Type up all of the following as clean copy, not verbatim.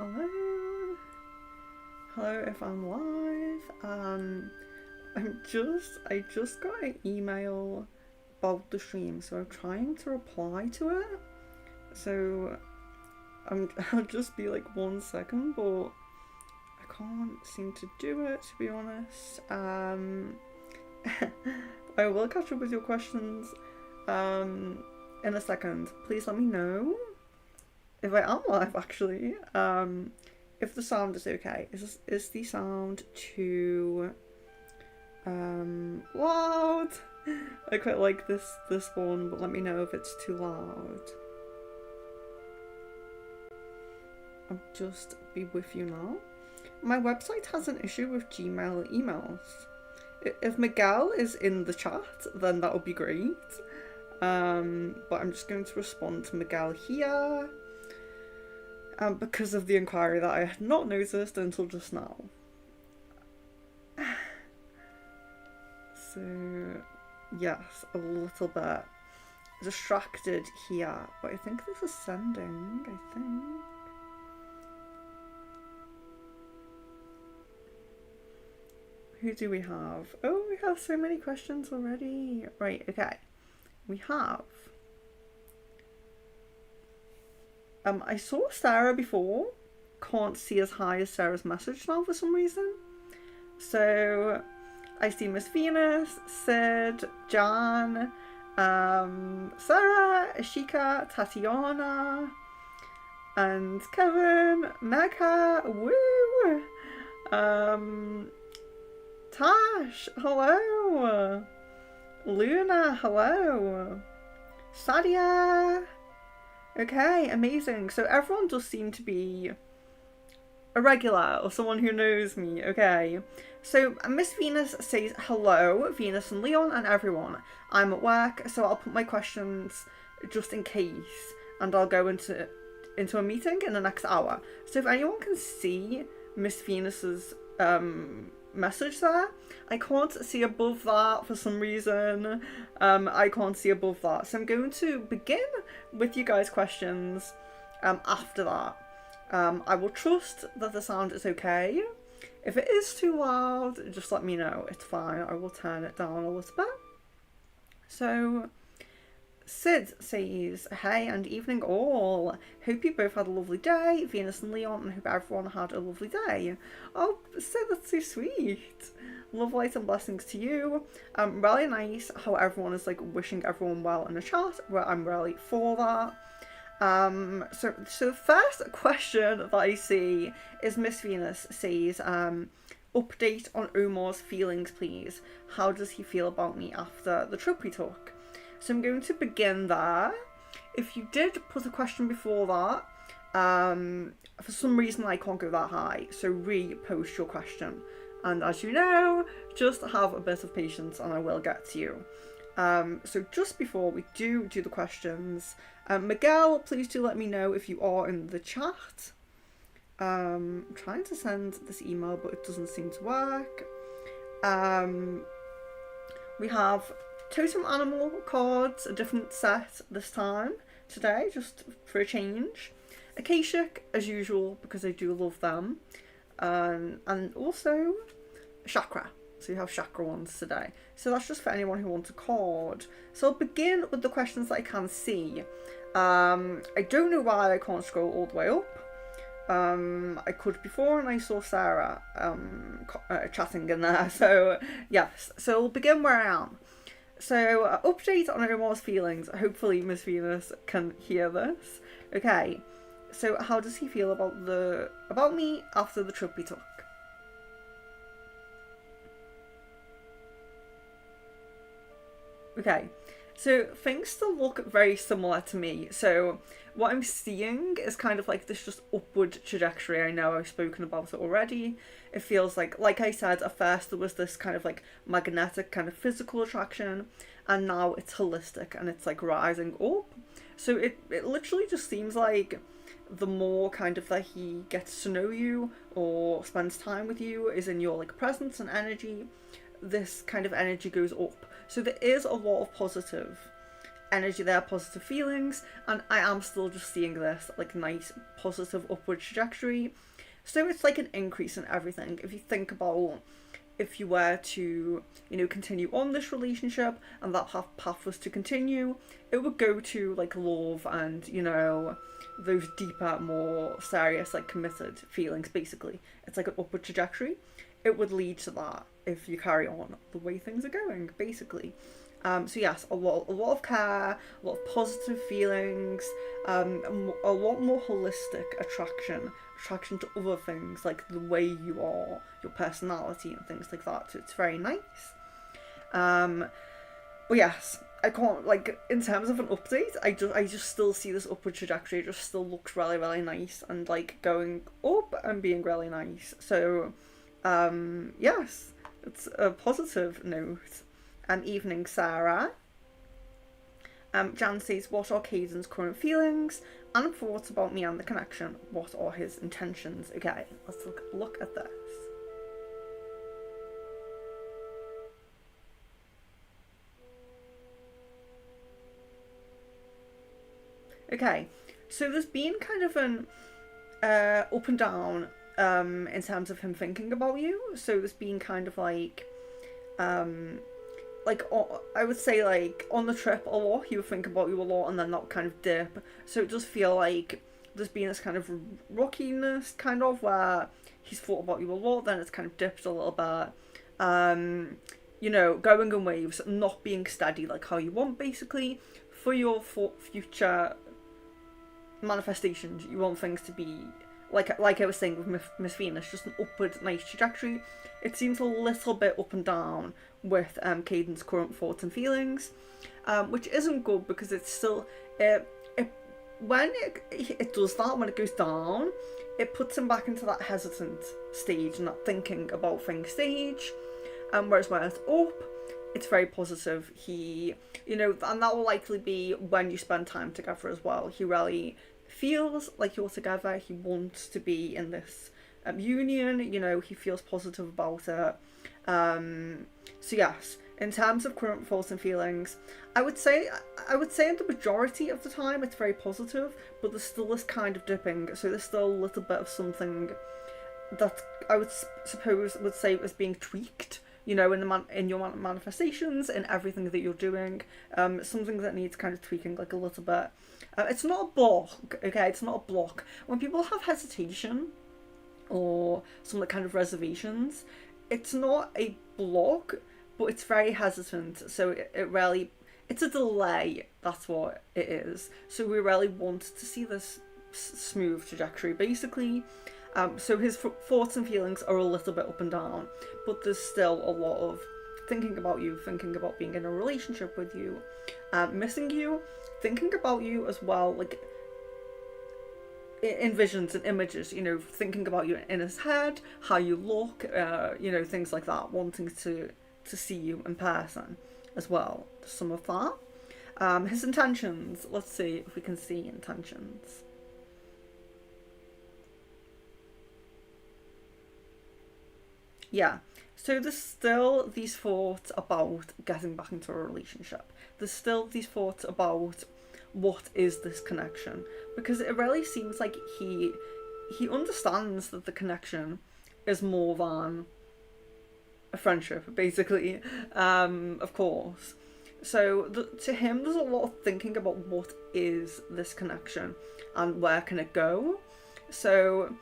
hello. Hello if I'm live. I just got an email about the stream, so I'm trying to reply to it. So I'll just be like 1 second, but I can't seem to do it, to be honest. I will catch up with your questions in a second. Please let me know if I am live, actually. If the sound is okay. Is the sound too loud? I quite like this one, but let me know if it's too loud. I'll just be with you now. My website has an issue with Gmail emails. If Miguel is in the chat, then that would be great. But I'm just going to respond to Miguel here. Because of the inquiry that I had not noticed until just now. So, yes, a little bit distracted here. But I think this is sending, I think. Who do we have? Oh, we have so many questions already. Right, okay. We have... I saw Sarah before. Can't see as high as Sarah's message now for some reason. So I see Miss Venus, Sid, Jan, Sarah, Ashika, Tatiana, and Kevin, Megha, woo! Tash, hello! Luna, hello! Sadia! Okay, amazing. So everyone does seem to be a regular or someone who knows me. Okay. So Miss Venus says hello, Venus and Leon and everyone. I'm at work, so I'll put my questions just in case, and I'll go into a meeting in the next hour. So if anyone can see Miss Venus's message there, I can't see above that for some reason. I can't see above that, so I'm going to begin with you guys' questions after that. I will trust that the sound is okay. If it is too loud, just let me know. It's fine. I will turn it down a little bit. So Sid says, hey and evening all. Hope you both had a lovely day, Venus and Leon, and hope everyone had a lovely day. Oh, Sid, that's so sweet. Love, light and blessings to you. Really nice how everyone is like wishing everyone well in the chat, where I'm really for that. So the first question that I see is Miss Venus says, update on Omar's feelings please. How does he feel about me after the trip we took? So I'm going to begin there. If you did put a question before that, for some reason I can't go that high, so repost your question. And as you know, just have a bit of patience and I will get to you. So just before we do the questions, Miguel, please do let me know if you are in the chat. I'm trying to send this email, but it doesn't seem to work. We have totem animal cards, a different set this time today, just for a change. Akashic, as usual, because I do love them. And also chakra. So you have chakra ones today. So that's just for anyone who wants a card. So I'll begin with the questions that I can see. I don't know why I can't scroll all the way up. I could before and I saw Sarah chatting in there. So yes, so we'll begin where I am. So update on Omar's feelings. Hopefully Miss Venus can hear this. Okay, so how does he feel about me after the trip we took? Okay, so things still look very similar to me. So what I'm seeing is kind of like this just upward trajectory. I know I've spoken about it already. It feels like I said, at first there was this kind of like magnetic kind of physical attraction, and now it's holistic and it's like rising up. So it literally just seems like the more kind of that he gets to know you or spends time with you, is in your like presence and energy, this kind of energy goes up. So there is a lot of positive energy there, positive feelings, and I am still just seeing this like nice positive upward trajectory. So it's like an increase in everything. If you think about if you were to, continue on this relationship and that path was to continue, it would go to like love and, those deeper, more serious, like committed feelings, basically. It's like an upward trajectory. It would lead to that if you carry on the way things are going, basically. So yes, a lot of care, a lot of positive feelings, a lot more holistic attraction to other things, like the way you are, your personality and things like that. So it's very nice. But yes, I can't, like, in terms of an update, I just still see this upward trajectory. It just still looks really, really nice and like going up and being really nice. So yes, it's a positive note. Evening, Sarah. Jan says, what are Caden's current feelings and thoughts about me and the connection? What are his intentions? Okay, let's look at this. Okay, so there's been kind of an up and down in terms of him thinking about you. So there's been kind of like I would say like on the trip a lot, he would think about you a lot and then that would kind of dip. So it does feel like there's been this kind of rockiness kind of where he's thought about you a lot, then it's kind of dipped a little bit. Going in waves, not being steady like how you want, basically. For your future manifestations, you want things to be like I was saying with Miss Venus, just an upward nice trajectory. It seems a little bit up and down with Caden's current thoughts and feelings, which isn't good because it's still when it does that, when it goes down, it puts him back into that hesitant stage and that thinking about things stage. Whereas when it's up, it's very positive. He, and that will likely be when you spend time together as well. He really feels like you're together. He wants to be in this union. He feels positive about it. So yes, in terms of current thoughts and feelings, I would say the majority of the time it's very positive, but there's still this kind of dipping. So there's still a little bit of something that I would say was being tweaked. In your manifestations and everything that you're doing, something that needs kind of tweaking like a little bit. It's not a block, okay? It's not a block. When people have hesitation or some kind of reservations, it's not a block, but it's very hesitant. So it's a delay. That's what it is. So we really want to see this smooth trajectory, basically. So his thoughts and feelings are a little bit up and down, but there's still a lot of thinking about you, thinking about being in a relationship with you, missing you, thinking about you as well, like in visions and images, thinking about you in his head, how you look, things like that, wanting to see you in person as well. Some of that. His intentions, let's see if we can see intentions. Yeah, so there's still these thoughts about getting back into a relationship. There's still these thoughts about what is this connection, because it really seems like he understands that the connection is more than a friendship, basically, of course. So to him, there's a lot of thinking about what is this connection and where can it go. So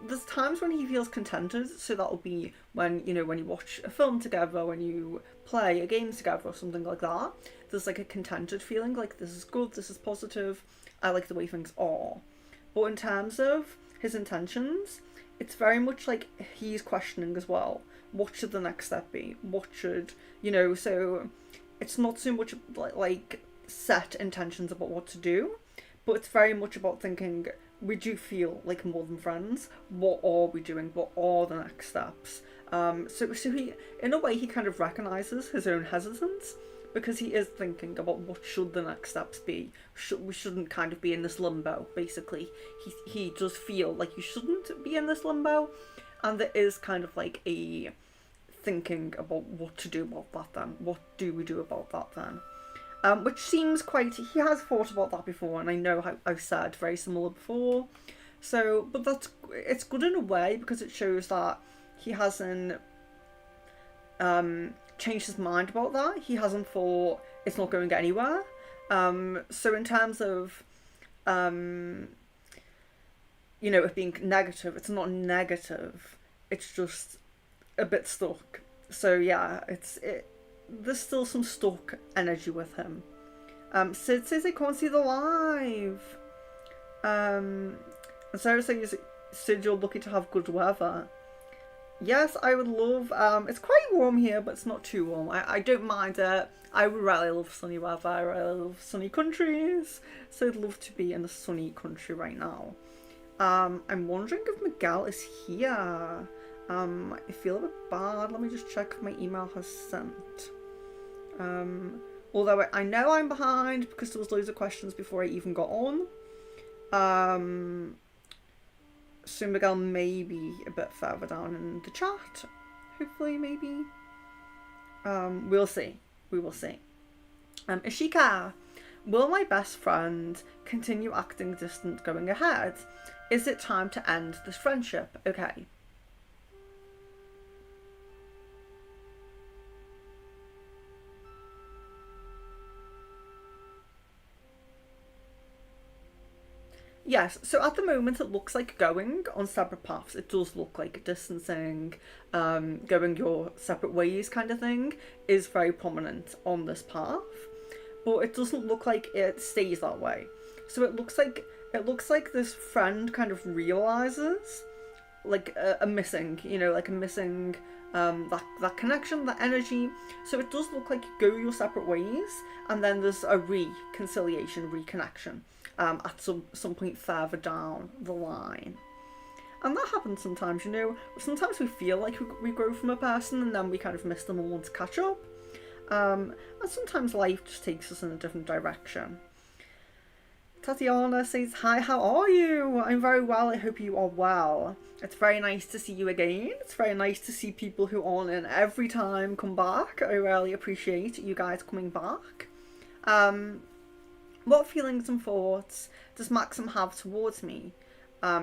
there's times when he feels contented, so that'll be when when you watch a film together, when you play a game together or something like that. There's like a contented feeling, like this is good, this is positive, I like the way things are. But in terms of his intentions, it's very much like he's questioning as well. What should the next step be? What should, so it's not so much like set intentions about what to do, but it's very much about thinking, we do feel like more than friends. What are we doing? What are the next steps? So he, in a way, he kind of recognises his own hesitance, because he is thinking about what should the next steps be. We shouldn't kind of be in this limbo, basically. He does feel like you shouldn't be in this limbo, and there is kind of like a thinking about what to do about that then. What do we do about that then? which seems quite. He has thought about that before, and I know how I've said very similar before. So, but it's good in a way because it shows that he hasn't changed his mind about that. He hasn't thought it's not going anywhere. So in terms of it being negative, it's not negative. It's just a bit stuck. So yeah, there's still some stuck energy with him. Sid says I can't see the live. And Sarah says, Sid, you're lucky to have good weather. Yes, I would love, it's quite warm here, but it's not too warm. I don't mind it. I would really love sunny weather. I really love sunny countries. So I'd love to be in a sunny country right now. I'm wondering if Miguel is here. I feel a bit bad. Let me just check if my email has sent. Although I know I'm behind because there was loads of questions before I even got on. So Miguel may be a bit further down in the chat. Hopefully, maybe. We'll see. We will see. Ishika, will my best friend continue acting distant going ahead? Is it time to end this friendship? Okay. Yes, so at the moment it looks like going on separate paths. It does look like distancing, going your separate ways kind of thing is very prominent on this path. But it doesn't look like it stays that way. So it looks like this friend kind of realizes like a missing, like a missing that connection, that energy. So it does look like you go your separate ways and then there's a reconciliation, reconnection. At some point further down the line. And that happens sometimes, Sometimes we feel like we grow from a person and then we kind of miss them and want to catch up. And sometimes life just takes us in a different direction. Tatiana says, hi, how are you? I'm very well, I hope you are well. It's very nice to see you again. It's very nice to see people who aren't in every time come back. I really appreciate you guys coming back. What feelings and thoughts does Maxim have towards me?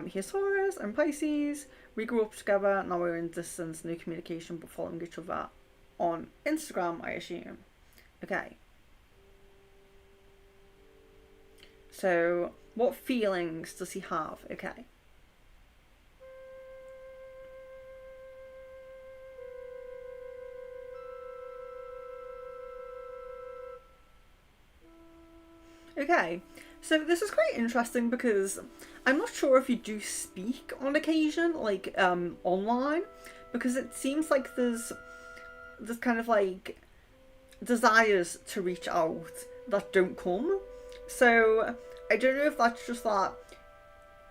He's Taurus, I'm Pisces. We grew up together, now we're in distance, no communication, but following each other on Instagram, I assume. Okay. So, what feelings does he have? Okay. Okay, so this is quite interesting because I'm not sure if you do speak on occasion, like online, because it seems like there's kind of like desires to reach out that don't come. So I don't know if that's just that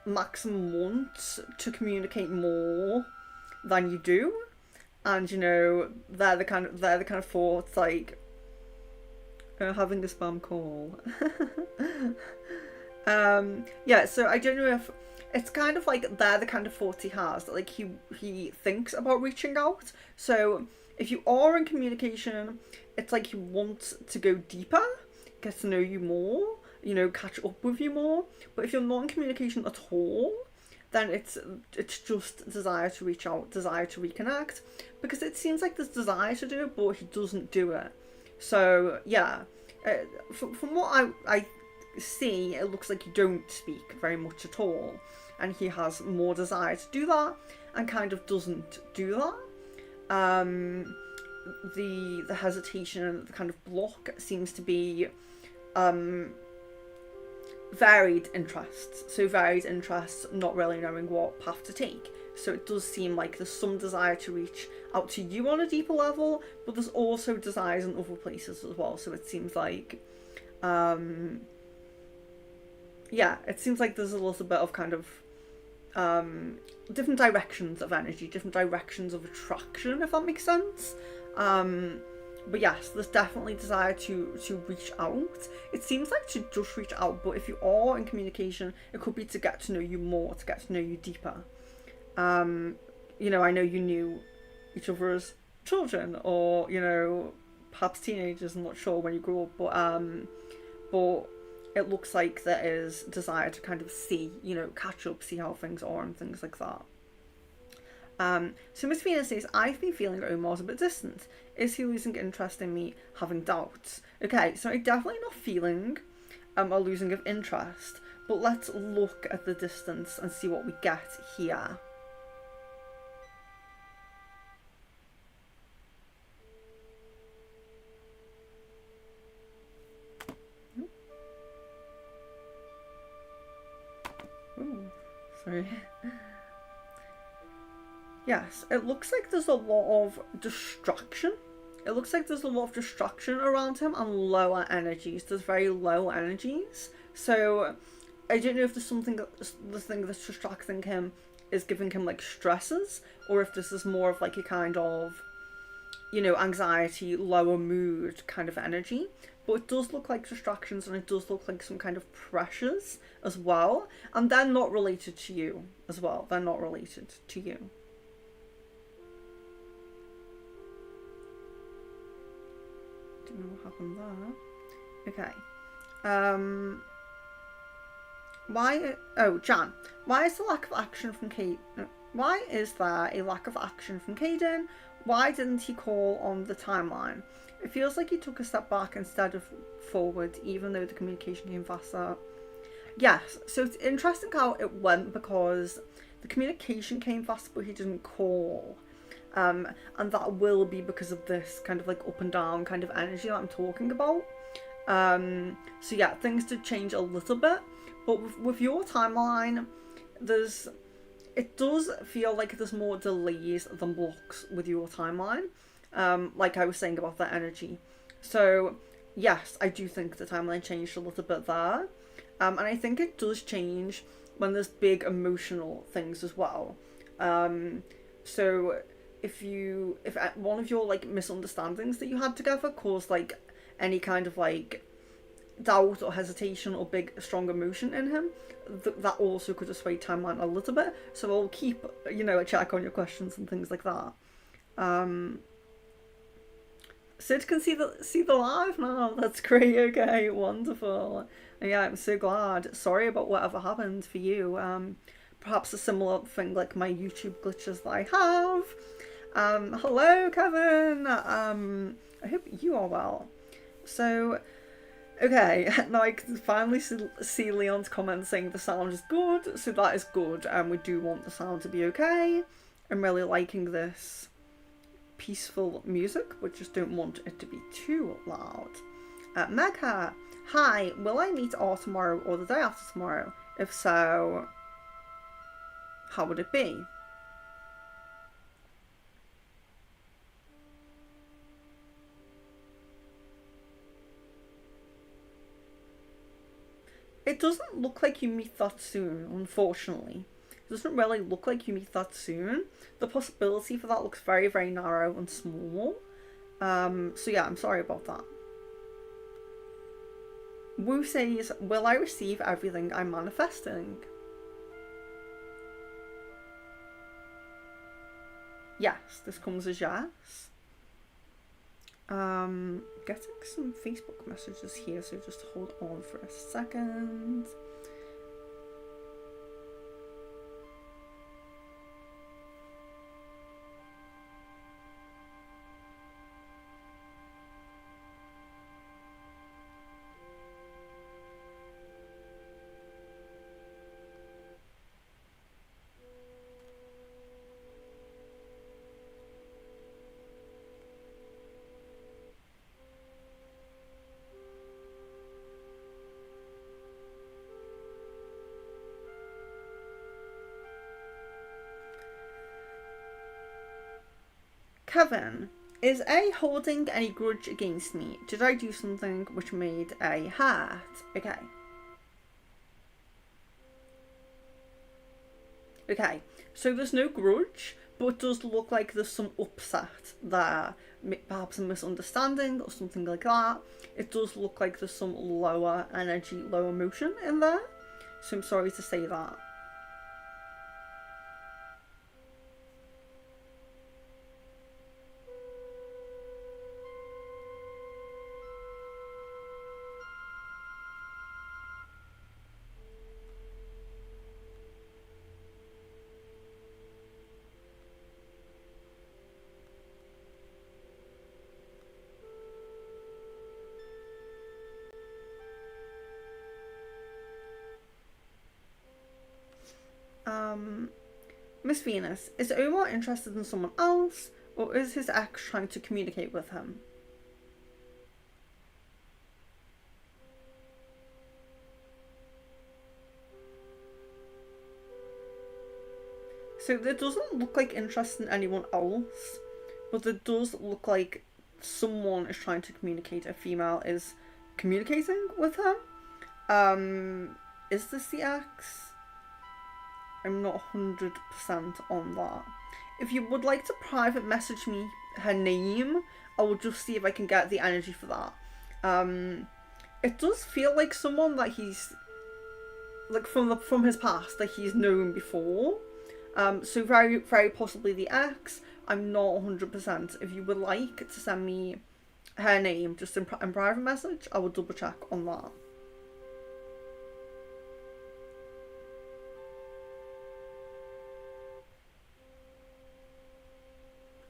Maxim wants to communicate more than you do, and they're the kind of thoughts like. Having a spam call. Yeah, so I don't know if it's kind of like they're the kind of thoughts he has, that like he thinks about reaching out. So if you are in communication, it's like he wants to go deeper, get to know you more, catch up with you more. But if you're not in communication at all, then it's just desire to reach out, desire to reconnect, because it seems like there's desire to do it, but he doesn't do it. So yeah, from what I see, it looks like you don't speak very much at all, and he has more desire to do that and kind of doesn't do that. The hesitation, the kind of block seems to be varied interests. So varied interests, not really knowing what path to take. So it does seem like there's some desire to reach out to you on a deeper level, but there's also desires in other places as well. So it seems like, it seems like there's a little bit of kind of different directions of energy, different directions of attraction, if that makes sense. But yes, there's definitely desire to reach out. It seems like to just reach out, but if you are in communication, it could be to get to know you more, to get to know you deeper. I know you knew each other as children, or perhaps teenagers, I'm not sure, when you grow up, but it looks like there is desire to kind of see, you know, catch up, see how things are and things like that. So Miss Venus says, I've been feeling Omar's a bit distant. Is he losing interest in me, having doubts? Okay, so I'm definitely not feeling a losing of interest, but let's look at the distance and see what we get here. Ooh, sorry. Yes, it looks like there's a lot of distraction. It looks like there's a lot of distraction around him and lower energies. There's very low energies. So I don't know if there's something, the thing that's distracting him is giving him like stresses, or if this is more of like a kind of, you know, anxiety, lower mood kind of energy. But it does look like distractions, and it does look like some kind of pressures as well. And they're not related to you as well. They're not related to you. Don't know what happened there. Okay. Why? Oh, Jan. Why is the lack of action from Kate? Why is there a lack of action from Caden? Why didn't he call on the timeline? It feels like he took a step back instead of forward, even though the communication came faster. Yes, so it's interesting how it went, because the communication came faster, but he didn't call. And that will be because of this kind of like up and down kind of energy that I'm talking about. So yeah, things did change a little bit, but with your timeline, it does feel like there's more delays than blocks with your timeline, like I was saying about that energy. So yes, I do think the timeline changed a little bit there, and I think it does change when there's big emotional things as well. So if one of your like misunderstandings that you had together caused like any kind of like doubt or hesitation or big strong emotion in him, that also could have swayed timeline a little bit. So I'll keep, you know, a check on your questions and things like that. Sid can see the live now. That's great. Okay, wonderful. Yeah, I'm so glad. Sorry about whatever happened for you. Perhaps a similar thing like my YouTube glitches that I have. Hello, Kevin. I hope you are well. So, okay, now I can finally see Leon's comment saying the sound is good, so that is good, and we do want the sound to be okay. I'm really liking this peaceful music, but just don't want it to be too loud. Megha, hi, will I meet R tomorrow or the day after tomorrow? If so, how would it be? It doesn't look like you meet that soon, unfortunately. It doesn't really look like you meet that soon. The possibility for that looks very, very narrow and small. So yeah, I'm sorry about that. Wu says, will I receive everything I'm manifesting? Yes, this comes as yes. Getting some Facebook messages here, so just hold on for a second. Kevin, is A holding any grudge against me? Did I do something which made A hurt? Okay. Okay, so there's no grudge, but it does look like there's some upset there. Perhaps a misunderstanding or something like that. It does look like there's some lower energy, low emotion in there. So I'm sorry to say that. Miss Venus, is Omar interested in someone else, or is his ex trying to communicate with him? So there doesn't look like interest in anyone else, but it does look like someone is trying to communicate. A female is communicating with him. Is this the ex? I'm not 100% on that. If you would like to private message me her name, I will just see if I can get the energy for that. It does feel like someone that he's like from his past, that he's known before. So very, very possibly the ex. I'm not 100%. If you would like to send me her name just in private message, I will double check on that.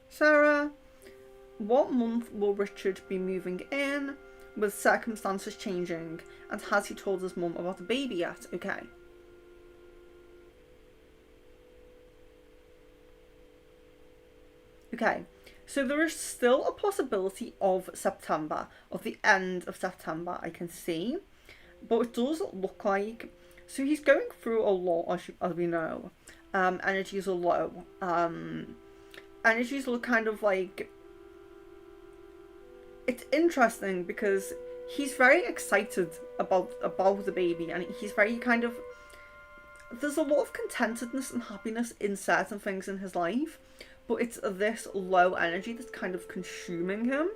Sarah, what month will Richard be moving in, with circumstances changing, and has he told his mum about the baby yet? Okay. Okay, so there is still a possibility of September, of the end of September, I can see. But it does look like, so he's going through a lot, as we know. Energies are low. Energies look kind of like, it's interesting because he's very excited about the baby, and he's very kind of, there's a lot of contentedness and happiness in certain things in his life, but it's this low energy that's kind of consuming him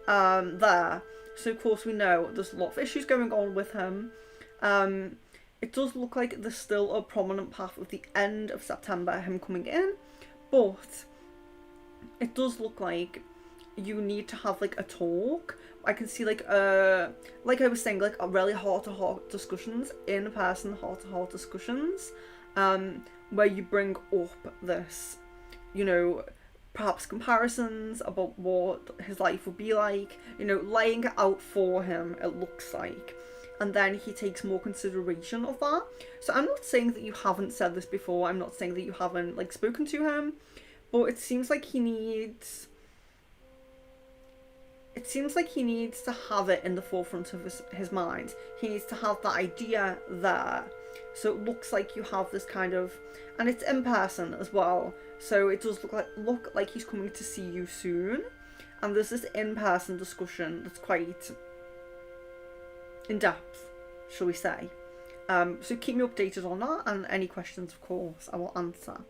there. So of course we know there's a lot of issues going on with him. It does look like there's still a prominent path of the end of September, him coming in, but it does look like you need to have like a talk. I can see like I was saying, like a really heart-to-heart discussions, in-person heart-to-heart discussions, where you bring up this, you know, perhaps comparisons about what his life would be like, you know, laying it out for him, it looks like, and then he takes more consideration of that. So I'm not saying that you haven't said this before, I'm not saying that you haven't like spoken to him, but it seems like he needs to have it in the forefront of his mind. He needs to have that idea there. So it looks like you have this kind of, and it's in person as well, so it does look like he's coming to see you soon, and there's this in-person discussion that's quite in depth, shall we say. So keep me updated on that, and any questions, of course, I will answer.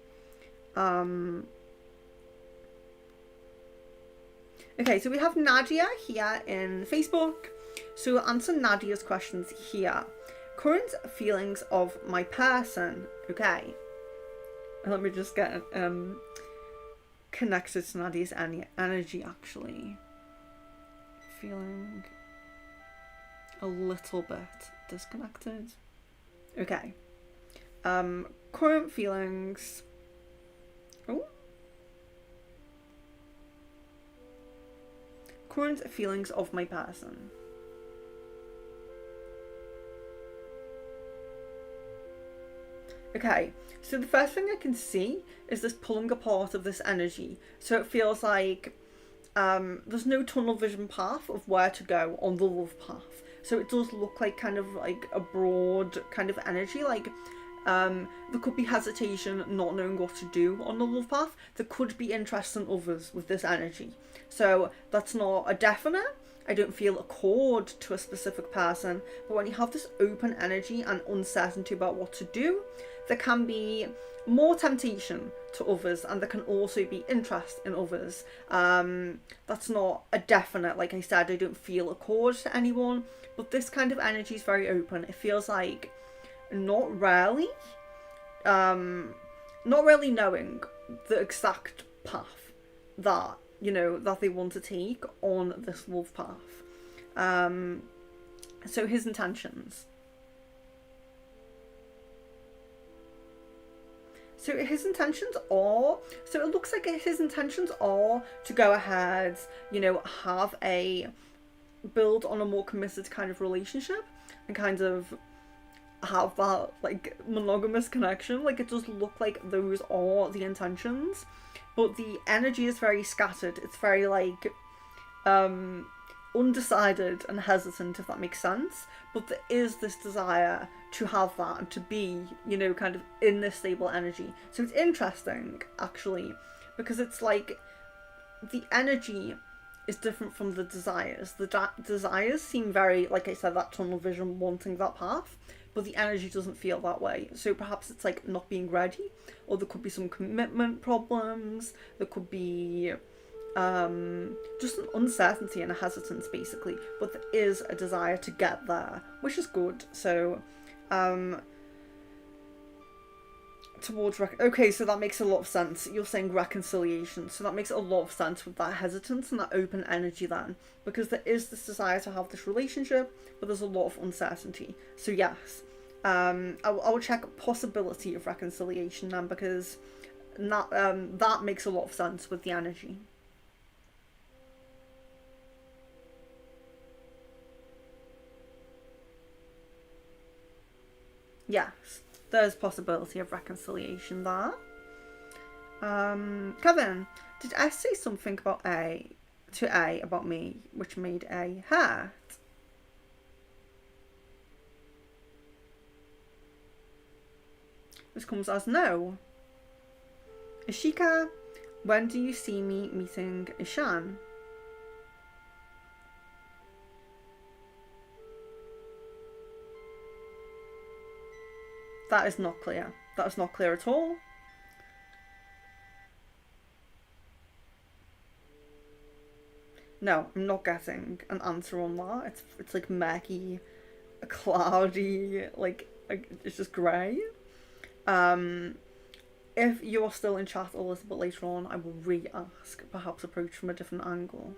Okay, so we have Nadia here in Facebook. So we'll answer Nadia's questions here. Current feelings of my person. Okay. Let me just get connected to Nadia's energy, actually. Feeling a little bit disconnected. Okay. Current feelings. Oh. Current feelings of my person. Okay, so the first thing I can see is this pulling apart of this energy. So it feels like there's no tunnel vision path of where to go on the love path. So it does look like kind of like a broad kind of energy, like there could be hesitation, not knowing what to do on the love path. There could be interest in others with this energy. So that's not a definite. I don't feel a cord to a specific person, but when you have this open energy and uncertainty about what to do, there can be more temptation to others, and there can also be interest in others. That's not a definite, like I said, I don't feel a cord to anyone, but this kind of energy is very open. It feels like not really knowing the exact path that, you know, that they want to take on this love path. So his intentions. So his intentions are, so it looks like his intentions are to go ahead, you know, build on a more committed kind of relationship, and kind of have that like monogamous connection. Like it does look like those are the intentions, but the energy is very scattered. It's very like undecided and hesitant, if that makes sense. But there is this desire to have that and to be, you know, kind of in this stable energy. So it's interesting actually, because it's like the energy is different from the desires. The desires seem very, like I said, that tunnel vision, wanting that path, but the energy doesn't feel that way. So perhaps it's like not being ready, or there could be some commitment problems. There could be just an uncertainty and a hesitance, basically. But there is a desire to get there, which is good. So, towards okay, so that makes a lot of sense. You're saying reconciliation, so that makes a lot of sense with that hesitance and that open energy then, because there is this desire to have this relationship, but there's a lot of uncertainty. So yes, I will check possibility of reconciliation then, because that makes a lot of sense with the energy. Yes, there's possibility of reconciliation there. Kevin, did I say something about A about me, which made A hurt? This comes as no. Ishika, when do you see me meeting Ishan? That is not clear. That is not clear at all. No, I'm not getting an answer on that. It's like murky, cloudy, like it's just grey. If you're still in chat a little bit later on, I will re-ask, perhaps approach from a different angle.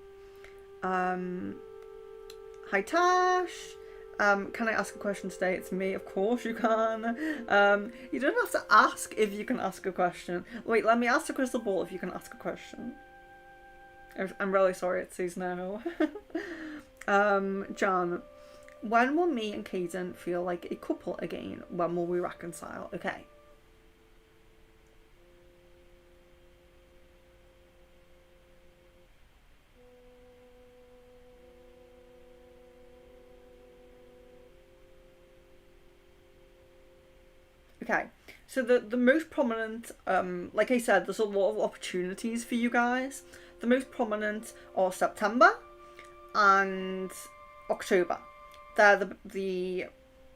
Hi Tash. Can I ask a question today? It's me, of course you can. You don't have to ask if you can ask a question. Wait, let me ask the crystal ball if you can ask a question. I'm really sorry it says no. John, when will me and Caden feel like a couple again? When will we reconcile? Okay. Okay, so the most prominent, like I said, there's a lot of opportunities for you guys. The most prominent are September and October. They're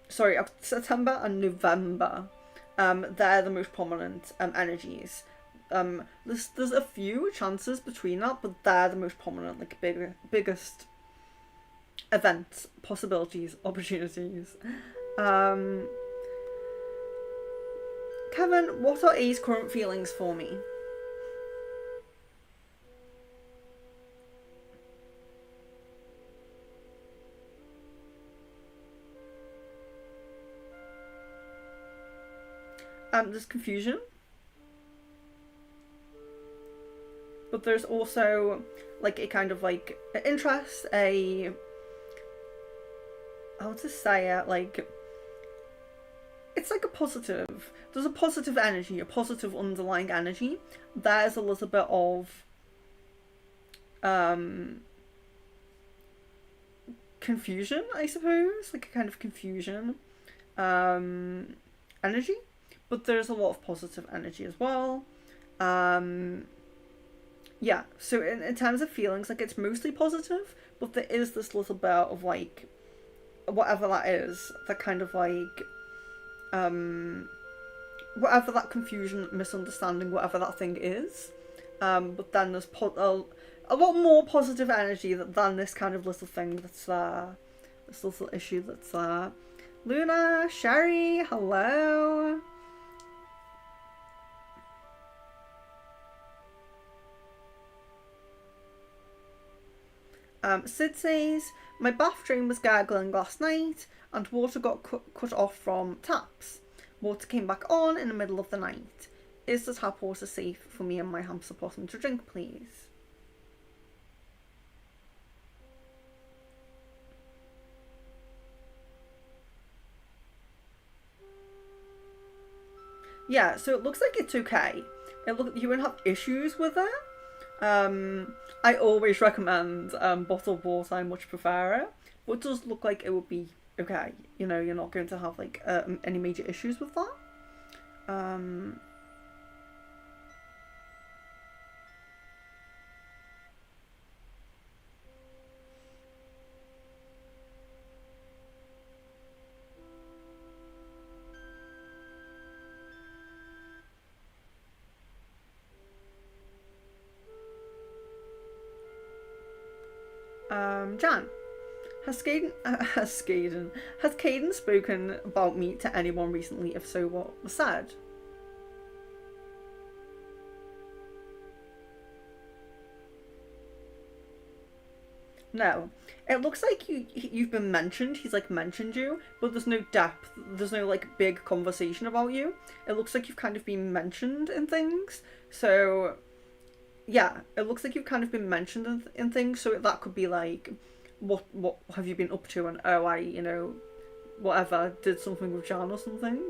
sorry, September and November. They're the most prominent energies. There's a few chances between that, but they're the most prominent, like biggest events, possibilities, opportunities. Kevin, what are A's current feelings for me? There's confusion. But there's also like a kind of like an interest, how to say it, like it's like a positive. There's a positive energy, a positive underlying energy. There's a little bit of confusion, I suppose, like a kind of confusion energy. But there's a lot of positive energy as well. Yeah, so in terms of feelings, like it's mostly positive, but there is this little bit of like whatever that is, that kind of like whatever that confusion, misunderstanding, whatever that thing is. But then there's a lot more positive energy than this kind of little thing that's there, this little issue that's there. Luna, Sherry, hello. Sid says, my bath drain was gargling last night and water got cut off from taps. Water came back on in the middle of the night. Is the tap water safe for me and my hamster possum to drink, please? Yeah, so it looks like it's okay. You won't have issues with it. I always recommend bottled water. I much prefer it, but it does look like it would be okay. You know, you're not going to have like any major issues with that. Um, Jan, has Caden spoken about me to anyone recently? If so, what was said? No. It looks like you've been mentioned. He's like mentioned you, but there's no depth. There's no like big conversation about you. It looks like you've kind of been mentioned in things. So yeah, it looks like you've kind of been mentioned in things. So that could be like, what have you been up to? And oh, I whatever did something with Jan or something.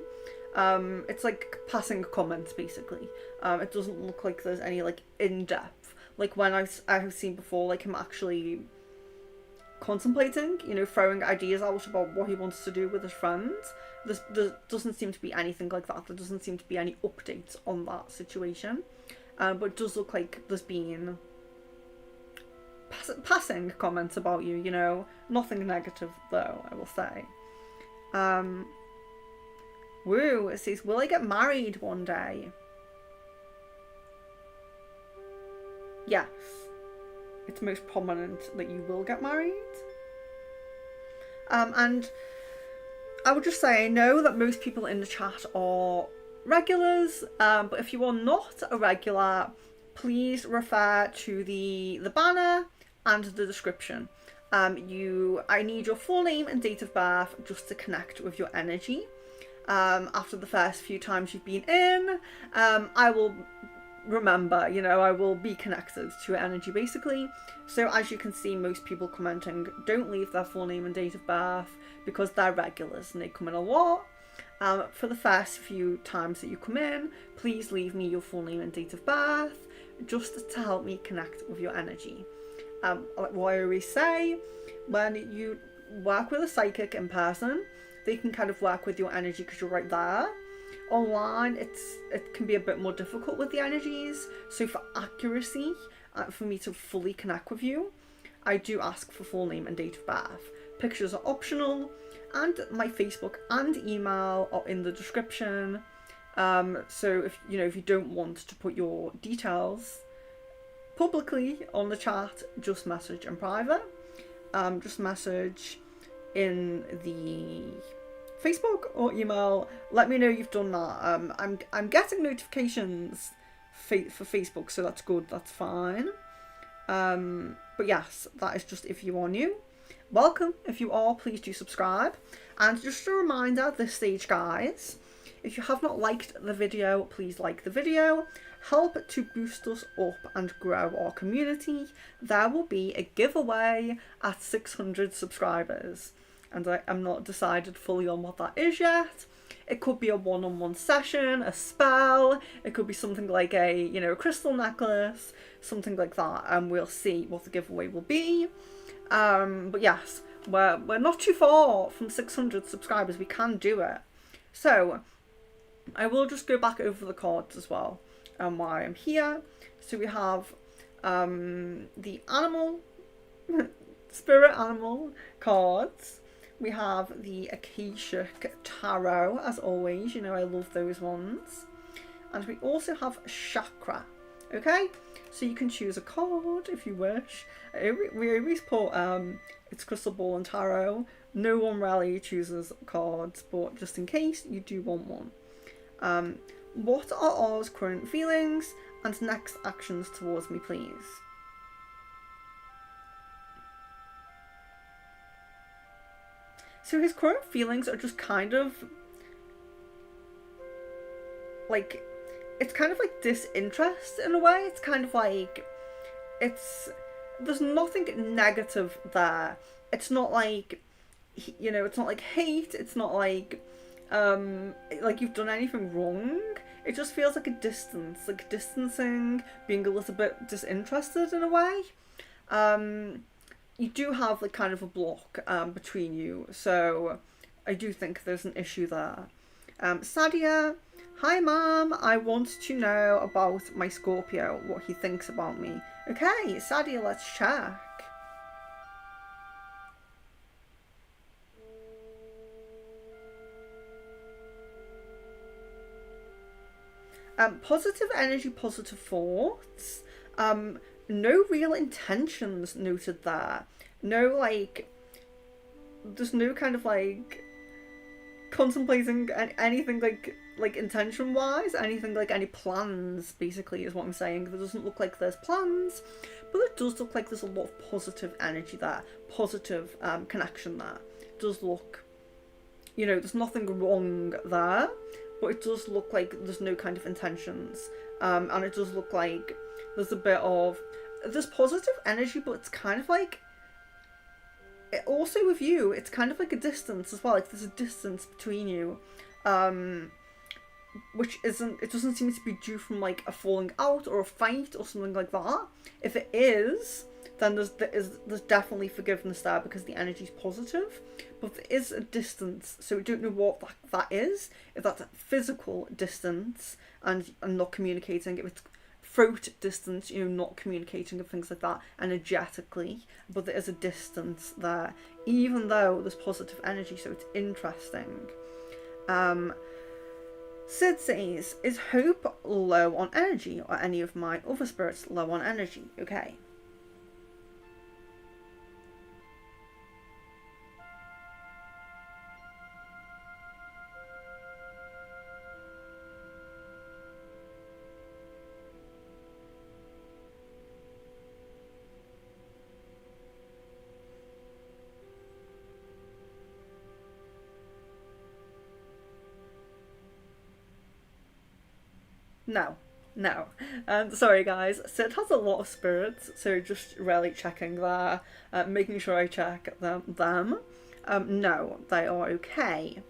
It's like passing comments basically. It doesn't look like there's any like in depth. Like when I've seen before, like him actually contemplating, throwing ideas out about what he wants to do with his friends. There doesn't seem to be anything like that. There doesn't seem to be any updates on that situation. But it does look like there's been passing comments about you, Nothing negative, though, I will say. Woo, it says, will I get married one day? Yes. It's most prominent that you will get married. And I would just say, I know that most people in the chat are regulars, but if you are not a regular, please refer to the banner and the description. I need your full name and date of birth just to connect with your energy. After the first few times you've been in, I will remember, I will be connected to your energy basically. So as you can see, most people commenting don't leave their full name and date of birth because they're regulars and they come in a lot. For the first few times that you come in, please leave me your full name and date of birth just to help me connect with your energy. Like what I always say, when you work with a psychic in person, they can kind of work with your energy because you're right there. Online, it can be a bit more difficult with the energies. So for accuracy, for me to fully connect with you, I do ask for full name and date of birth. Pictures are optional, and my Facebook and email are in the description. So if you don't want to put your details publicly on the chat, just message in private. Just message in the Facebook or email. Let me know you've done that. I'm getting notifications for Facebook, so that's good. That's fine. But yes, that is just if you are new. Welcome. If you are, please do subscribe. And just a reminder at this stage, guys, if you have not liked the video, please like the video. Help to boost us up and grow our community. There will be a giveaway at 600 subscribers. And I am not decided fully on what that is yet. It could be a one-on-one session, a spell. It could be something like a crystal necklace, something like that. And we'll see what the giveaway will be. But yes, we're not too far from 600 subscribers. We can do it. So I will just go back over the cards as well and why I'm here. So we have the animal, spirit animal cards. We have the Akashic Tarot, as always. I love those ones. And we also have chakra. Okay, so you can choose a card if you wish. We always put it's crystal ball and tarot. No one really chooses cards, but just in case you do want one. What are ours current feelings and next actions towards me, please? So his current feelings are just kind of like, it's kind of like disinterest in a way. It's kind of like, there's nothing negative there. It's not like, it's not like hate. It's not like you've done anything wrong. it just feels like a distance, like distancing, being a little bit disinterested in a way. You do have like kind of a block between you, so I do think there's an issue there. Sadia, hi mom, I want to know about my Scorpio, what he thinks about me. Okay, Sadia, let's check. Positive energy, positive thoughts. No real intentions noted there. No, like, there's no kind of like contemplating anything like intention wise, anything like any plans basically is what I'm saying. There doesn't look like there's plans, but it does look like there's a lot of positive energy there, positive connection there. It does look, there's nothing wrong there, but it does look like there's no kind of intentions, and it does look like there's a bit of there's positive energy, but it's kind of like also with you, it's kind of like a distance as well. Like there's a distance between you, which it doesn't seem to be due from like a falling out or a fight or something like that. If it is, then there's definitely forgiveness there because the energy's positive. But there is a distance, so we don't know what that is. If that's a physical distance and not communicating, if it's throat distance, not communicating and things like that energetically, but there is a distance there, even though there's positive energy, so it's interesting. Sid says, is Hope low on energy, or any of my other spirits low on energy? Okay. No. Sorry guys. Sid has a lot of spirits, so just really checking there, making sure I check them. No, they are okay.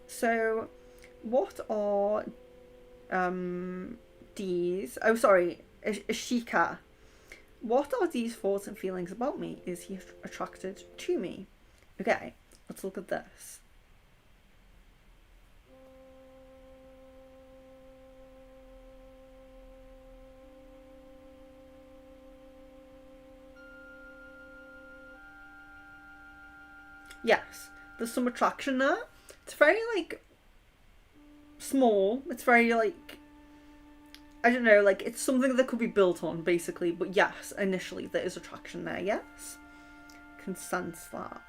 So, what are these? Oh, sorry, Ashika. What are these thoughts and feelings about me? Is he attracted to me? Okay, let's look at this. Yes, there's some attraction there. It's very like small. It's very like, I don't know, like it's something that could be built on basically. But yes, initially there is attraction there. Yes, can sense that.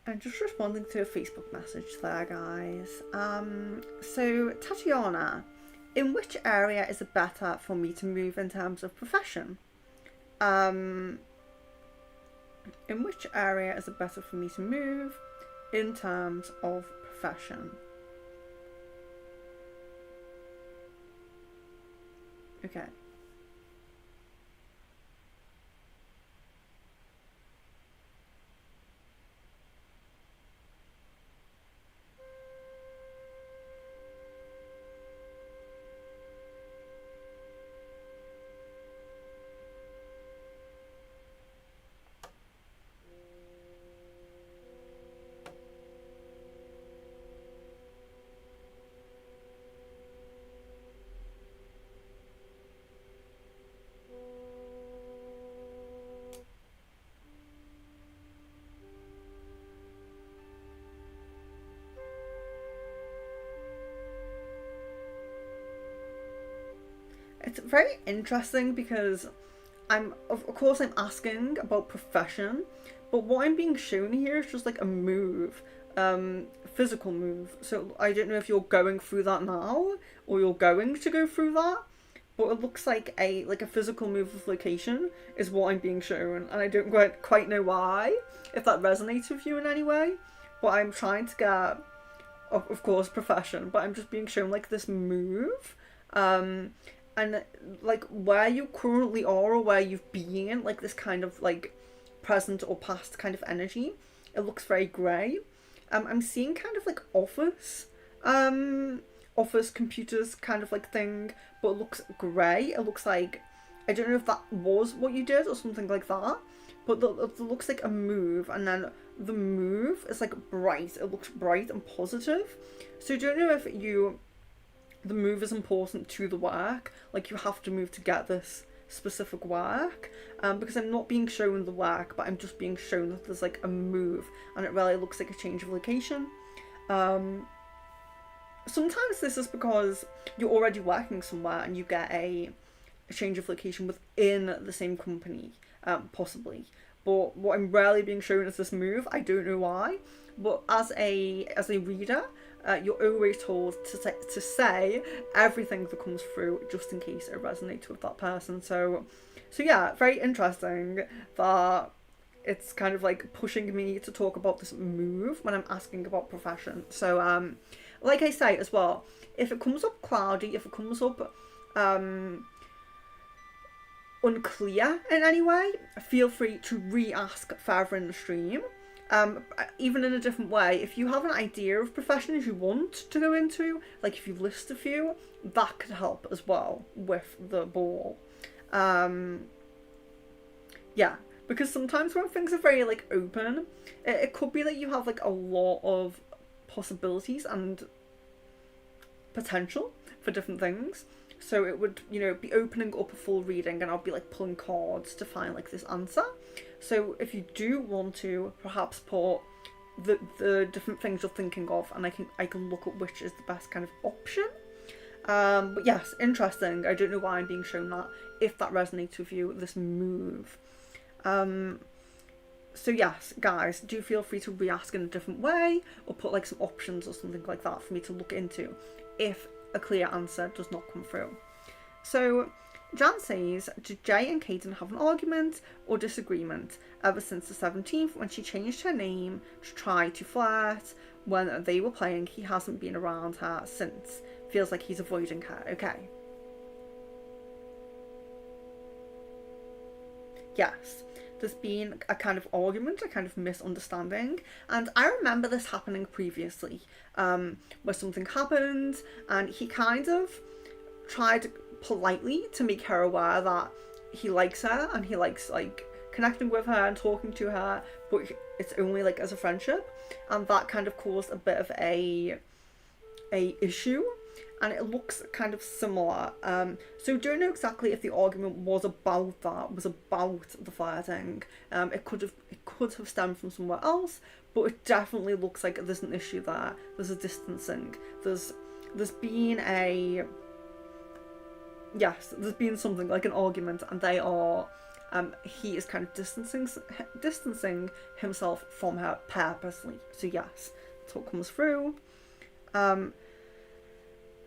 I'm just responding to a Facebook message there, guys. So Tatiana, in which area is it better for me to move in terms of profession? In which area is it better for me to move in terms of profession? Okay. It's very interesting because of course I'm asking about profession, but what I'm being shown here is just like a move, physical move. So I don't know if you're going through that now or you're going to go through that, but it looks like a physical move of location is what I'm being shown, and I don't quite know why, if that resonates with you in any way. But I'm trying to get, of course, profession, but I'm just being shown like this move, and like where you currently are or where you've been, like this kind of like present or past kind of energy. It looks very grey. I'm seeing kind of like office computers kind of like thing, but it looks grey. It looks like, I don't know if that was what you did or something like that, but it looks like a move, and then the move is like bright. It looks bright and positive. So I don't know if the move is important to the work, like you have to move to get this specific work, because I'm not being shown the work, but I'm just being shown that there's like a move, and it really looks like a change of location. Sometimes this is because you're already working somewhere and you get a change of location within the same company, possibly. But what I'm rarely being shown is this move. I don't know why, but as a reader, you're always told to say everything that comes through, just in case it resonates with that person. So yeah, very interesting that it's kind of like pushing me to talk about this move when I'm asking about profession. So like I say as well, if it comes up cloudy, if it comes up unclear in any way, feel free to re-ask further in the stream. Even in a different way, if you have an idea of professions you want to go into, like if you list a few, that could help as well with the ball. Yeah, because sometimes when things are very like open, it could be that you have like a lot of possibilities and potential for different things. So it would, be opening up a full reading, and I'll be like pulling cards to find like this answer. So if you do want to perhaps put the different things you're thinking of, and I can look at which is the best kind of option. But yes, interesting. I don't know why I'm being shown that, if that resonates with you, this move. So yes, guys, do feel free to re-ask in a different way, or put like some options or something like that for me to look into if a clear answer does not come through. So Jan says, did Jay and Caden have an argument or disagreement ever since the 17th, when she changed her name to try to flirt? When they were playing, he hasn't been around her since. Feels like he's avoiding her. Okay. Yes, there's been a kind of argument, a kind of misunderstanding, and I remember this happening previously, where something happened and he kind of tried politely to make her aware that he likes her and he likes like connecting with her and talking to her, but it's only like as a friendship, and that kind of caused a bit of a issue, and it looks kind of similar. So don't know exactly if the argument was about that, was about the flirting. It could have stemmed from somewhere else, but it definitely looks like there's an issue there. There's a distancing. There's been there's been something like an argument, and they are he is kind of distancing himself from her purposely. So yes, that's what comes through.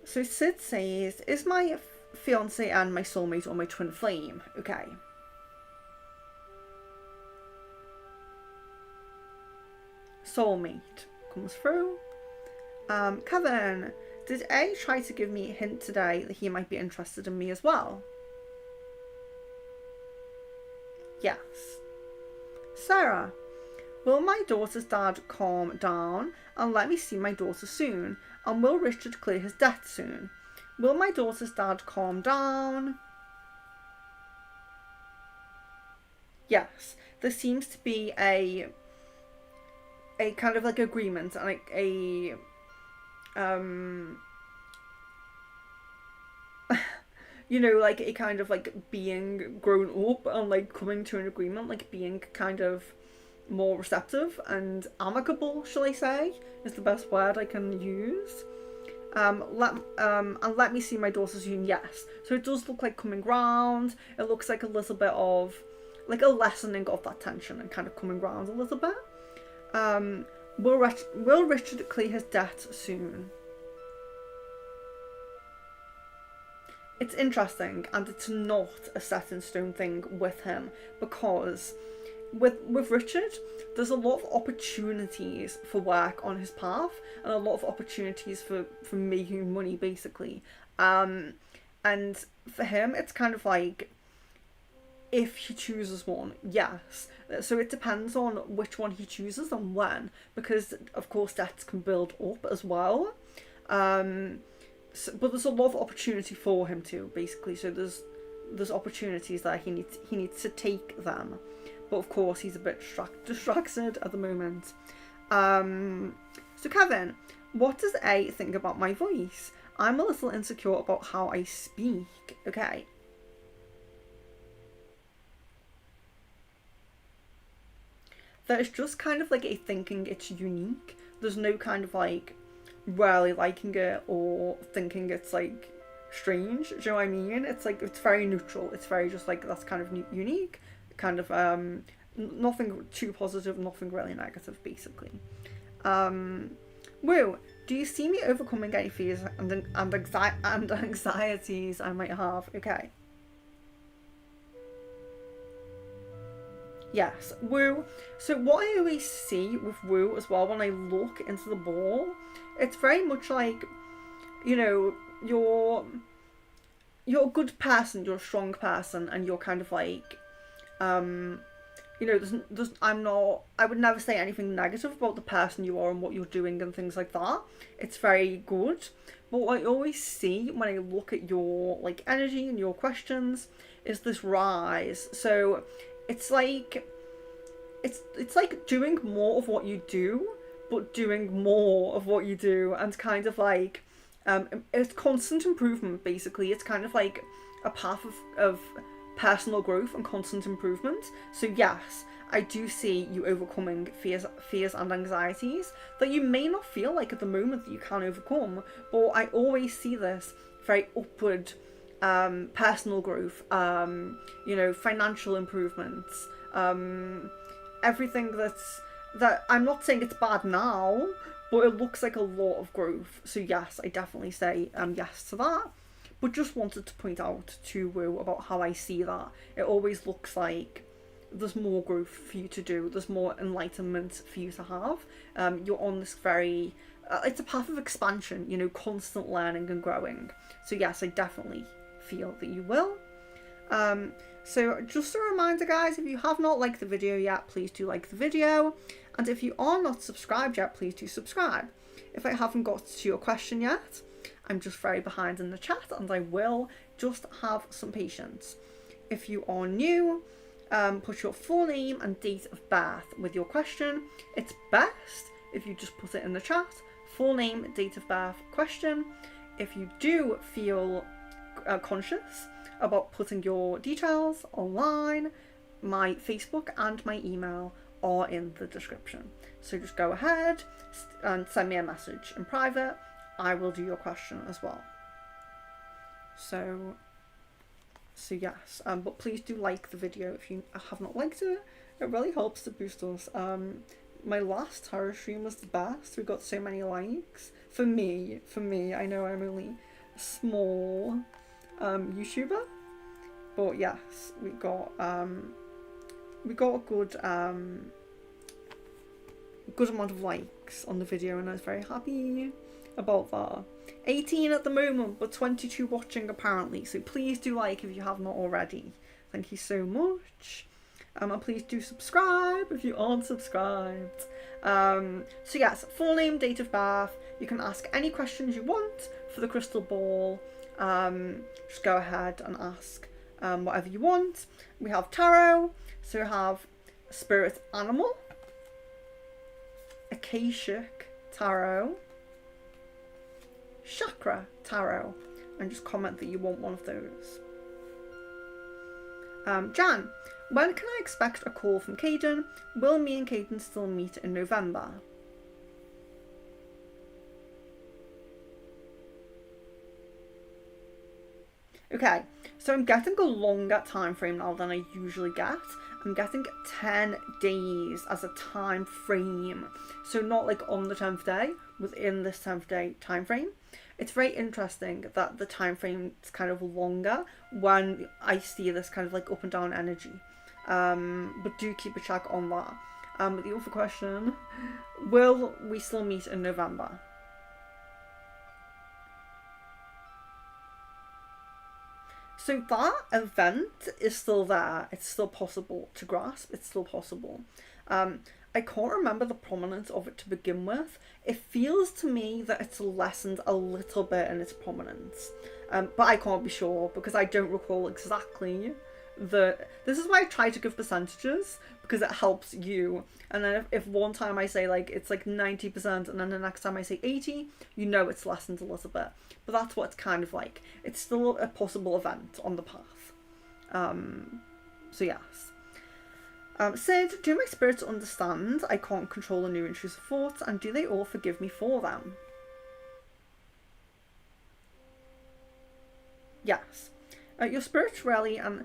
So Sid says, is my fiance and my soulmate or my twin flame? Okay. Soulmate comes through. Kevin, did A try to give me a hint today that he might be interested in me as well? Yes. Sarah, will my daughter's dad calm down and let me see my daughter soon? And will Richard clear his debt soon? Will my daughter's dad calm down? Yes, there seems to be a kind of like agreement and like a like a kind of like being grown up and like coming to an agreement, like being kind of more receptive and amicable, shall I say, is the best word I can use. And let me see my daughter soon. Yes. So it does look like coming round. It looks like a little bit of, like a lessening of that tension and kind of coming round a little bit. Will Richard clear his debt soon? It's interesting, and it's not a set in stone thing with him, because with Richard, there's a lot of opportunities for work on his path, and a lot of opportunities for making money, basically. And for him, it's kind of like, if he chooses one, yes. So it depends on which one he chooses and when, because of course debts can build up as well. But there's a lot of opportunity for him too, basically. So there's opportunities that he needs to take them. But of course he's a bit distracted at the moment. So Kevin, what does A think about my voice? I'm a little insecure about how I speak. Okay. There's just kind of like a thinking it's unique. There's no kind of like really liking it or thinking it's like strange. Do you know what I mean? It's like, it's very neutral. It's very just like, that's kind of unique. Kind of nothing too positive, nothing really negative, basically. Woo, do you see me overcoming any fears and anxieties I might have? Okay. Yes, Woo. So what I always see with Woo as well when I look into the ball, it's very much like, you know, you're a good person, you're a strong person, and you're kind of like, you know, I would never say anything negative about the person you are and what you're doing and things like that. It's very good. But what I always see when I look at your like energy and your questions is this rise. So it's like doing more of what you do, but doing more of what you do, and kind of like it's constant improvement, basically. It's kind of like a path of personal growth and constant improvement. So yes, I do see you overcoming fears and anxieties that you may not feel like at the moment that you can overcome, but I always see this very upward personal growth, you know, financial improvements, everything that I'm not saying it's bad now, but it looks like a lot of growth. So yes, I definitely say yes to that. But just wanted to point out to Woo about how I see that. It always looks like there's more growth for you to do. There's more enlightenment for you to have. You're on this very, it's a path of expansion, you know, constant learning and growing. So yes, I definitely feel that you will. So just a reminder, guys, if you have not liked the video yet, please do like the video. And if you are not subscribed yet, please do subscribe. If I haven't got to your question yet, I'm just very behind in the chat, and I will just have some patience. If you are new, put your full name and date of birth with your question. It's best if you just put it in the chat, full name, date of birth, question. If you do feel conscious about putting your details online, my Facebook and my email are in the description. So just go ahead and send me a message in private. I will do your question as well. So yes, but please do like the video if you have not liked it. It really helps to boost us. My last tarot stream was the best. We got so many likes. For me, I know I'm only a small YouTuber, but yes, we got a good amount of likes on the video, and I was very happy about that. 18 at the moment, but 22 watching apparently, so please do like if you have not already. Thank you so much. And please do subscribe if you aren't subscribed. So yes, full name, date of birth. You can ask any questions you want for the crystal ball. Just go ahead and ask whatever you want. We have tarot, so we have spirit animal, Akashic tarot, chakra tarot, and just comment that you want one of those. Jan, when can I expect a call from Caden? Will me and Caden still meet in November? Okay, so I'm getting a longer time frame now than I usually get. I'm getting 10 days as a time frame. So not like on the 10th day, within this 10th day time frame. It's very interesting that the time frame is kind of longer when I see this kind of like up and down energy. But do keep a check on that. The other question, will we still meet in November? So that event is still there. It's still possible to grasp. It's still possible. I can't remember the prominence of it to begin with. It feels to me that it's lessened a little bit in its prominence. But I can't be sure because I don't recall exactly this is why I try to give percentages, because it helps you. And then if one time I say like it's like 90% and then the next time I say 80, you know it's lessened a little bit. But that's what it's kind of like. It's still a possible event on the path. So yes. Sid, do my spirits understand I can't control the new intrusive thoughts, and do they all forgive me for them? Yes. Your spirits really, and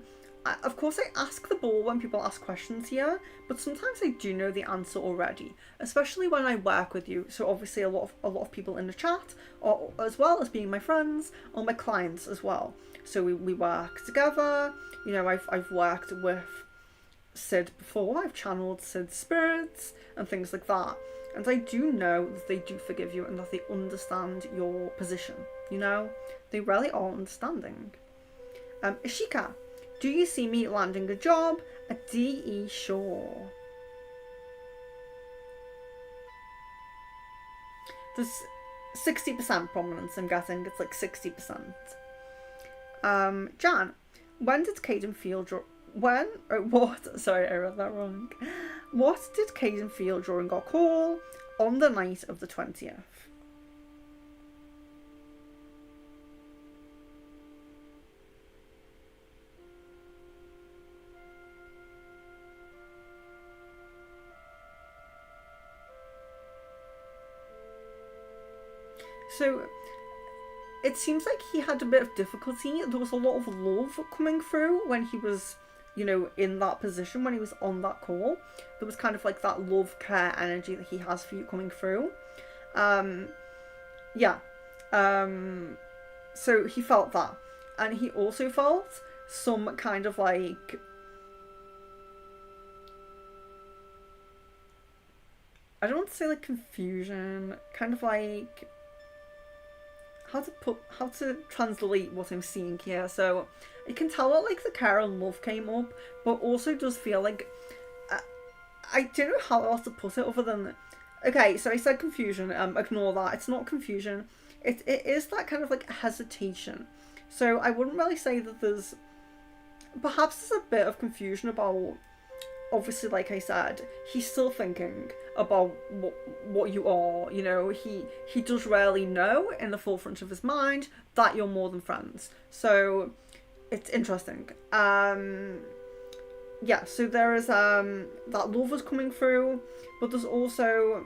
of course I ask the ball when people ask questions here, but sometimes I do know the answer already, especially when I work with you. So obviously a lot of people in the chat, or as well as being my friends or my clients as well. So we work together. You know, I've worked with Sid before. I've channeled Sid's spirits and things like that, and I do know that they do forgive you and that they understand your position. You know, they really are understanding. Ishika, do you see me landing a job at DE Shaw? There's 60% prominence, I'm guessing. It's like 60%. Jan, when did Caden feel what? Sorry, I read that wrong. What did Caden feel during our call on the night of the 20th? So it seems like he had a bit of difficulty. There was a lot of love coming through when he was, you know, in that position, when he was on that call. There was kind of like that love, care energy that he has for you coming through. Yeah. So he felt that. And he also felt some kind of like, I don't want to say like confusion, kind of like, how to translate what I'm seeing here. So you can tell that like the care and love came up, but also does feel like I don't know how else to put it other than, okay, so I said confusion. Ignore that. It's not confusion. It is that kind of like hesitation. So I wouldn't really say that there's perhaps a bit of confusion about. Obviously, like I said, he's still thinking about what you are. You know, he does really know in the forefront of his mind that you're more than friends. So it's interesting. Yeah. So there is that love is coming through, but there's also,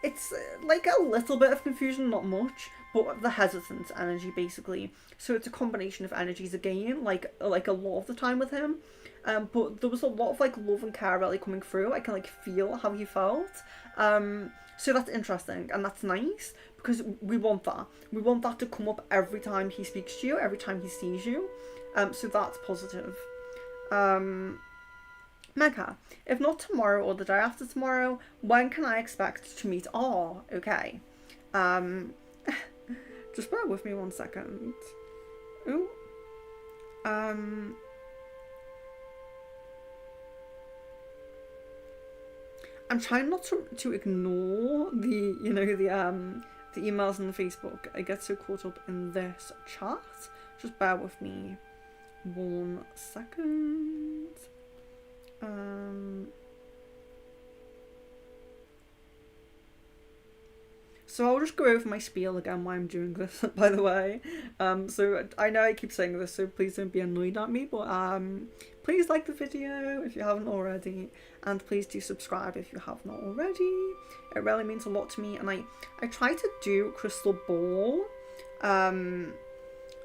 it's like a little bit of confusion, not much, but the hesitant energy basically. So it's a combination of energies again, like a lot of the time with him. But there was a lot of like love and care really coming through. I can like feel how he felt. So that's interesting and that's nice because we want that. We want that to come up every time he speaks to you, every time he sees you. So that's positive. Megha, if not tomorrow or the day after tomorrow, when can I expect to meet R? Okay. Just bear with me 1 second. Ooh. I'm trying not to ignore the, you know, the emails and the Facebook. I get so caught up in this chat. Just bear with me 1 second. So I'll just go over my spiel again while I'm doing this, by the way. So I know I keep saying this, so please don't be annoyed at me, but please like the video if you haven't already, and please do subscribe if you have not already. It really means a lot to me, and I try to do crystal ball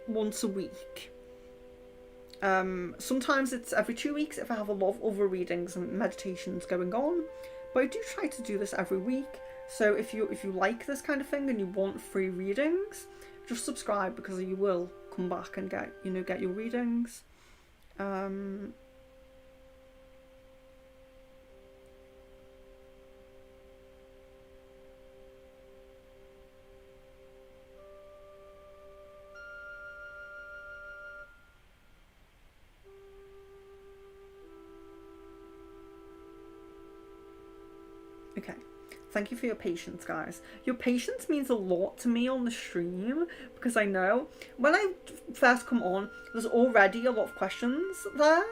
once a week. Sometimes it's every 2 weeks if I have a lot of other readings and meditations going on, but I do try to do this every week. So if you like this kind of thing and you want free readings, just subscribe, because you will come back and get your readings. Okay, thank you for your patience, guys. Your patience means a lot to me on the stream, because I know when I first come on, there's already a lot of questions there.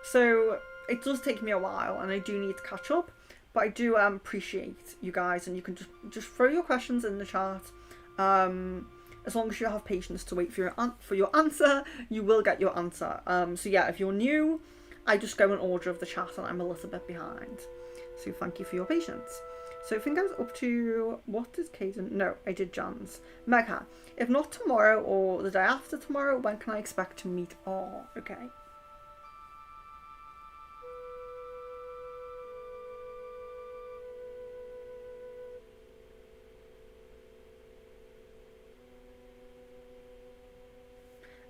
So it does take me a while, and I do need to catch up. But I do appreciate you guys, and you can just throw your questions in the chat. As long as you have patience to wait for your answer, you will get your answer. So yeah, if you're new, I just go in order of the chat, and I'm a little bit behind. So thank you for your patience. So I think I was up to, what is Caden? No, I did Jan's. Megha, if not tomorrow or the day after tomorrow, when can I expect to meet? Oh, okay.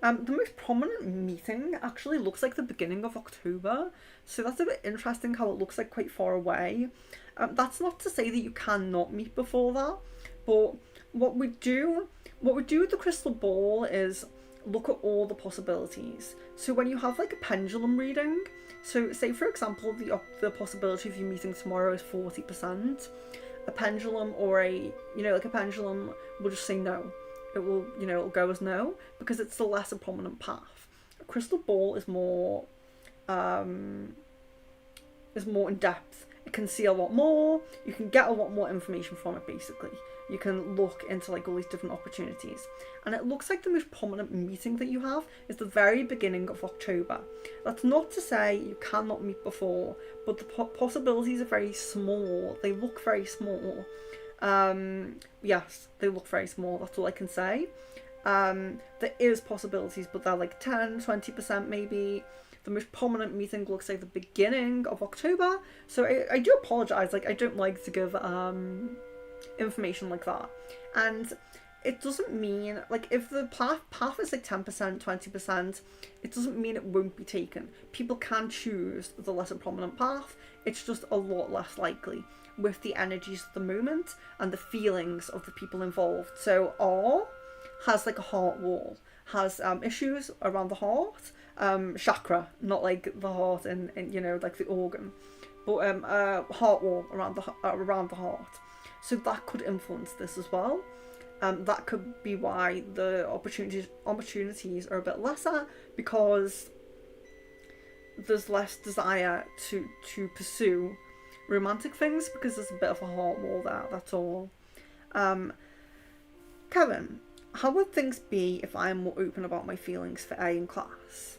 The most prominent meeting actually looks like the beginning of October, so that's a bit interesting how it looks like quite far away. That's not to say that you cannot meet before that, but what we do with the crystal ball is look at all the possibilities. So when you have like a pendulum reading, so say for example the possibility of you meeting tomorrow is 40%, a pendulum or a pendulum will just say no. It will, it'll go as no, because it's the lesser prominent path. A crystal ball is more in depth. It can see a lot more. You can get a lot more information from it, basically. You can look into like all these different opportunities. And it looks like the most prominent meeting that you have is the very beginning of October. That's not to say you cannot meet before, but the possibilities are very small. They look very small. Yes, they look very small, that's all I can say. There is possibilities, but they're like 10-20% maybe. The most prominent meeting looks like the beginning of October, so I do apologise, like I don't like to give information like that. And it doesn't mean, like if the path is like 10%, 20%, it doesn't mean it won't be taken. People can choose the lesser prominent path, it's just a lot less likely with the energies of the moment and the feelings of the people involved. So R has like a heart wall, has issues around the heart, chakra, not like the heart and like the organ, but heart wall around the heart. So that could influence this as well. That could be why the opportunities are a bit lesser, because there's less desire to pursue romantic things, because there's a bit of a heart wall there, that's all. Kevin, how would things be if I am more open about my feelings for A in class?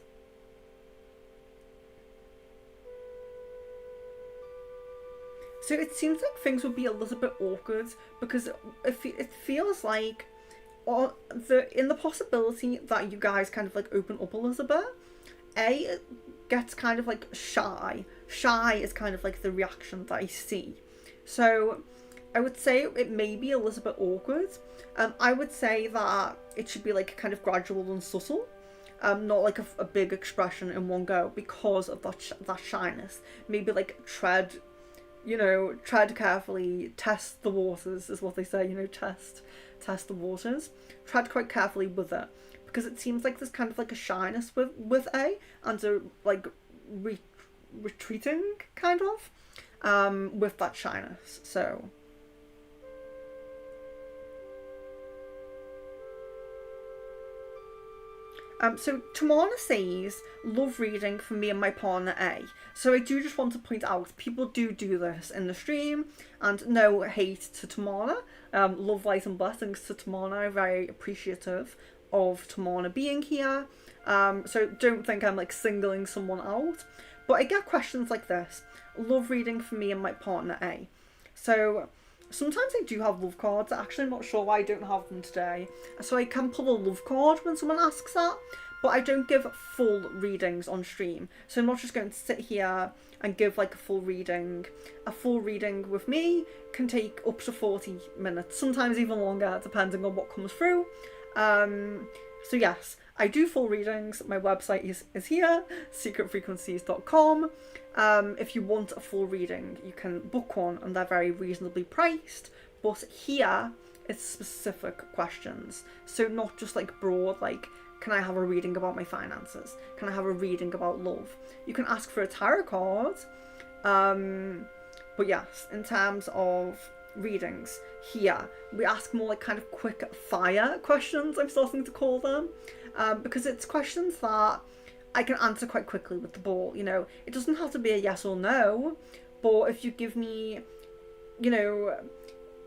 So it seems like things would be a little bit awkward, because it feels like in the possibility that you guys kind of like open up a little bit, A gets kind of like shy. Shy is kind of like the reaction that I see. So I would say it may be a little bit awkward. I would say that it should be like kind of gradual and subtle. Not like a big expression in one go, because of that shyness. Maybe like tread carefully, test the waters is what they say, test the waters. Tread quite carefully with it, because it seems like there's kind of like a shyness with A, and a like retreating kind of with that shyness. So so Tamana says, love reading for me and my partner A. So I do just want to point out, people do this in the stream, and no hate to Tamana. Love, light and blessings to Tamana. I'm very appreciative of Tamana being here. So don't think I'm like singling someone out. But I get questions like this. Love reading for me and my partner A. So Sometimes I do have love cards. Actually, I'm not sure why I don't have them today. So I can pull a love card when someone asks that, but I don't give full readings on stream. So I'm not just going to sit here and give like a full reading. A full reading with me can take up to 40 minutes, sometimes even longer, depending on what comes through. So yes, I do full readings. My website is here, secretfrequencies.com. If you want a full reading, you can book one and they're very reasonably priced. But here, it's specific questions. So not just like broad, like, can I have a reading about my finances? Can I have a reading about love? You can ask for a tarot card. But yes, in terms of readings, here we ask more like kind of quick fire questions, I'm starting to call them, because it's questions that I can answer quite quickly with the ball. You know, it doesn't have to be a yes or no, but if you give me, you know,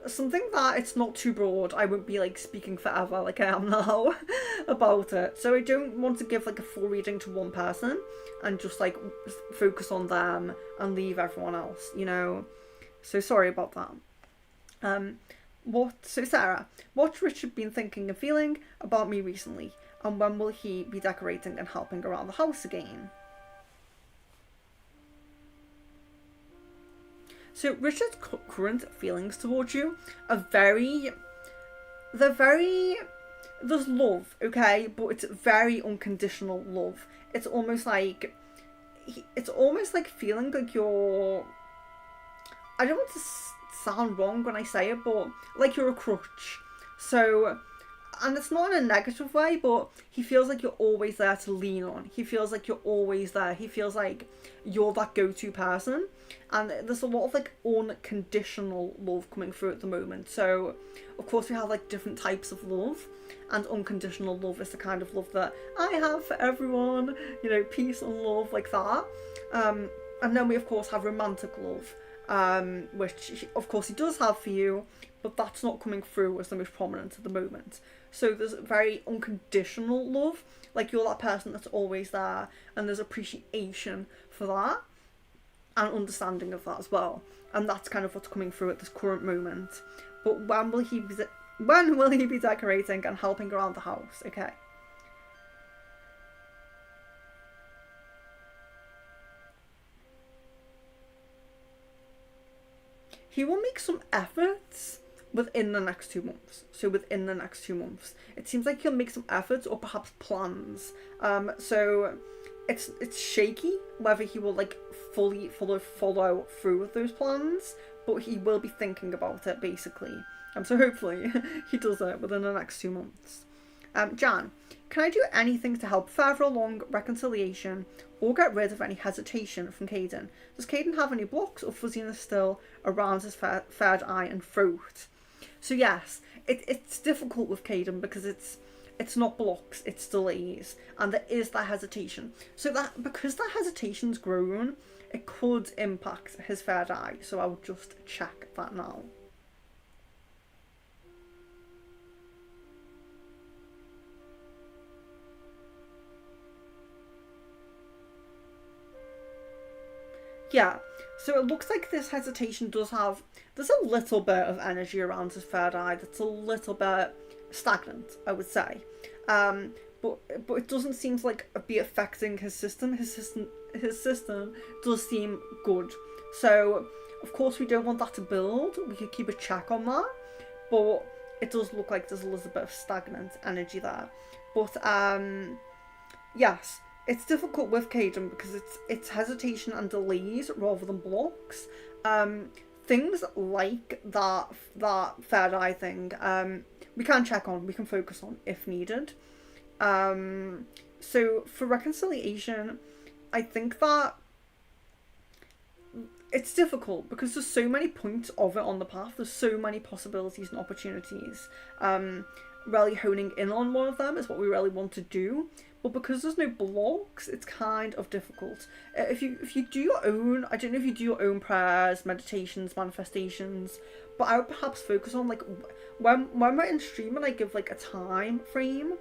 something that it's not too broad, I won't be like speaking forever like I am now about it. So I don't want to give like a full reading to one person and just like focus on them and leave everyone else, you know. So sorry about that. So Sarah, what's Richard been thinking and feeling about me recently, and when will he be decorating and helping around the house again? So Richard's current feelings towards you are there's love, okay, but it's very unconditional love. It's almost like feeling like you're, I don't want to sound wrong when I say it, but like you're a crutch. So, and it's not in a negative way, but he feels like you're always there to lean on. He feels like you're always there. He feels like you're that go-to person. And there's a lot of like unconditional love coming through at the moment. So, of course, we have like different types of love. And unconditional love is the kind of love that I have for everyone. You know, peace and love like that. And then we, of course, have romantic love. Which of course he does have for you, but that's not coming through as the most prominent at the moment. So there's very unconditional love, like you're that person that's always there, and there's appreciation for that and understanding of that as well, and that's kind of what's coming through at this current moment. But when will he be decorating and helping around the house? Okay. He will make some efforts within the next 2 months. So within the next 2 months, it seems like he'll make some efforts or perhaps plans. So it's shaky whether he will like fully follow through with those plans, but he will be thinking about it basically. So hopefully he does it within the next 2 months. Jan, can I do anything to help further along reconciliation or get rid of any hesitation from Caden? Does Caden have any blocks or fuzziness still around his third eye and throat? So yes, it's difficult with Caden because it's not blocks, it's delays, and there is that hesitation. So that because that hesitation's grown, it could impact his third eye. So I'll just check that now. Yeah, so it looks like this hesitation there's a little bit of energy around his third eye that's a little bit stagnant, I would say. But it doesn't seem to like be affecting his system. His system does seem good. So of course we don't want that to build. We could keep a check on that, but it does look like there's a little bit of stagnant energy there. But yes. It's difficult with Caden because it's hesitation and delays rather than blocks. Things like that third eye thing, we can check on, we can focus on if needed. So for reconciliation, I think that it's difficult because there's so many points of it on the path. There's so many possibilities and opportunities. Really honing in on one of them is what we really want to do. But because there's no blocks, it's kind of difficult. If you do your own, I don't know if you do your own prayers, meditations, manifestations, but I would perhaps focus on like when we're in stream and I give like a time frame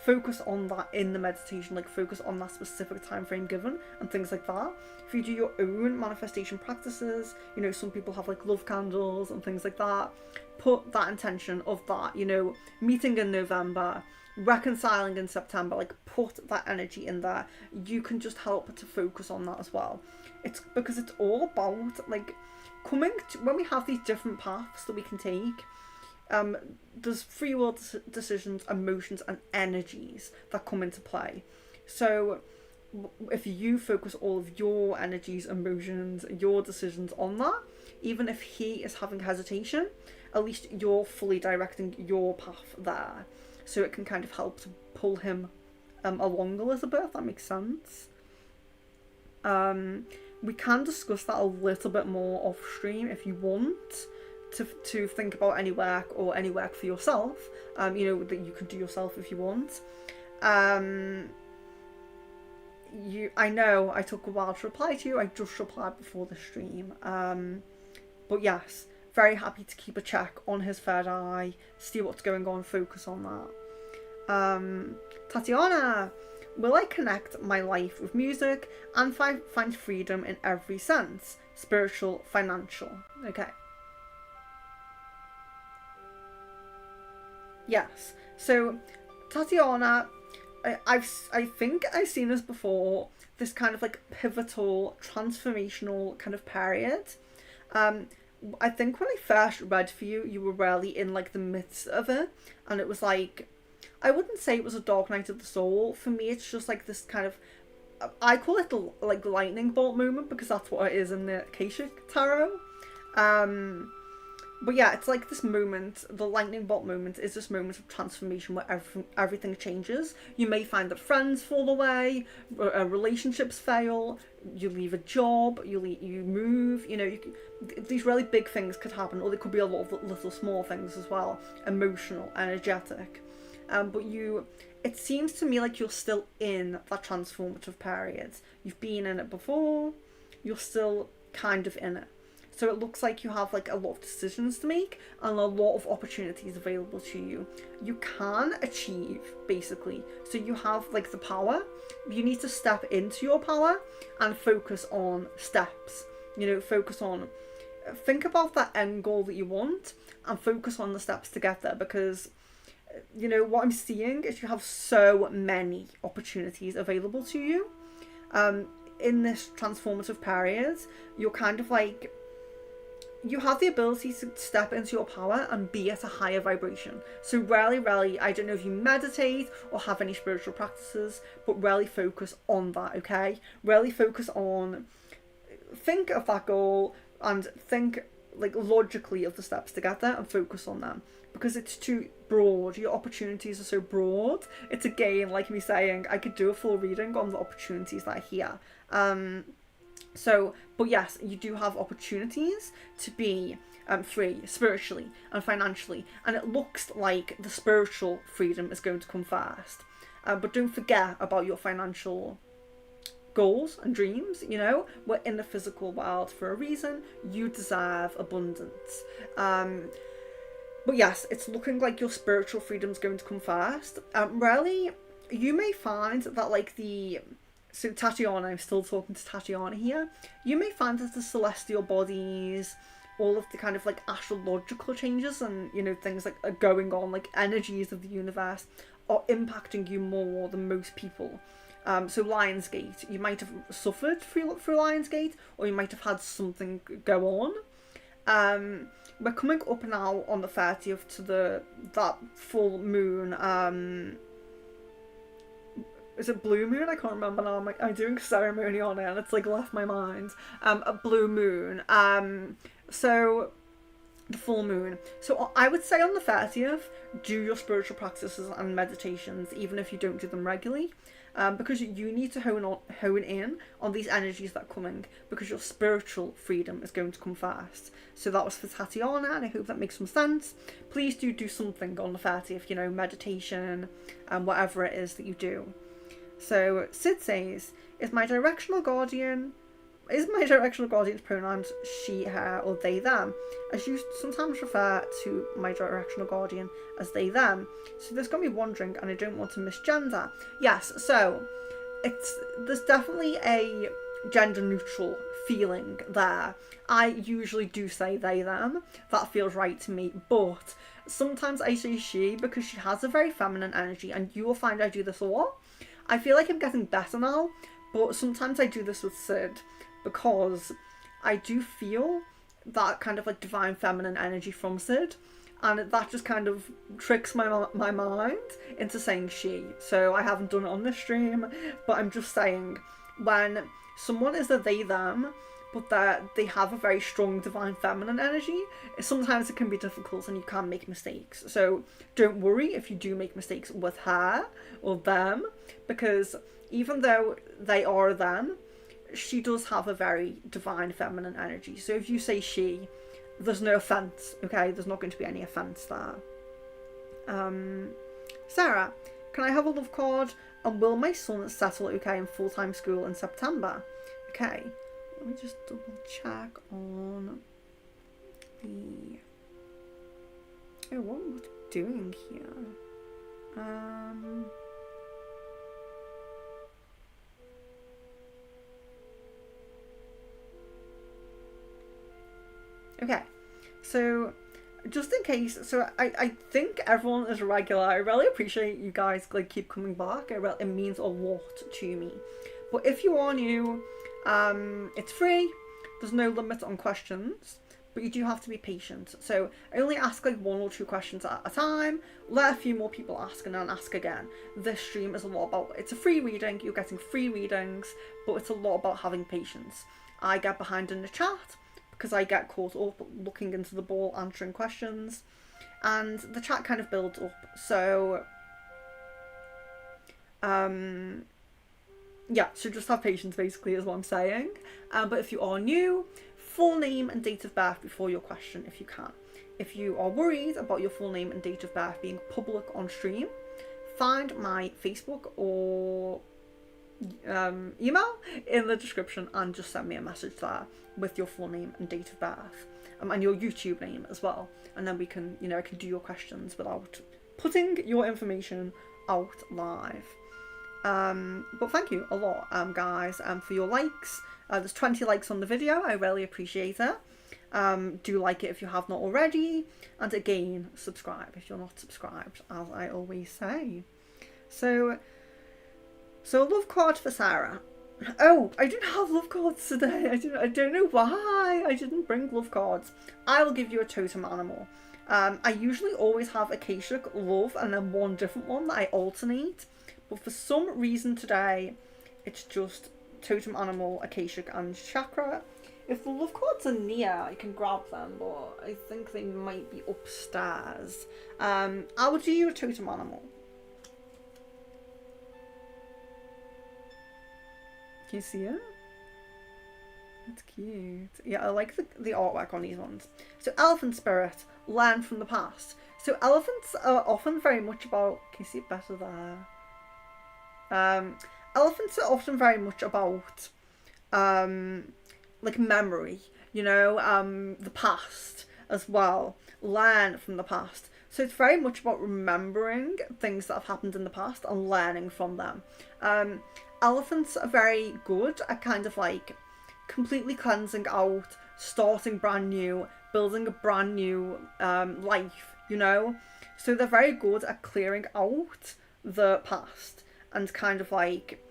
focus on that in the meditation, like focus on that specific time frame given and things like that. If you do your own manifestation practices, you know, some people have like love candles and things like that, put that intention of that, you know, meeting in November, reconciling in September, like put that energy in there. You can just help to focus on that as well. It's because it's all about like coming to, when we have these different paths that we can take, there's free will decisions, emotions and energies that come into play. So if you focus all of your energies, emotions, your decisions on that, even if he is having hesitation, at least you're fully directing your path there. So it can kind of help to pull him along a little bit, if that makes sense. We can discuss that a little bit more off stream if you want to think about any work for yourself, you know, that you can do yourself if you want. I know I took a while to reply to you. I just replied before the stream. But yes, very happy to keep a check on his third eye, see what's going on, focus on that. Tatiana, will I connect my life with music and find freedom in every sense? Spiritual, financial. Okay. Yes. So, Tatiana, I think I've seen this before, this kind of like pivotal, transformational kind of period. I think when I first read for you, you were really in like the midst of it, and it was like, I wouldn't say it was a dark night of the soul. For me, it's just like this kind of, I call it the like lightning bolt moment, because that's what it is in the Akashic Tarot. But yeah, it's like this moment, the lightning bolt moment is this moment of transformation where everything changes. You may find that friends fall away, relationships fail, you leave a job, you move, you know, these really big things could happen, or there could be a lot of little small things as well, emotional, energetic. But it seems to me like you're still in that transformative period. You've been in it before, you're still kind of in it. So it looks like you have like a lot of decisions to make and a lot of opportunities available to you. You can achieve, basically. So you have like the power. You need to step into your power and focus on steps. You know, think about that end goal that you want and focus on the steps to get there, because you know what I'm seeing is you have so many opportunities available to you. In this transformative period, you're kind of like, you have the ability to step into your power and be at a higher vibration. So really, I don't know if you meditate or have any spiritual practices, but really focus on that, okay? Really focus on, think of that goal and think like logically of the steps to get there and focus on them, because it's too broad. Your opportunities are so broad. It's again like me saying I could do a full reading on the opportunities that are here. But yes, you do have opportunities to be free spiritually and financially, and it looks like the spiritual freedom is going to come first. But don't forget about your financial goals and dreams. You know, we're in the physical world for a reason. You deserve abundance. But yes, it's looking like your spiritual freedom is going to come first. Really, you may find that like so Tatiana, I'm still talking to Tatiana here, you may find that the celestial bodies, all of the kind of like astrological changes and, you know, things like are going on, like energies of the universe are impacting you more than most people. So Lionsgate, you might have suffered through Lionsgate, or you might have had something go on. We're coming up now on the 30th to that full moon, is it blue moon? I can't remember now. I'm doing ceremony on it and it's like left my mind. A blue moon. So the full moon. So I would say on the 30th, do your spiritual practices and meditations, even if you don't do them regularly. Because you need to hone in on these energies that are coming, because your spiritual freedom is going to come first. So that was for Tatiana, and I hope that makes some sense. Please do something on the 30th, you know, meditation, and whatever it is that you do. So Sid says, is my directional guardian is my directional guardian's pronouns she, her, or they, them? As you sometimes refer to my directional guardian as they, them. So there's going to be wondering, and I don't want to misgender. Yes, so there's definitely a gender neutral feeling there. I usually do say they, them. That feels right to me, but sometimes I say she because she has a very feminine energy, and you will find I do this a lot. I feel like I'm getting better now, but sometimes I do this with Sid because I do feel that kind of like divine feminine energy from Sid, and that just kind of tricks my mind into saying she. So I haven't done it on this stream, but I'm just saying, when someone is a they, them, but they have a very strong divine feminine energy, sometimes it can be difficult and you can make mistakes. So don't worry if you do make mistakes with her or them, because even though they are them, she does have a very divine feminine energy. So if you say she, there's no offence, okay? There's not going to be any offence there. Sarah, can I have a love card? And will my son settle okay in full-time school in September? Okay, let me just double check on the... Oh, what am I doing here? Okay, so just in case, so I think everyone is regular. I really appreciate you guys like keep coming back. It means a lot to me. But if you are new, it's free. There's no limit on questions, but you do have to be patient. So I only ask like 1 or 2 questions at a time. Let a few more people ask and then ask again. This stream is a lot about, it's a free reading. You're getting free readings, but it's a lot about having patience. I get behind in the chat because I get caught up looking into the ball, answering questions, and the chat kind of builds up. So, yeah, so just have patience basically is what I'm saying. But if you are new, full name and date of birth before your question if you can. If you are worried about your full name and date of birth being public on stream, find my Facebook or email in the description and just send me a message there with your full name and date of birth, and your YouTube name as well, and then we can, I can do your questions without putting your information out live. But thank you a lot, guys, for your likes. There's 20 likes on the video. I really appreciate it. Do like it if you have not already, and again, subscribe if you're not subscribed, as I always say. So a love card for Sarah. Oh, I didn't have love cards today. I don't know why I didn't bring love cards. I will give you a totem animal. I usually always have Akashic, love, and then one different one that I alternate. But for some reason today, it's just totem animal, Akashic, and chakra. If the love cards are near, I can grab them, but I think they might be upstairs. I will do you a totem animal. Can you see it? That's cute. Yeah, I like the artwork on these ones. So elephant spirit, learn from the past. So elephants are often very much about, can you see it better there? Elephants are often very much about like memory, the past as well. Learn from the past. So it's very much about remembering things that have happened in the past and learning from them. Elephants are very good at kind of like completely cleansing out, starting brand new, building a brand new life, So they're very good at clearing out the past and kind of like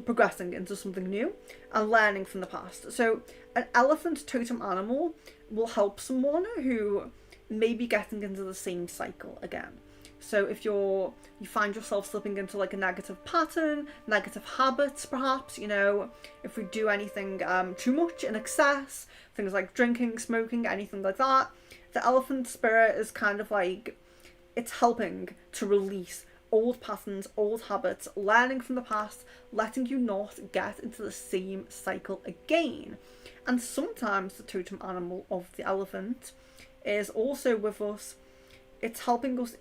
progressing into something new and learning from the past. So an elephant totem animal will help someone who may be getting into the same cycle again. So if you find yourself slipping into like a negative pattern, negative habits perhaps, if we do anything too much in excess, things like drinking, smoking, anything like that, the elephant spirit is kind of like, it's helping to release old patterns, old habits, learning from the past, letting you not get into the same cycle again. And sometimes the totem animal of the elephant is also with us. It's helping us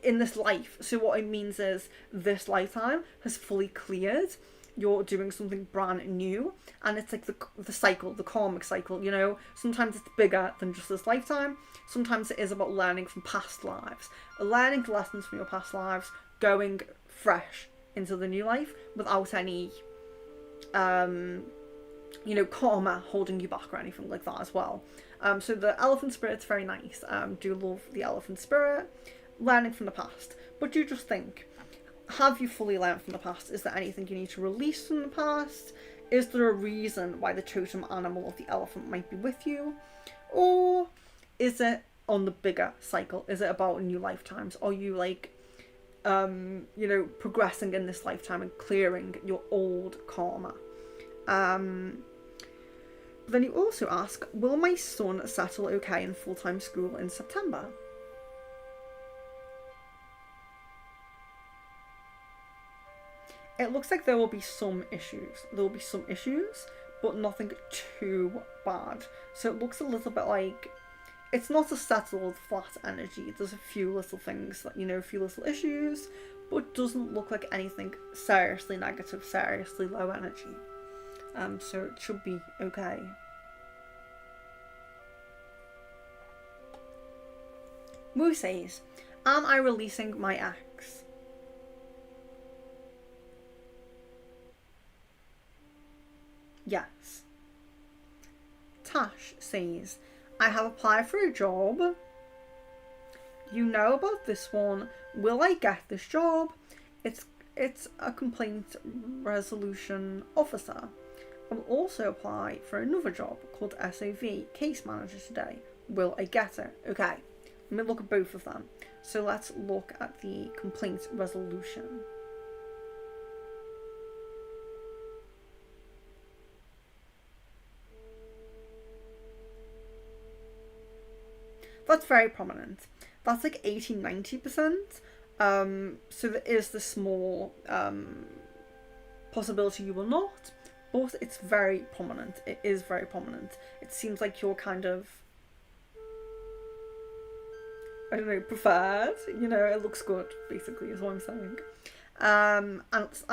in this life. So what it means is this lifetime has fully cleared you're doing something brand new, and it's like the cycle, the karmic cycle, you know. Sometimes it's bigger than just this lifetime. Sometimes it is about learning from past lives, learning lessons from your past lives, going fresh into the new life without any karma holding you back or anything like that as well. So the elephant spirit's very nice. Do love the elephant spirit, learning from the past. But do just think, have you fully learned from the past? Is there anything you need to release from the past? Is there a reason why the totem animal of the elephant might be with you? Or is it on the bigger cycle? Is it about new lifetimes? Are you progressing in this lifetime and clearing your old karma? But then you also ask, will my son settle okay in full-time school in September? It looks like there will be some issues. There will be some issues, but nothing too bad. So it looks a little bit like it's not a settled flat energy. There's a few little things that, a few little issues, but it doesn't look like anything seriously negative, seriously low energy. So it should be okay. Moo says, am I releasing my ex? Yes. Tash says, I have applied for a job. You know about this one. Will I get this job? It's a complaint resolution officer. I will also apply for another job called SOV, case manager, today. Will I get it? Okay, let me look at both of them. So let's look at the complaint resolution. That's very prominent. That's like 80-90%. So there is the small possibility you will not, but it's very prominent. It is very prominent. It seems like you're kind of, I don't know, preferred. It looks good, basically, is what I'm saying. And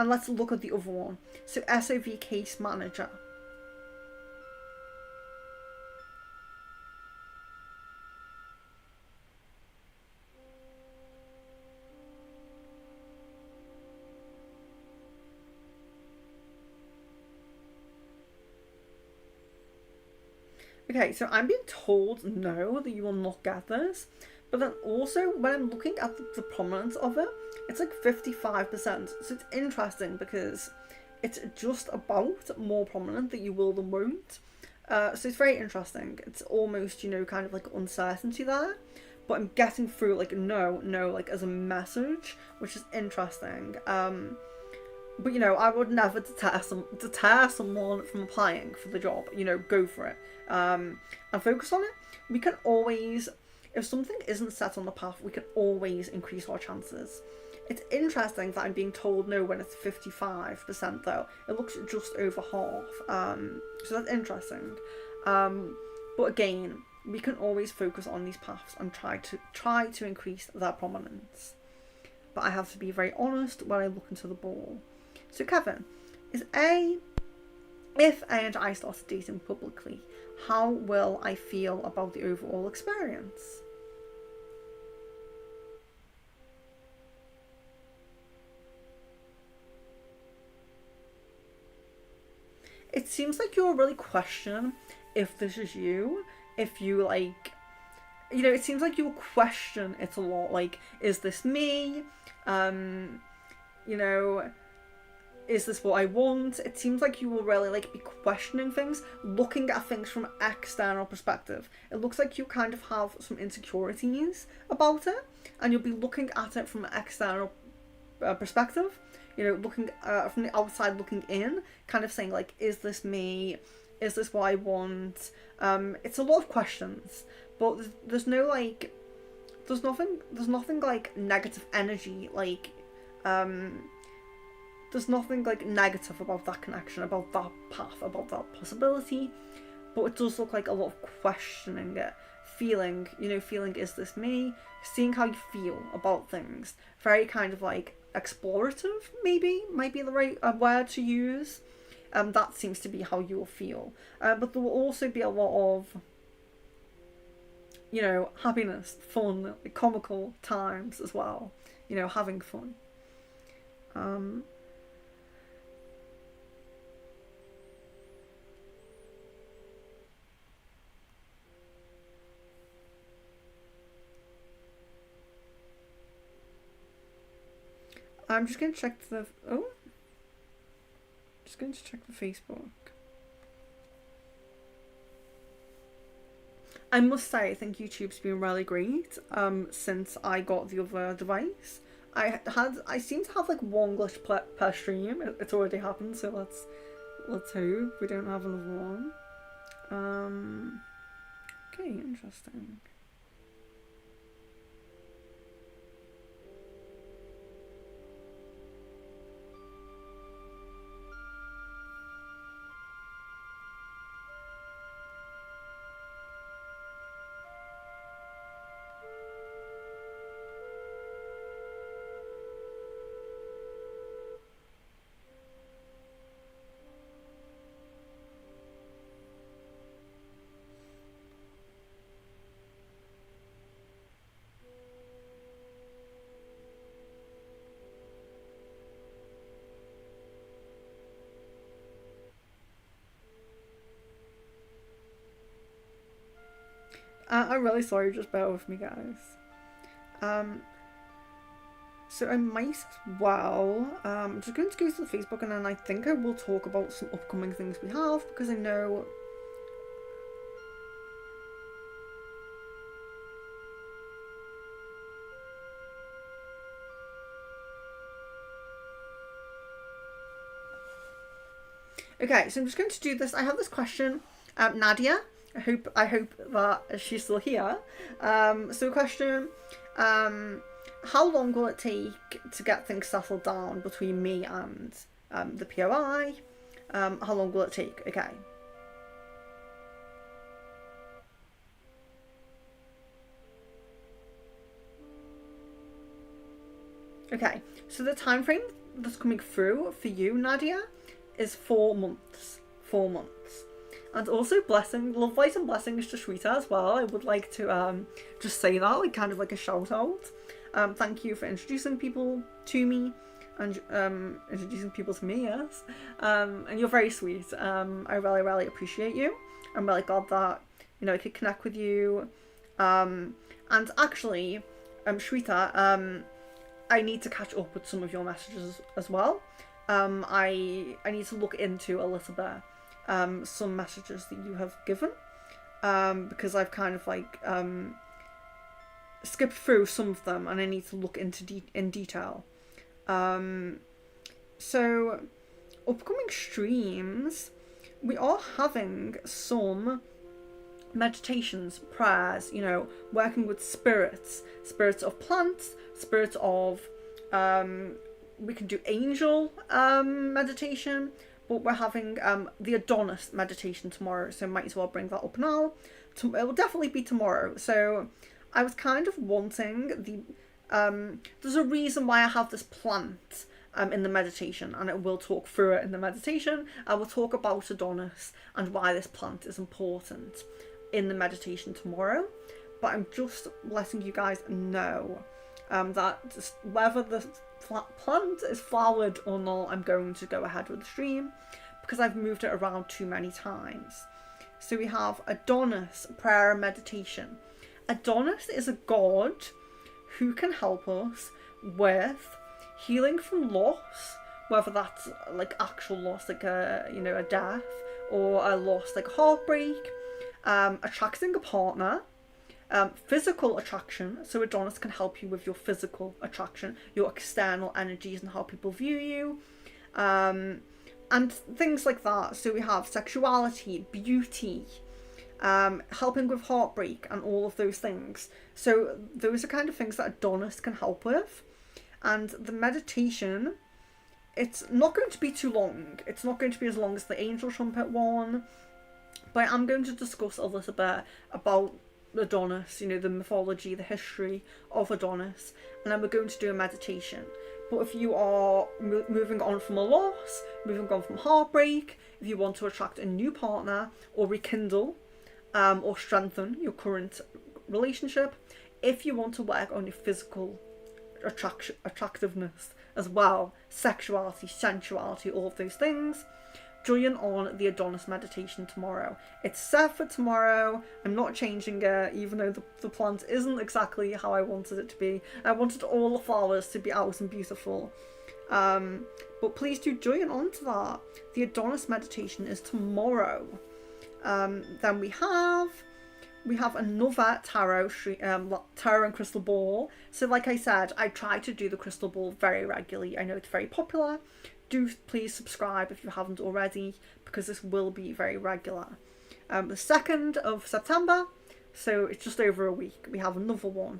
let's look at the other one. So SOV case manager. Okay, so I'm being told no, that you will not get this. But then also, when I'm looking at the prominence of it, it's like 55%. So it's interesting because it's just about more prominent that you will than won't. So it's very interesting. It's almost, kind of like uncertainty there. But I'm getting through like no, like as a message, which is interesting. But I would never deter someone from applying for the job. Go for it. And focus on it. We can always, if something isn't set on the path, we can always increase our chances. It's interesting that I'm being told no when it's 55% though. It looks just over half. So that's interesting. But again, we can always focus on these paths and try to increase their prominence. But I have to be very honest when I look into the ball. So Kevin, if A and I started dating publicly, how will I feel about the overall experience? It seems like you're really questioning if this is you, if you it seems like you'll question it a lot, like, is this me? Is this what I want? It seems like you will really be questioning things, looking at things from an external perspective. It looks like you kind of have some insecurities about it, and you'll be looking at it from an external perspective. Looking from the outside, looking in, kind of saying is this me? Is this what I want? It's a lot of questions, but there's no there's nothing like negative energy, there's nothing negative about that connection, about that path, about that possibility, but it does look like a lot of questioning it, feeling, is this me? Seeing how you feel about things, very kind of explorative, maybe might be the right word to use. That seems to be how you'll feel. But there will also be a lot of, you know, happiness, fun, like, comical times as well. You know, having fun. Um, I'm just going to check the... Oh. Just going to check the Facebook. I must say, I think YouTube's been really great since I got the other device. I seem to have like one glitch per stream. It's already happened, so let's hope we don't have another one. Okay, interesting. I'm really sorry, just bear with me, guys. Um, so I might as well, I'm just going to go to the Facebook, and then I think I will talk about some upcoming things we have, because I know... Okay, so I'm just going to do this. I have this question, Nadia. I hope that she's still here. So question, how long will it take to get things settled down between me and the POI? How long will it take? Okay. Okay, so the time frame that's coming through for you, Nadia, is 4 months. 4 months. And also blessing, love, light and blessings to Shweta as well. I would like to just say that, like kind of like a shout out. Thank you for introducing people to me and introducing people to me, yes. And you're very sweet. I really, really appreciate you. I'm really glad that, you know, I could connect with you. And actually, Shweta, I need to catch up with some of your messages as well. I need to look into a little bit some messages that you have given, because I've kind of like skipped through some of them, and I need to look into in detail. So upcoming streams, we are having some meditations, prayers, you know, working with spirits of plants, spirits of we can do angel meditation, but we're having the Adonis meditation tomorrow, so might as well bring that up now. It will definitely be tomorrow. So I was kind of wanting the there's a reason why I have this plant in the meditation, and I will talk through it in the meditation. I will talk about Adonis and why this plant is important in the meditation tomorrow. But I'm just letting you guys know that whether the plant is flowered or not, I'm going to go ahead with the stream because I've moved it around too many times. So we have Adonis prayer and meditation. Adonis is a god who can help us with healing from loss, whether that's like actual loss, like a death, or a loss like heartbreak, attracting a partner, physical attraction. So Adonis can help you with your physical attraction, your external energies and how people view you, and things like that. So we have sexuality, beauty, helping with heartbreak and all of those things. So those are kind of things that Adonis can help with. And the meditation, it's not going to be too long. It's not going to be as long as the Angel Trumpet one, but I'm going to discuss a little bit about Adonis, you know, the mythology, the history of Adonis, and then we're going to do a meditation. But if you are moving on from a loss, moving on from heartbreak, if you want to attract a new partner or rekindle or strengthen your current relationship, if you want to work on your physical attractiveness as well, sexuality, sensuality, all of those things, join on the Adonis meditation tomorrow. It's set for tomorrow. I'm not changing it, even though the plant isn't exactly how I wanted it to be. I wanted all the flowers to be out and beautiful. But please do join on to that. The Adonis meditation is tomorrow. Then we have another tarot and crystal ball. So like I said, I try to do the crystal ball very regularly. I know it's very popular. Do please subscribe if you haven't already, because this will be very regular. The 2nd of September, so it's just over a week, we have another one.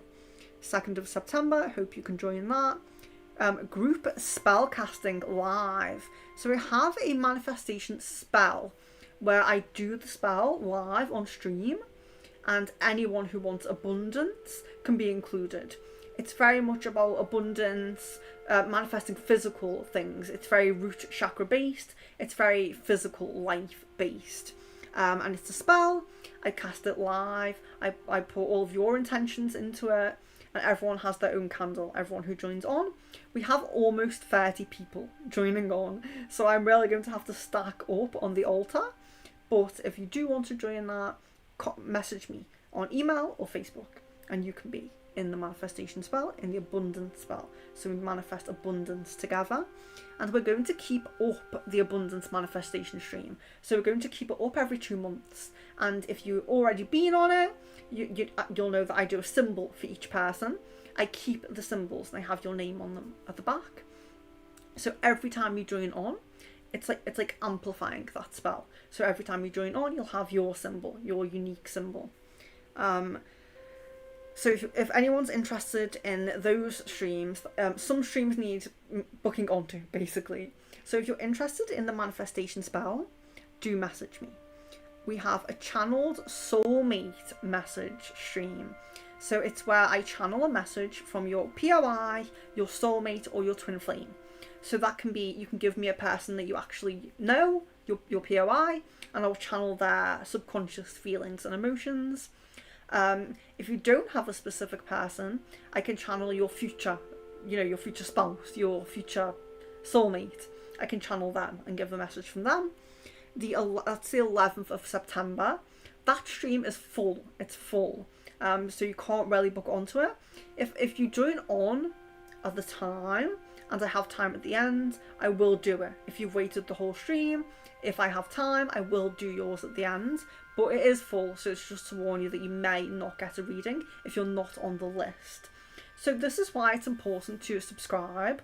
2nd of September, hope you can join that. Group spell casting live. So we have a manifestation spell where I do the spell live on stream, and anyone who wants abundance can be included. It's very much about abundance, manifesting physical things. It's very root chakra based. It's very physical life based. And it's a spell. I cast it live. I put all of your intentions into it. And everyone has their own candle. Everyone who joins on. We have almost 30 people joining on. So I'm really going to have to stack up on the altar. But if you do want to join that, message me on email or Facebook. And you can be in the manifestation spell, in the abundance spell. So we manifest abundance together, and we're going to keep up the abundance manifestation stream. So we're going to keep it up every 2 months, and if you've already been on it, you'll know that I do a symbol for each person. I keep the symbols and I have your name on them at the back. So every time you join on, it's like amplifying that spell. So every time you join on, you'll have your symbol, your unique symbol. So if anyone's interested in those streams, some streams need booking onto, basically. So if you're interested in the manifestation spell, do message me. We have a channeled soulmate message stream. So it's where I channel a message from your POI, your soulmate, or your twin flame. So that can be, you can give me a person that you actually know, your POI, and I'll channel their subconscious feelings and emotions. If you don't have a specific person, I can channel your future, your future spouse, your future soulmate. I can channel them and give a message from them. That's the 11th of September. That stream is full. It's full. So you can't really book onto it. If you join on at the time, and I have time at the end, I will do it. If you've waited the whole stream, if I have time, I will do yours at the end. But it is full, so it's just to warn you that you may not get a reading if you're not on the list. So this is why it's important to subscribe,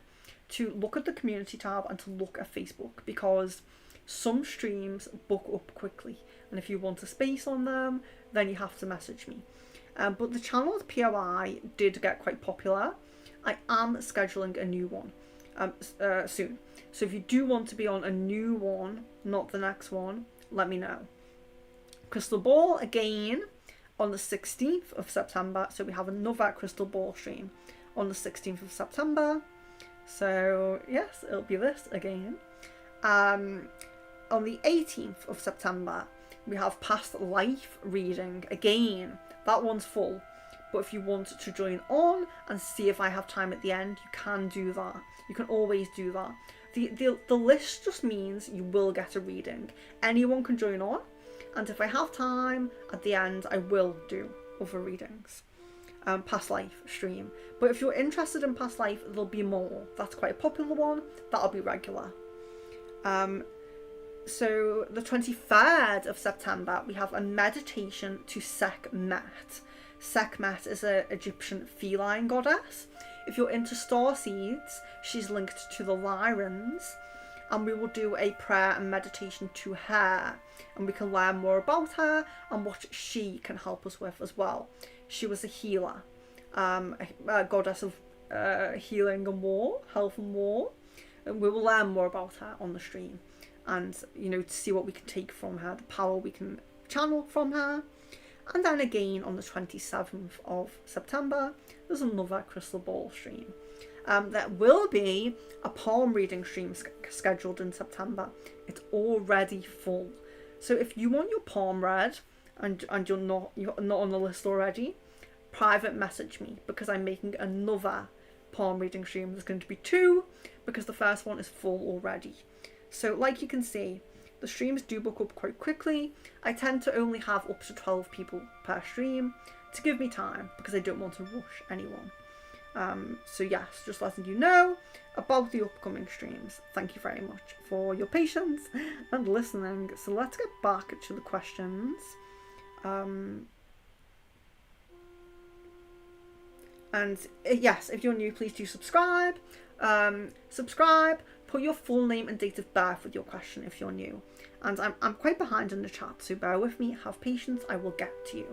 to look at the community tab, and to look at Facebook, because some streams book up quickly, and if you want a space on them, then you have to message me. But the channeled POI did get quite popular. I am scheduling a new one soon. So if you do want to be on a new one, not the next one, let me know. Crystal Ball again on the 16th of September. So we have another Crystal Ball stream on the 16th of September. So yes, it'll be this again. On the 18th of September, we have Past Life reading again. That one's full. But if you want to join on and see if I have time at the end, you can do that. You can always do that. The list just means you will get a reading. Anyone can join on, and if I have time at the end, I will do other readings. Past Life stream. But if you're interested in Past Life, there'll be more. That's quite a popular one. That'll be regular. So the 23rd of September, we have a meditation to Sekhmet. Sekhmet is an Egyptian feline goddess. If you're into star seeds, she's linked to the Lyrans, and we will do a prayer and meditation to her, and we can learn more about her and what she can help us with as well. She was a healer, a goddess of healing and war, health and war, and we will learn more about her on the stream, and to see what we can take from her, the power we can channel from her. And then again on the 27th of September, there's another Crystal Ball stream. There will be a palm reading stream scheduled in September. It's already full. So if you want your palm read and you're not on the list already, private message me, because I'm making another palm reading stream. There's going to be 2 because the first one is full already. So like you can see, the streams do book up quite quickly. I tend to only have up to 12 people per stream to give me time, because I don't want to rush anyone. So yes, just letting you know about the upcoming streams. Thank you very much for your patience and listening. So let's get back to the questions. And yes, if you're new, please do subscribe. Put your full name and date of birth with your question if you're new. And I'm quite behind in the chat, so bear with me, have patience, I will get to you.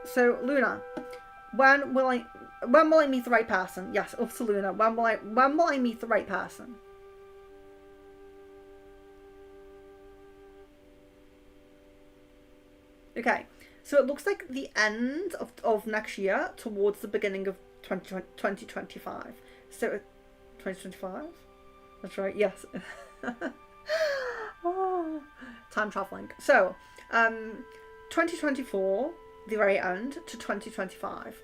So Luna, when will I meet the right person? Yes, up to Luna. When will I meet the right person? Okay, so it looks like the end of next year towards the beginning of 2025. So 2025? That's right, yes. Oh, time traveling. So 2024, the very end, to 2025,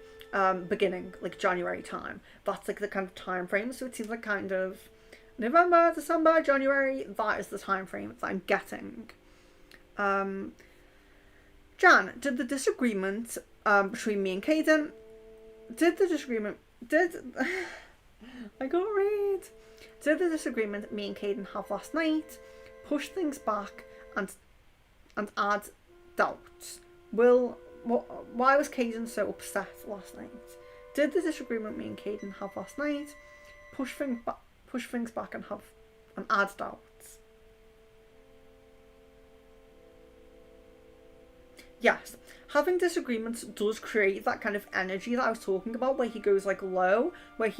beginning, like January time. That's like the kind of time frame. So it seems like kind of November, December, January. That is the time frame that I'm getting. Jan, did the disagreement between me and Caden, I can't read. Did the disagreement me and Caden have last night push things back and add doubts? Why was Caden so upset last night? Did the disagreement me and Caden have last night push things back and add doubts? Yes, having disagreements does create that kind of energy that I was talking about, where he goes like low, where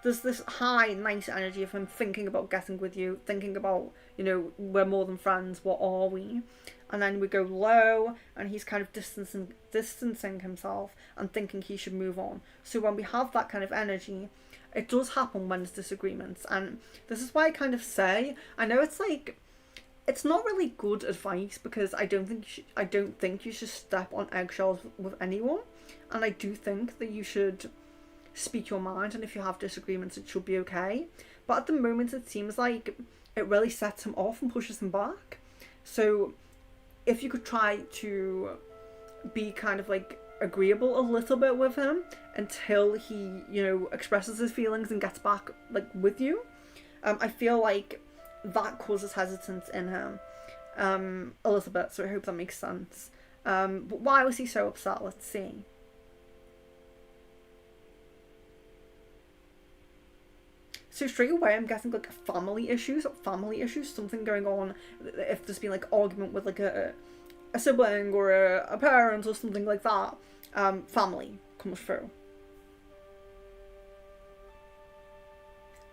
there's this high, nice energy of him thinking about getting with you, thinking about, we're more than friends, what are we? And then we go low, and he's kind of distancing himself and thinking he should move on. So when we have that kind of energy, it does happen when there's disagreements. And this is why I kind of say, I know it's like, it's not really good advice, because I don't think you should step on eggshells with anyone, and I do think that you should speak your mind, and if you have disagreements it should be okay. But at the moment it seems like it really sets him off and pushes him back. So if you could try to be kind of like agreeable a little bit with him until he, expresses his feelings and gets back like with you, I feel like that causes hesitance in him a little bit, so I hope that makes sense. But why was he so upset? Let's see. So straight away I'm getting like family issues, something going on. If there's been like argument with like a sibling or a parent or something like that, family comes through.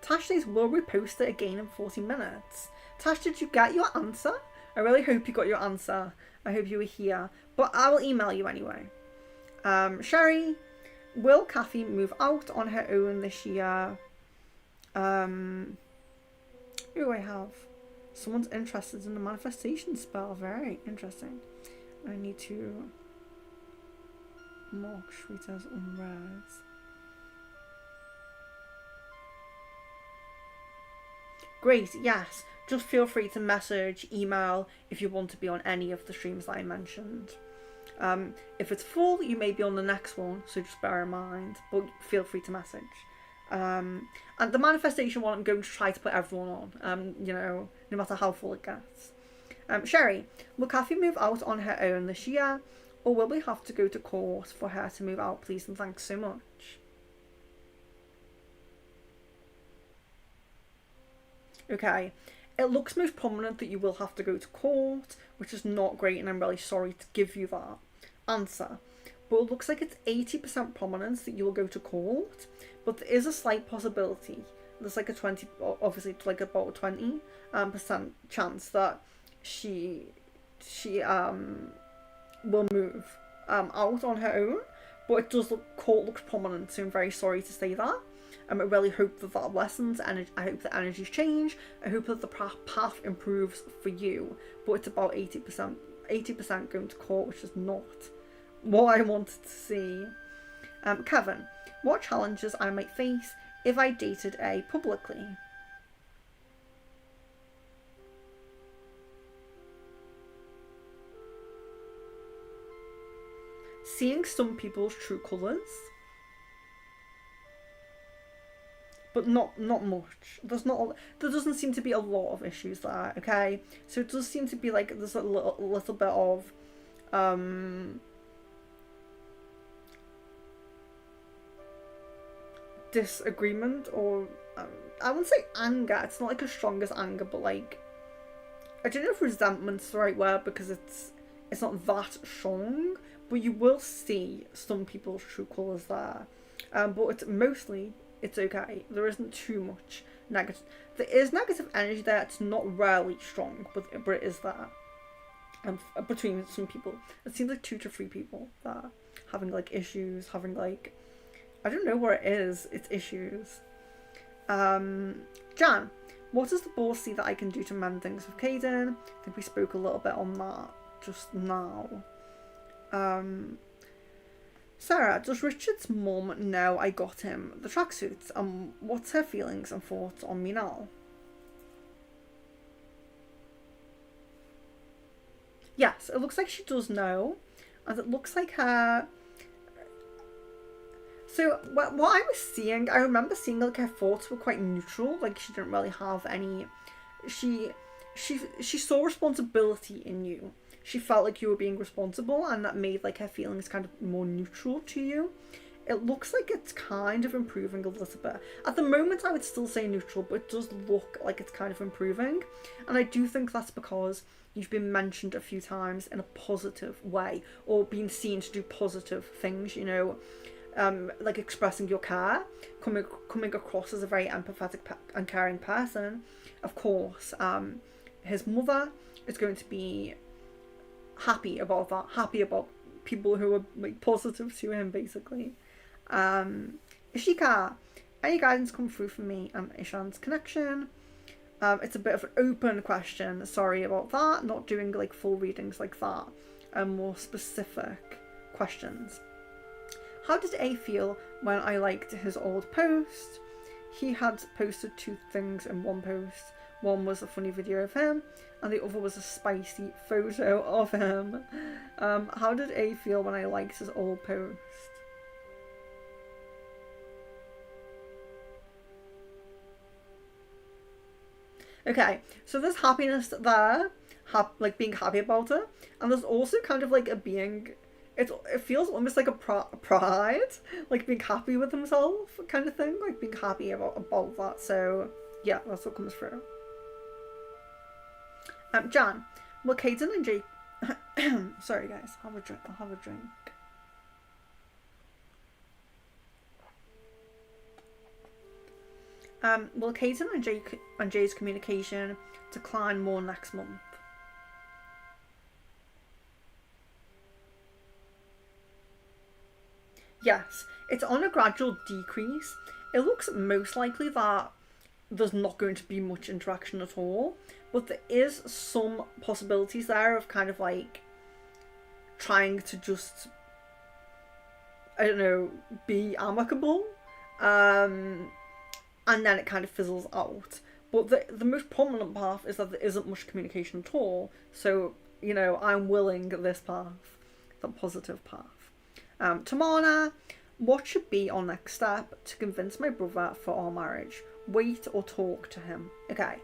Tash says, will we post it again in 40 minutes? Tash, did you get your answer? I really hope you got your answer. I hope you were here. But I will email you anyway. Sherry, will Kathy move out on her own this year? Who do I have? Someone's interested in the manifestation spell. Very interesting. I need to mark Shweta's unread. Great, yes. Just feel free to message, email if you want to be on any of the streams that I mentioned. If it's full, you may be on the next one, so just bear in mind, but feel free to message. And the manifestation one, I'm going to try to put everyone on, no matter how full it gets. Sherry, will Kathy move out on her own this year, or will we have to go to court for her to move out, please, and thanks so much. Okay, it looks most prominent that you will have to go to court, which is not great, and I'm really sorry to give you that answer. But it looks like it's 80% prominence that you will go to court, but there is a slight possibility. There's like a 20, obviously like about a 20% chance that she will move out on her own. but it does look, court looks prominent, so I'm very sorry to say that. I really hope that that lessens, and I hope the energies change. I hope that the path improves for you, but it's about 80%. 80% going to court, which is not what I wanted to see. Kevin, what challenges I might face if I dated A publicly? Seeing some people's true colours, but not much. There doesn't seem to be a lot of issues there. Okay, so it does seem to be like there's a little bit of disagreement, or I wouldn't say anger. It's not like as strong as anger, but like I don't know if resentment's the right word, because it's not that strong. But you will see some people's true colours there. But it's mostly, it's okay. There isn't too much negative. There is negative energy there. It's not really strong, but it is there. Between some people, it seems like 2 to 3 people that are having like issues, having like, I don't know what it is. It's issues. Jan, what does the boss see that I can do to mend things with Caden? I think we spoke a little bit on that just now. Sarah, does Richard's mum know I got him the tracksuits? What's her feelings and thoughts on me now? Yes, it looks like she does know, and it looks like her. So what I was seeing, I remember seeing like her thoughts were quite neutral. Like she didn't really have any. She saw responsibility in you. She felt like you were being responsible, and that made like her feelings kind of more neutral to you. It looks like it's kind of improving a little bit. At the moment, I would still say neutral, but it does look like it's kind of improving. And I do think that's because you've been mentioned a few times in a positive way, or been seen to do positive things, you know, like expressing your care, coming across as a very empathetic and caring person. Of course, his mother is going to be happy about that, happy about people who are like positive to him, basically. Ishika, any guidance come through for me and Ishan's connection? It's a bit of an open question, sorry about that, not doing like full readings like that, more specific questions. How did A feel when I liked his old post? He had posted 2 things in one post. One was a funny video of him, and the other was a spicy photo of him. How did A feel when I liked his old post? Okay, so there's happiness there, like being happy about it, and there's also kind of like a being. It feels almost like a pride, like being happy with himself, kind of thing, like being happy about that. So yeah, that's what comes through. Jan, will Caden and Jake... Sorry guys, I'll have a drink. Will Caden and Jay's communication decline more next month? Yes, it's on a gradual decrease. It looks most likely that there's not going to be much interaction at all, but there is some possibilities there of kind of like trying to just, I don't know, be amicable, and then it kind of fizzles out. But the most prominent path is that there isn't much communication at all, so, you know, I'm willing this path, the positive path. Tamana, what should be our next step to convince my brother for our marriage? Wait or talk to him? Okay.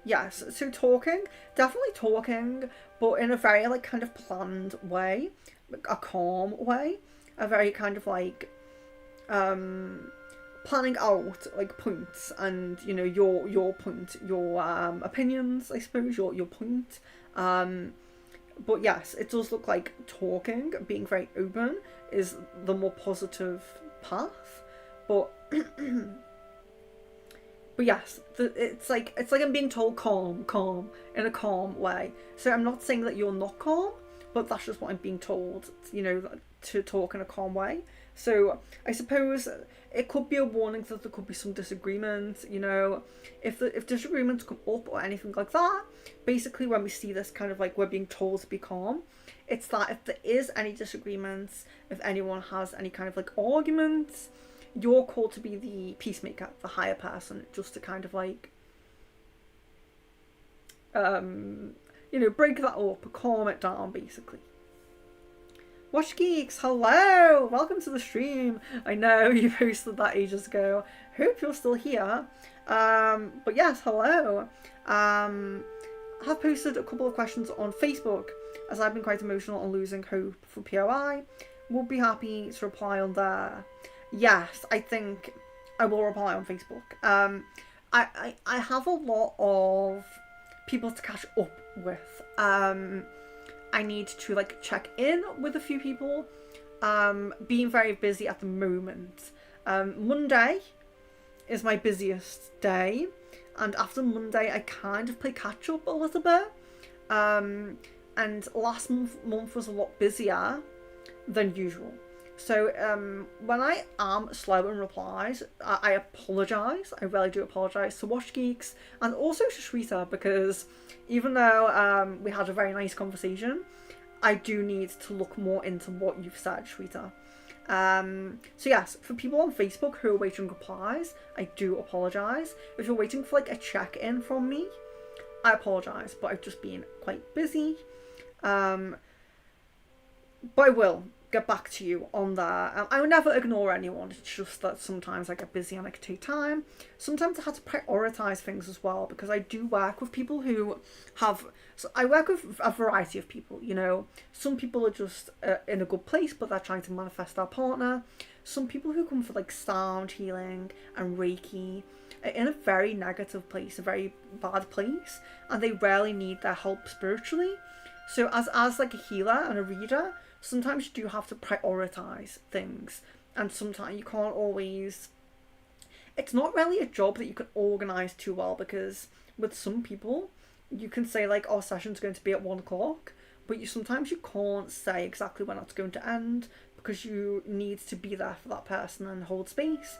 Yes, so talking, definitely talking, but in a very like kind of planned way, like a calm way, a very kind of like planning out like points, and you know your point, your opinions, I suppose, your point. But yes, it does look like talking, being very open, is the more positive path, but but yes, it's like I'm being told calm in a calm way. So I'm not saying that you're not calm, but that's just what I'm being told, you know, to talk in a calm way. So I suppose it could be a warning that there could be some disagreement, you know, if disagreements come up or anything like that. Basically, when we see this kind of like we're being told to be calm, it's that if there is any disagreements, if anyone has any kind of like arguments, you're called to be the peacemaker, the higher person, just to kind of like, you know, break that up, calm it down, basically. Watch Geeks, hello! Welcome to the stream. I know you posted that ages ago. Hope you're still here. But yes, hello. I have posted a couple of questions on Facebook, as I've been quite emotional on losing hope for POI. We'll be happy to reply on there. Yes, I think I will reply on Facebook. I have a lot of people to catch up with. I need to like check in with a few people. Being very busy at the moment. Monday is my busiest day, and after Monday I kind of play catch up a little bit. And last month was a lot busier than usual. So when I am slow in replies, I apologise. I really do apologise to Watch Geeks and also to Shweta, because even though we had a very nice conversation, I do need to look more into what you've said, Shweta. So yes, for people on Facebook who are waiting replies, I do apologise. If you're waiting for like a check-in from me, I apologise, but I've just been quite busy. But I will get back to you on that. I will never ignore anyone. It's just that sometimes I get busy and I can take time. Sometimes I have to prioritise things as well, because I do work with people who have... So I work with a variety of people, you know. Some people are just in a good place, but they're trying to manifest their partner. Some people who come for like sound healing and Reiki are in a very negative place, a very bad place, and they rarely need their help spiritually. So as like a healer and a reader, sometimes you do have to prioritise things, and sometimes you can't always... It's not really a job that you can organise too well, because with some people, you can say like, our session's going to be at 1 o'clock, but sometimes you can't say exactly when it's going to end, because you need to be there for that person and hold space.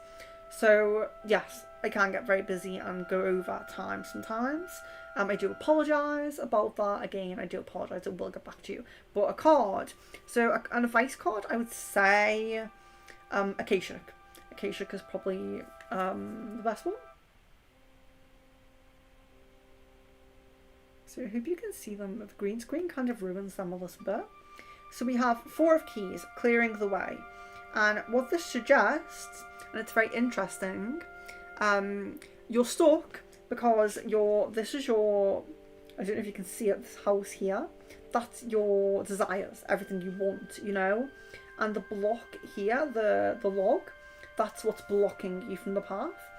So yes, I can get very busy and go over time sometimes. I do apologise about that. Again, I do apologise. I will get back to you. But a card. So an advice card, I would say Akashic. Akashic is probably the best one. So I hope you can see them. The green screen kind of ruins them a little bit. So we have 4 of Keys, clearing the way. And what this suggests, and it's very interesting, you're stuck because this is your, I don't know if you can see it, this house here, that's your desires, everything you want, you know, and the block here, the log, that's what's blocking you from the path.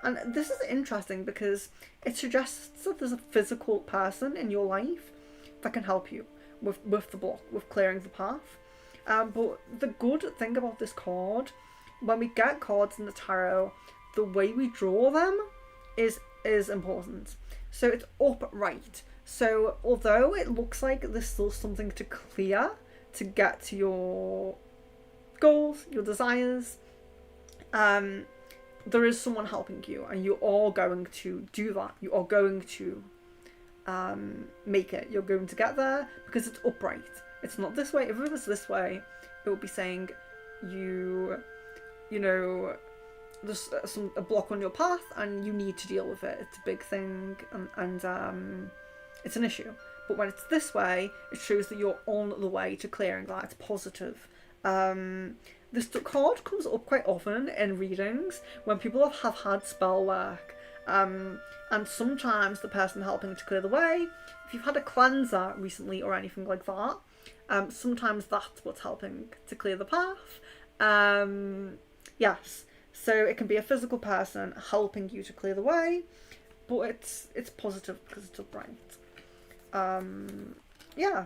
And this is interesting because it suggests that there's a physical person in your life that can help you with the block, with clearing the path. But the good thing about this card, when we get cards in the tarot, the way we draw them is important. So it's upright. So although it looks like there's still something to clear to get to your goals, your desires, there is someone helping you, and you are going to do that. You are going to make it. You're going to get there because it's upright. It's not this way. If it was this way, it would be saying you know, there's a block on your path and you need to deal with it. It's a big thing, and it's an issue. But when it's this way, it shows that you're on the way to clearing that. It's positive. This card comes up quite often in readings when people have had spell work. And sometimes the person helping to clear the way, if you've had a cleanser recently or anything like that, sometimes that's what's helping to clear the path. Yes, so it can be a physical person helping you to clear the way, but it's positive because it's upright. Yeah,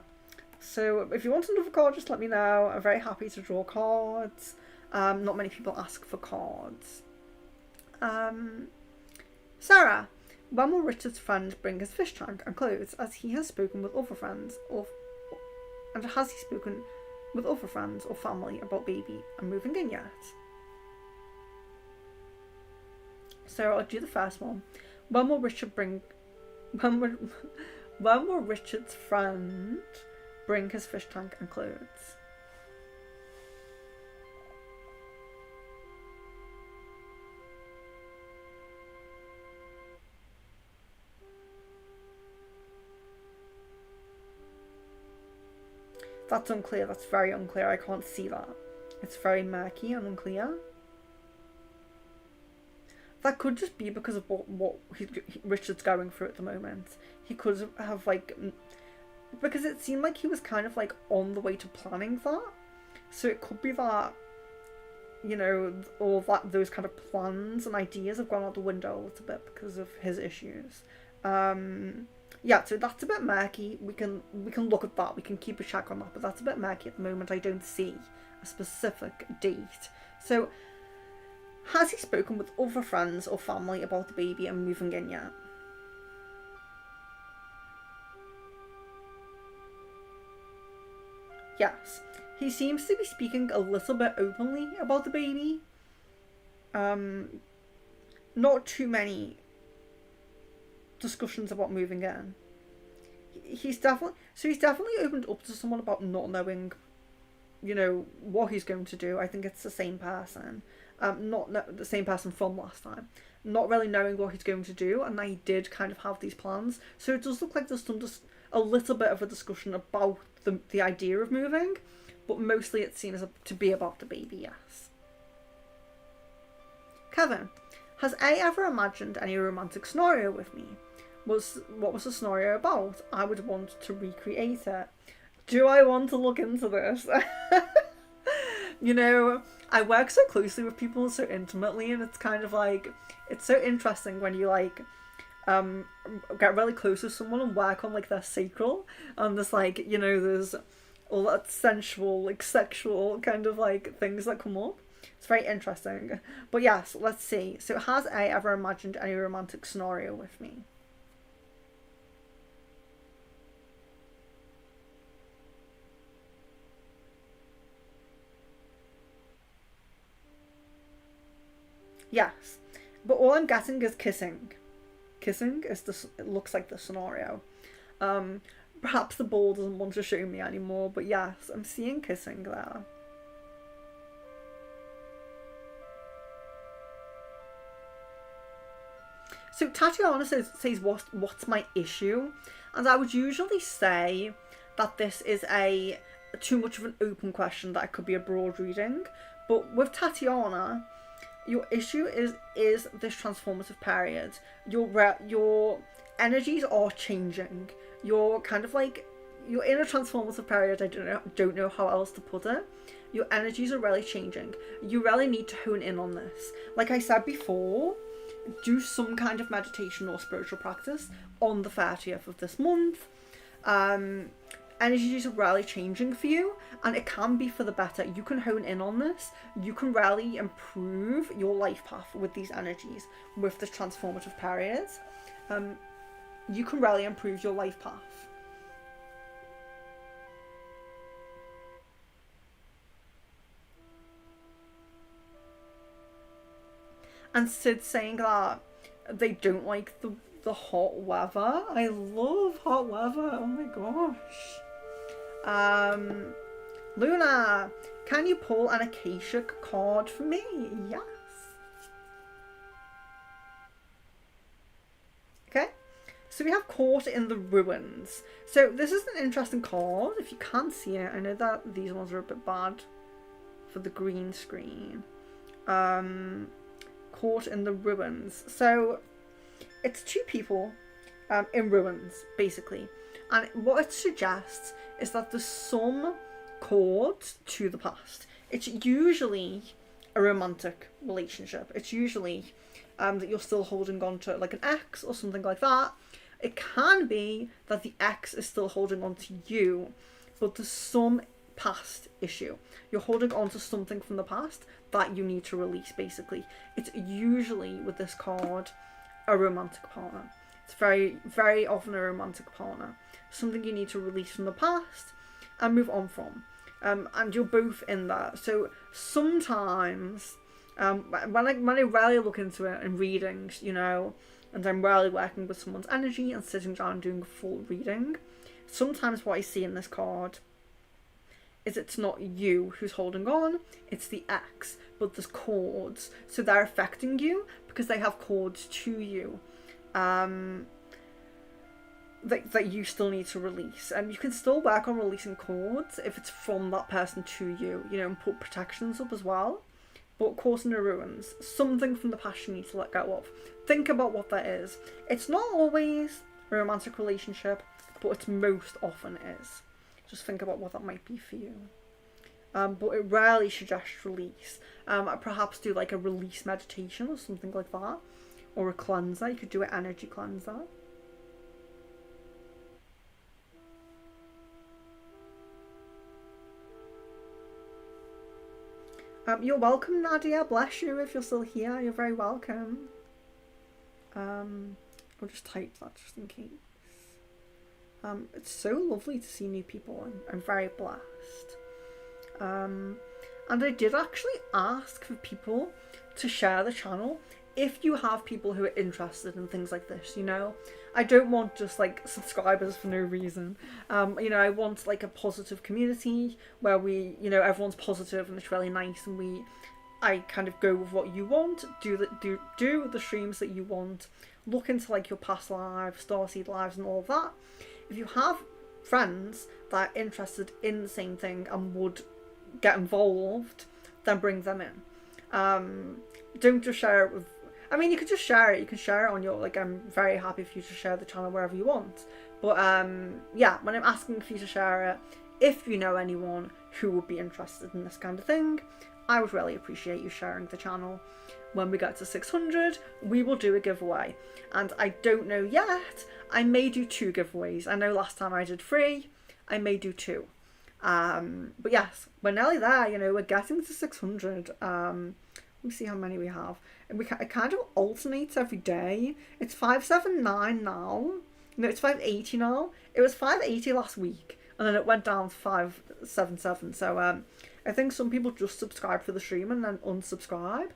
so if you want another card, just let me know. I'm very happy to draw cards. Not many people ask for cards. Sarah, when will Richard's friend bring his fish tank and clothes, as he has spoken with other friends, and has he spoken with other friends or family about baby and moving in yet? So I'll do the first one. When will Richard's friend bring his fish tank and clothes? That's unclear. That's very unclear. I can't see that. It's very murky and unclear. That could just be because of what Richard's going through at the moment. He could have, like, because it seemed like he was kind of like on the way to planning that. So it could be that, you know, all that those kind of plans and ideas have gone out the window a little bit because of his issues. Yeah, so that's a bit murky. We can look at that. We can keep a check on that, but that's a bit murky at the moment. I don't see a specific date. So, has he spoken with other friends or family about the baby and moving in yet? Yes. He seems to be speaking a little bit openly about the baby. Not too many discussions about moving in. He's definitely opened up to someone about not knowing, you know, what he's going to do. I think it's the same person. Not the same person from last time. Not really knowing what he's going to do, and he did kind of have these plans. So it does look like there's a little bit of a discussion about the idea of moving, but mostly it seems to be about the baby, yes. Kevin, has A ever imagined any romantic scenario with me? What was the scenario about? I would want to recreate it. Do I want to look into this? You know, I work so closely with people so intimately, and it's kind of like, it's so interesting when you like get really close with someone and work on like their sacral, and there's like, you know, there's all that sensual, like sexual kind of like things that come up. It's very interesting. But yes, let's see. So has A ever imagined any romantic scenario with me? Yes, but all I'm getting is kissing. Kissing is it looks like the scenario. Perhaps the ball doesn't want to show me anymore, but yes, I'm seeing kissing there. So Tatiana says what's my issue? And I would usually say that this is too much of an open question, that it could be a broad reading. But with Tatiana, your issue is this transformative period. Your energies are changing. You're kind of like, you're in a transformative period. I don't know how else to put it. Your energies are really changing. You really need to hone in on this. Like I said before, do some kind of meditation or spiritual practice on the 30th of this month. Energies are really changing for you, and it can be for the better. You can hone in on this. You can really improve your life path with these energies, with this transformative period. You can really improve your life path. And Sid saying that they don't like the hot weather. I love hot weather. Oh my gosh. Luna, can you pull an Akashic card for me? Yes. Okay. So we have Caught in the Ruins. So this is an interesting card. If you can't see it, I know that these ones are a bit bad for the green screen. Caught in the Ruins. So it's two people in ruins, basically. And what it suggests is that there's some cords to the past. It's usually a romantic relationship. It's usually that you're still holding on to like an ex or something like that. It can be that the ex is still holding on to you, but there's some past issue. You're holding on to something from the past that you need to release, basically. It's usually, with this card, a romantic partner. It's very, very often a romantic partner. Something you need to release from the past and move on from. And you're both in that. So sometimes, when I really look into it in readings, you know, and I'm really working with someone's energy and sitting down and doing a full reading, sometimes what I see in this card is it's not you who's holding on, it's the ex, but there's cords. So they're affecting you because they have cords to you that you still need to release. And you can still work on releasing cords if it's from that person to you, you know, and put protections up as well. But causing no ruins, something from the past you need to let go of. Think about what that is. It's not always a romantic relationship, but it's most often is. Just think about what that might be for you. But it rarely suggests release. Perhaps do like a release meditation or something like that. Or a cleanser. You could do an energy cleanser. You're welcome, Nadia. Bless you if you're still here. You're very welcome. I'll just type that just in case. It's so lovely to see new people. I'm very blessed. And I did actually ask for people to share the channel if you have people who are interested in things like this, you know. I don't want just like subscribers for no reason. You know, I want like a positive community where we, you know, everyone's positive and it's really nice, and I kind of go with what you want, do the streams that you want, look into like your past lives, starseed lives and all of that. If you have friends that are interested in the same thing and would get involved, then bring them in. Don't just share it with, I mean, you could just share it. You can share it on your, like, I'm very happy for you to share the channel wherever you want. But, yeah, when I'm asking for you to share it, if you know anyone who would be interested in this kind of thing, I would really appreciate you sharing the channel. When we get to 600, we will do a giveaway. And I don't know yet, I may do 2 giveaways. I know last time I did 3, I may do 2. But yes, we're nearly there, you know, we're getting to 600. Let me see how many we have. And it kind of alternates every day. It's 579 now. No, it's 580 now. It was 580 last week, and then it went down to 577. So I think some people just subscribe for the stream and then unsubscribe.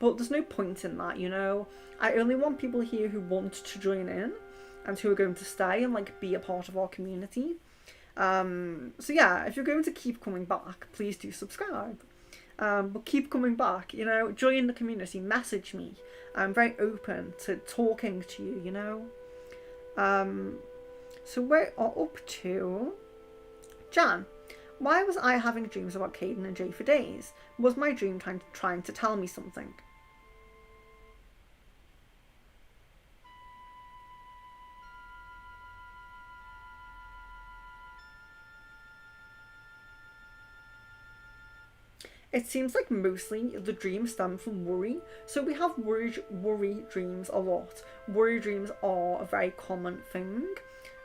But there's no point in that, you know. I only want people here who want to join in and who are going to stay and like be a part of our community. So yeah, if you're going to keep coming back, please do subscribe. But keep coming back, you know, join the community, message me. I'm very open to talking to you, you know. So we are up to Jan. Why was I having dreams about Caden and Jay for days? Was my dream trying to tell me something? It seems like mostly the dreams stem from worry. So we have worry dreams a lot. Worry dreams are a very common thing.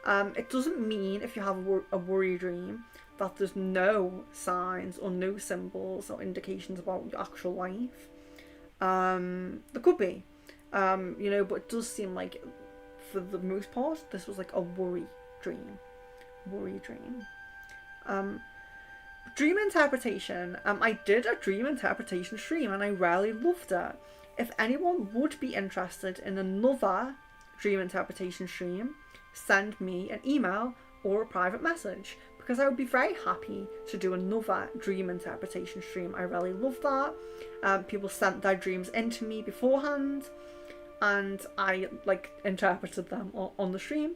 It doesn't mean if you have a worry dream that there's no signs or no symbols or indications about your actual life. There could be, you know, but it does seem like for the most part this was like a worry dream. Dream interpretation. I did a dream interpretation stream and I really loved it. If anyone would be interested in another dream interpretation stream, send me an email or a private message, because I would be very happy to do another dream interpretation stream. I really love that. People sent their dreams into me beforehand and I like interpreted them on the stream.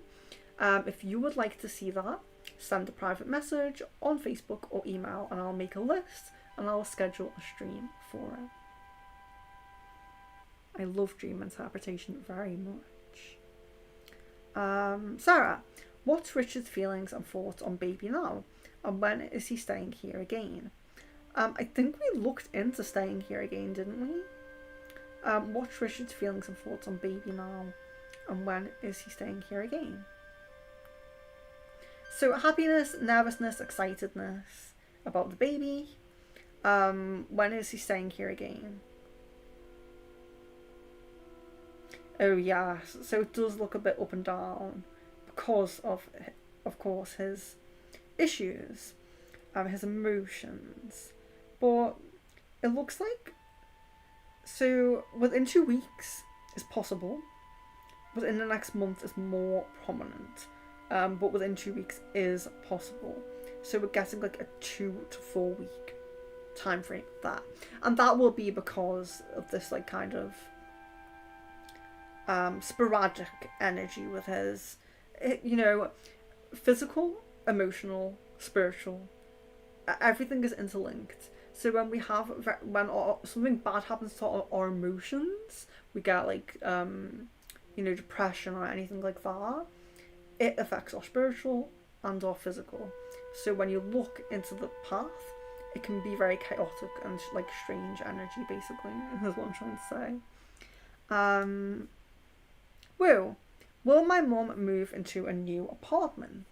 If you would like to see that, send a private message on Facebook or email and I'll make a list and I'll schedule a stream for it. I love dream interpretation very much. Sarah, what's Richard's feelings and thoughts on baby now? And when is he staying here again? I think we looked into staying here again, didn't we? What's Richard's feelings and thoughts on baby now? And when is he staying here again? So happiness, nervousness, excitedness, about the baby. When is he staying here again? Oh yes, so it does look a bit up and down because of course, his issues, his emotions. But it looks like, so within 2 weeks is possible, within the next month is more prominent, but within 2 weeks is possible. So we're getting like a 2 to 4 week time frame for that, and that will be because of this like kind of sporadic energy with his, you know, physical, emotional, spiritual, everything is interlinked. So when we have, when something bad happens to our emotions, we get like you know, depression or anything like that, it affects our spiritual and our physical. So when you look into the path, it can be very chaotic and like strange energy, basically, is what I'm trying to say. Will my mum move into a new apartment?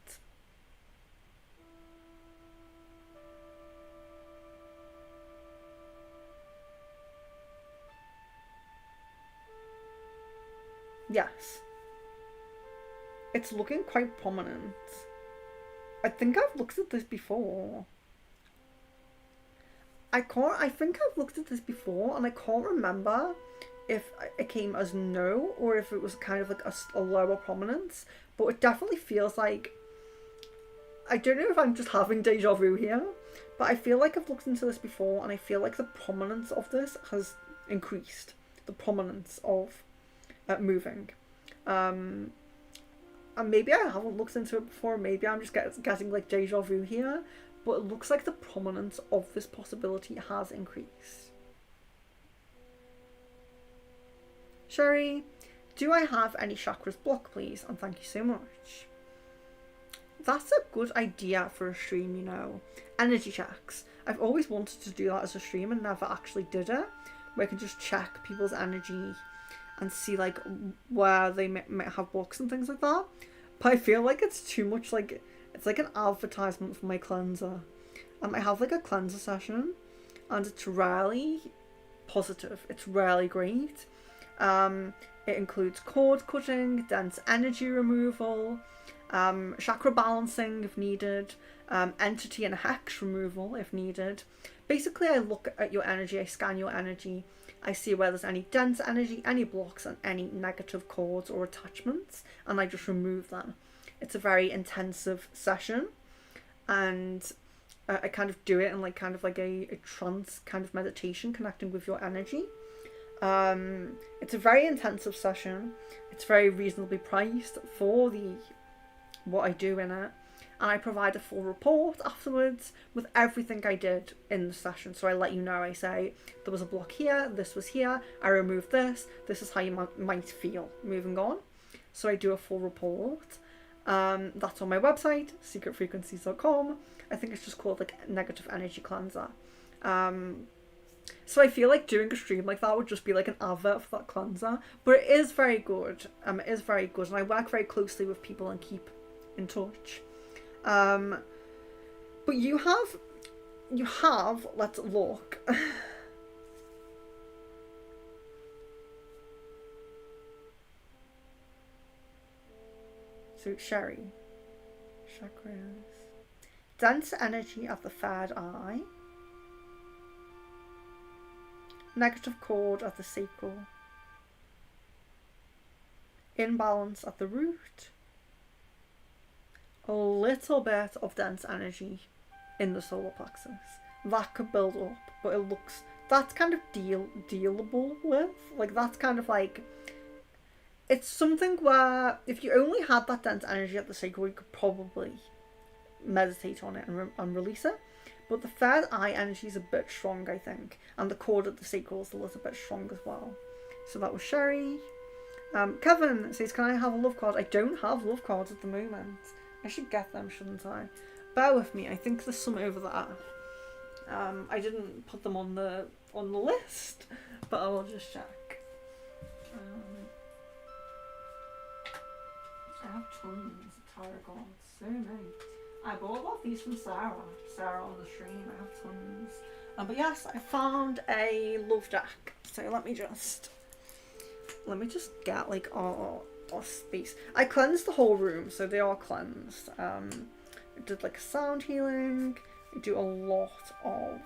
Yes. It's looking quite prominent. I think I've looked at this before. I think I've looked at this before and I can't remember if it came as no or if it was kind of like a lower prominence, but it definitely feels like, I don't know if I'm just having deja vu here, but I feel like I've looked into this before and I feel like the prominence of this has increased. The prominence of moving. And maybe I haven't looked into it before, maybe I'm just getting like deja vu here, but it looks like the prominence of this possibility has increased. Sherry, do I have any chakras blocked, please? And thank you so much. That's a good idea for a stream, you know. Energy checks. I've always wanted to do that as a stream and never actually did it, where I can just check people's energy and see like where they might have blocks and things like that. But I feel like it's too much, like it's like an advertisement for my cleanser. I have like a cleanser session and it's rarely positive. It's rarely great. It includes cord cutting, dense energy removal, chakra balancing if needed, entity and hex removal if needed. Basically, I look at your energy, I scan your energy, I see where there's any dense energy, any blocks, and any negative cords or attachments, and I just remove them. It's a very intensive session, and I kind of do it in like kind of like a trance kind of meditation, connecting with your energy. It's a very intensive session. It's very reasonably priced for what I do in it, and I provide a full report afterwards with everything I did in the session. So I let you know, I say there was a block here, this was here, I removed this is how you might feel moving on. So I do a full report. That's on my website, secretfrequencies.com. I think it's just called like Negative Energy Cleanser. So I feel like doing a stream like that would just be like an advert for that cleanser, but it is very good. It is very good, and I work very closely with people and keep in touch. But you have, let's look. So Sherry, chakras, dense energy at the third eye, negative cord at the sacral, imbalance at the root, a little bit of dense energy in the solar plexus. That could build up, but it looks, that's kind of dealable with. Like that's kind of like, it's something where if you only had that dense energy at the sacral, you could probably meditate on it and release it. But the third eye energy is a bit strong, I think, and the cord at the sacral is a little bit strong as well. So that was Sherry. Kevin says, can I have a love card? I don't have love cards at the moment. I should get them, shouldn't I? Bear with me, I think there's some over there. I didn't put them on the list, but I will just check. I have tons of tarot cards, so many. I bought a lot of these from Sarah. Sarah on the stream. I have tons. But yes, I found a love deck. So let me just get like our space. I cleansed the whole room, so they are cleansed. I did like a sound healing. I do a lot of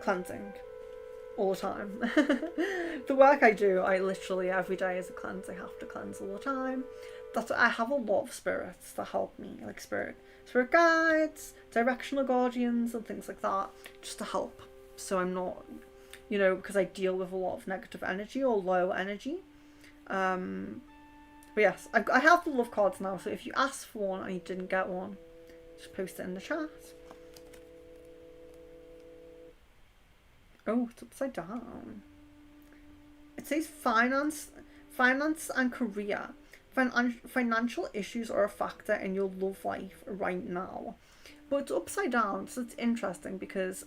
cleansing all the time. The work I do, I literally every day is a cleanse. I have to cleanse all the time. That's I have a lot of spirits that help me, like spirit guides, directional guardians, and things like that, just to help. So I'm not, because I deal with a lot of negative energy or low energy. But yes, I have the love cards now. So if you asked for one and you didn't get one, just post it in the chat. Oh, it's upside down. It says finance and career. Financial issues are a factor in your love life right now. But it's upside down, so it's interesting because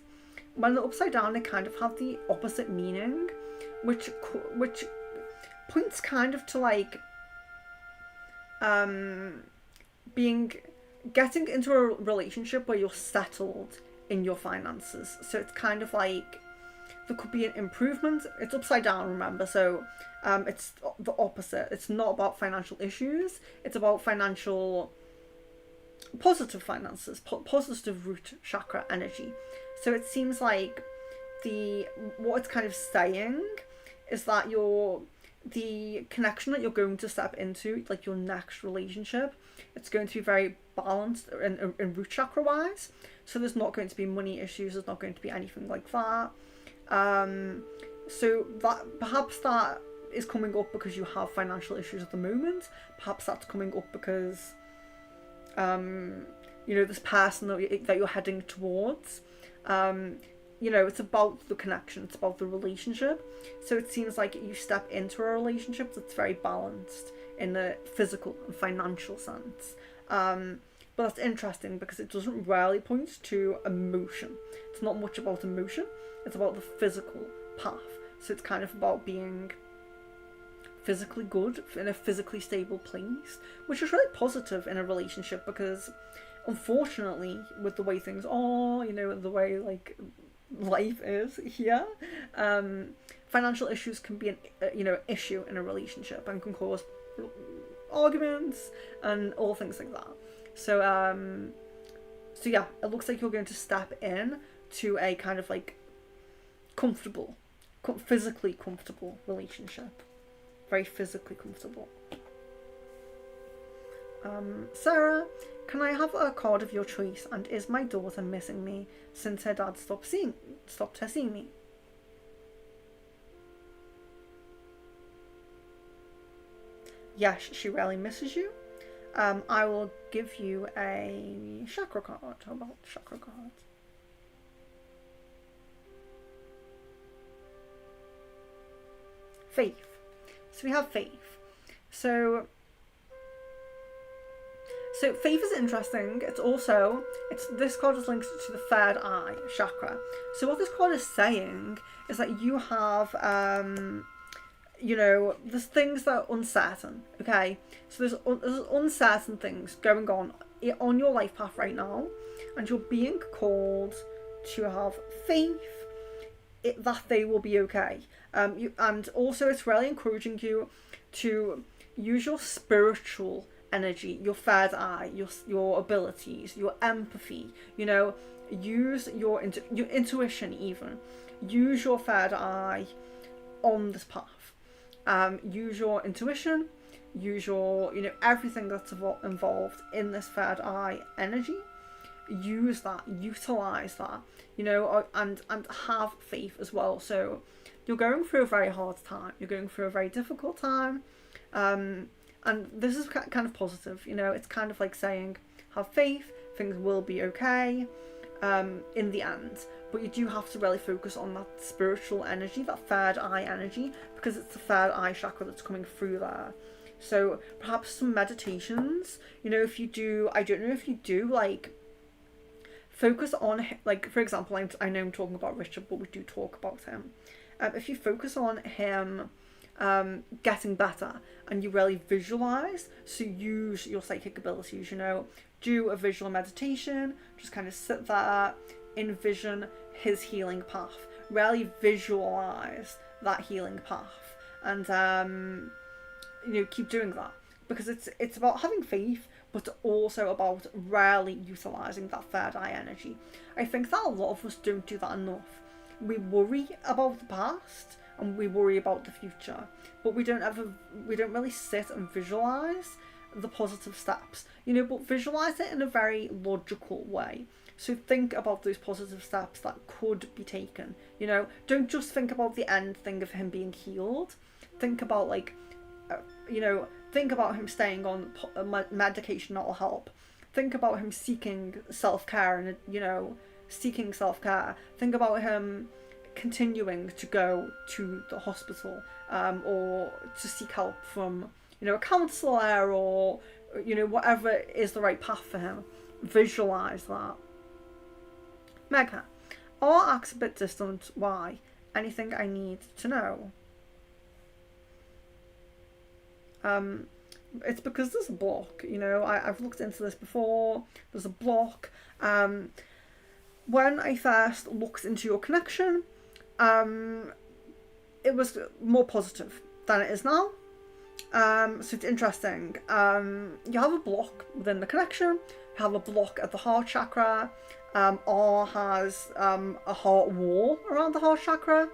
when they're upside down, they kind of have the opposite meaning, which points kind of to like getting into a relationship where you're settled in your finances. So it's kind of like there could be an improvement. It's upside down, remember, so it's the opposite. It's not about financial issues, it's about positive finances, positive root chakra energy. So it seems like what it's kind of saying is that the connection that you're going to step into, like your next relationship, it's going to be very balanced in root chakra wise. So there's not going to be money issues, there's not going to be anything like that. So that perhaps that is coming up because you have financial issues at the moment. Perhaps that's coming up because this person that you're heading towards, it's about the connection, it's about the relationship. So it seems like you step into a relationship that's very balanced in a physical and financial sense. But that's interesting because it doesn't really point to emotion. It's not much about emotion. It's about the physical path. So it's kind of about being physically good in a physically stable place, which is really positive in a relationship because unfortunately with the way things are, the way like life is here, financial issues can be an issue in a relationship and can cause arguments and all things like that. So yeah, it looks like you're going to step in to a kind of like comfortable, physically comfortable relationship. Very physically comfortable. Sarah, can I have a card of your choice? And is my daughter missing me since her dad stopped her seeing me? Yes, she really misses you. I will give you a chakra card. How about chakra card? Faith. So we have faith. So faith is interesting. This card is linked to the third eye chakra. So what this card is saying is that you have there's things that are uncertain, okay? So there's uncertain things going on your life path right now, and you're being called to have faith that they will be okay. And also it's really encouraging you to use your spiritual energy, your third eye, your abilities, your empathy, use your intuition even. Use your third eye on this path. Use your intuition, use your, everything that's involved in this third eye energy. Use that, utilize that, and have faith as well. So you're going through a very hard time, you're going through a very difficult time, and this is kind of positive, it's kind of like saying have faith, things will be okay in the end. But you do have to really focus on that spiritual energy, that third eye energy, because it's the third eye chakra that's coming through there. So perhaps some meditations, if you do, I don't know if you do like focus on, like, for example, I know I'm talking about Richard, but we do talk about him. If you focus on him getting better, and you really visualize. So use your psychic abilities, do a visual meditation, just kind of sit there, envision his healing path, really visualize that healing path, and keep doing that, because it's about having faith, but also about really utilizing that third eye energy. I think that a lot of us don't do that enough. We worry about the past and we worry about the future, but we don't really sit and visualize the positive steps, but visualize it in a very logical way. So think about those positive steps that could be taken. Don't just think about the end thing of him being healed. Think about think about him staying on medication that'll help. Think about him seeking self-care and seeking self-care. Think about him continuing to go to the hospital, or to seek help from a counsellor, or whatever is the right path for him. Visualize that. Megha, our acts a bit distant. Why? Anything I need to know? It's because there's a block. I've looked into this before. There's a block. When I first looked into your connection, it was more positive than it is now. So it's interesting. You have a block within the connection. You have a block at the heart chakra. R has a heart wall around the heart chakra,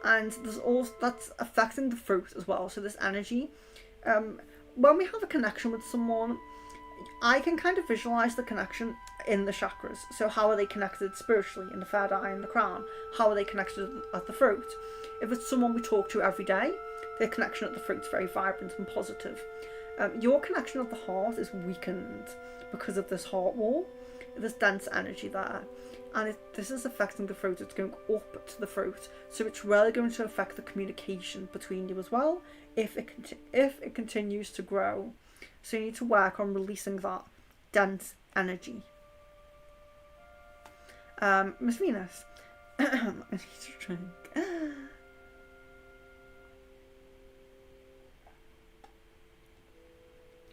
and there's also that's affecting the throat as well. So this energy. When we have a connection with someone, I can kind of visualize the connection in the chakras. So how are they connected spiritually in the third eye and the crown? How are they connected at the throat? If it's someone we talk to every day, their connection at the throat is very vibrant and positive. Your connection at the heart is weakened because of this heart wall, this dense energy there. And this is affecting the throat. It's going up to the throat. So it's really going to affect the communication between you as well, if it continues to grow. So you need to work on releasing that dense energy. Miss Venus. I need to drink.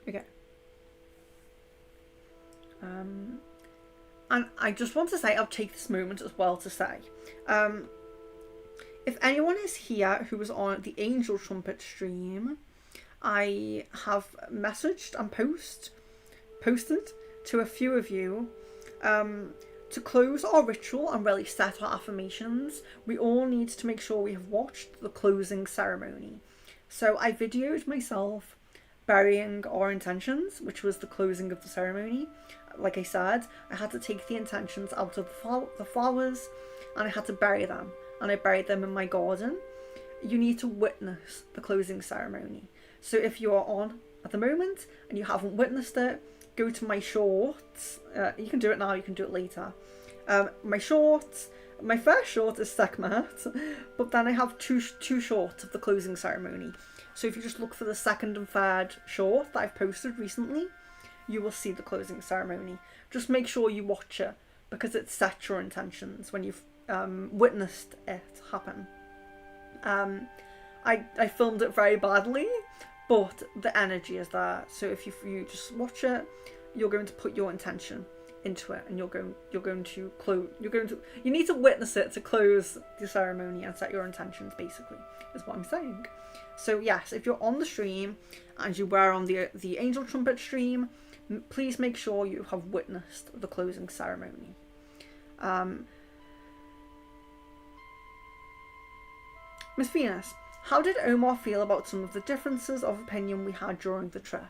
Okay. And I just want to say, I'll take this moment as well to say, if anyone is here who was on the Angel Trumpet stream, I have messaged and posted to a few of you to close our ritual and really set our affirmations. We all need to make sure we have watched the closing ceremony. So I videoed myself burying our intentions, which was the closing of the ceremony. Like I said, I had to take the intentions out of the flowers, and I had to bury them, and I buried them in my garden. You need to witness the closing ceremony. So if you are on at the moment and you haven't witnessed it, go to my shorts. You can do it now, you can do it later. My shorts, my first short is Sekhmet, but then I have two shorts of the closing ceremony. So if you just look for the second and third short that I've posted recently, you will see the closing ceremony. Just make sure you watch it, because it sets your intentions when you've witnessed it happen. I filmed it very badly, but the energy is there. So if you just watch it, you're going to put your intention into it, and you need to witness it to close the ceremony and set your intentions, basically, is what I'm saying. So yes, if you're on the stream and you were on the Angel Trumpet stream, please make sure you have witnessed the closing ceremony. Miss Venus, how did Omar feel about some of the differences of opinion we had during the trip?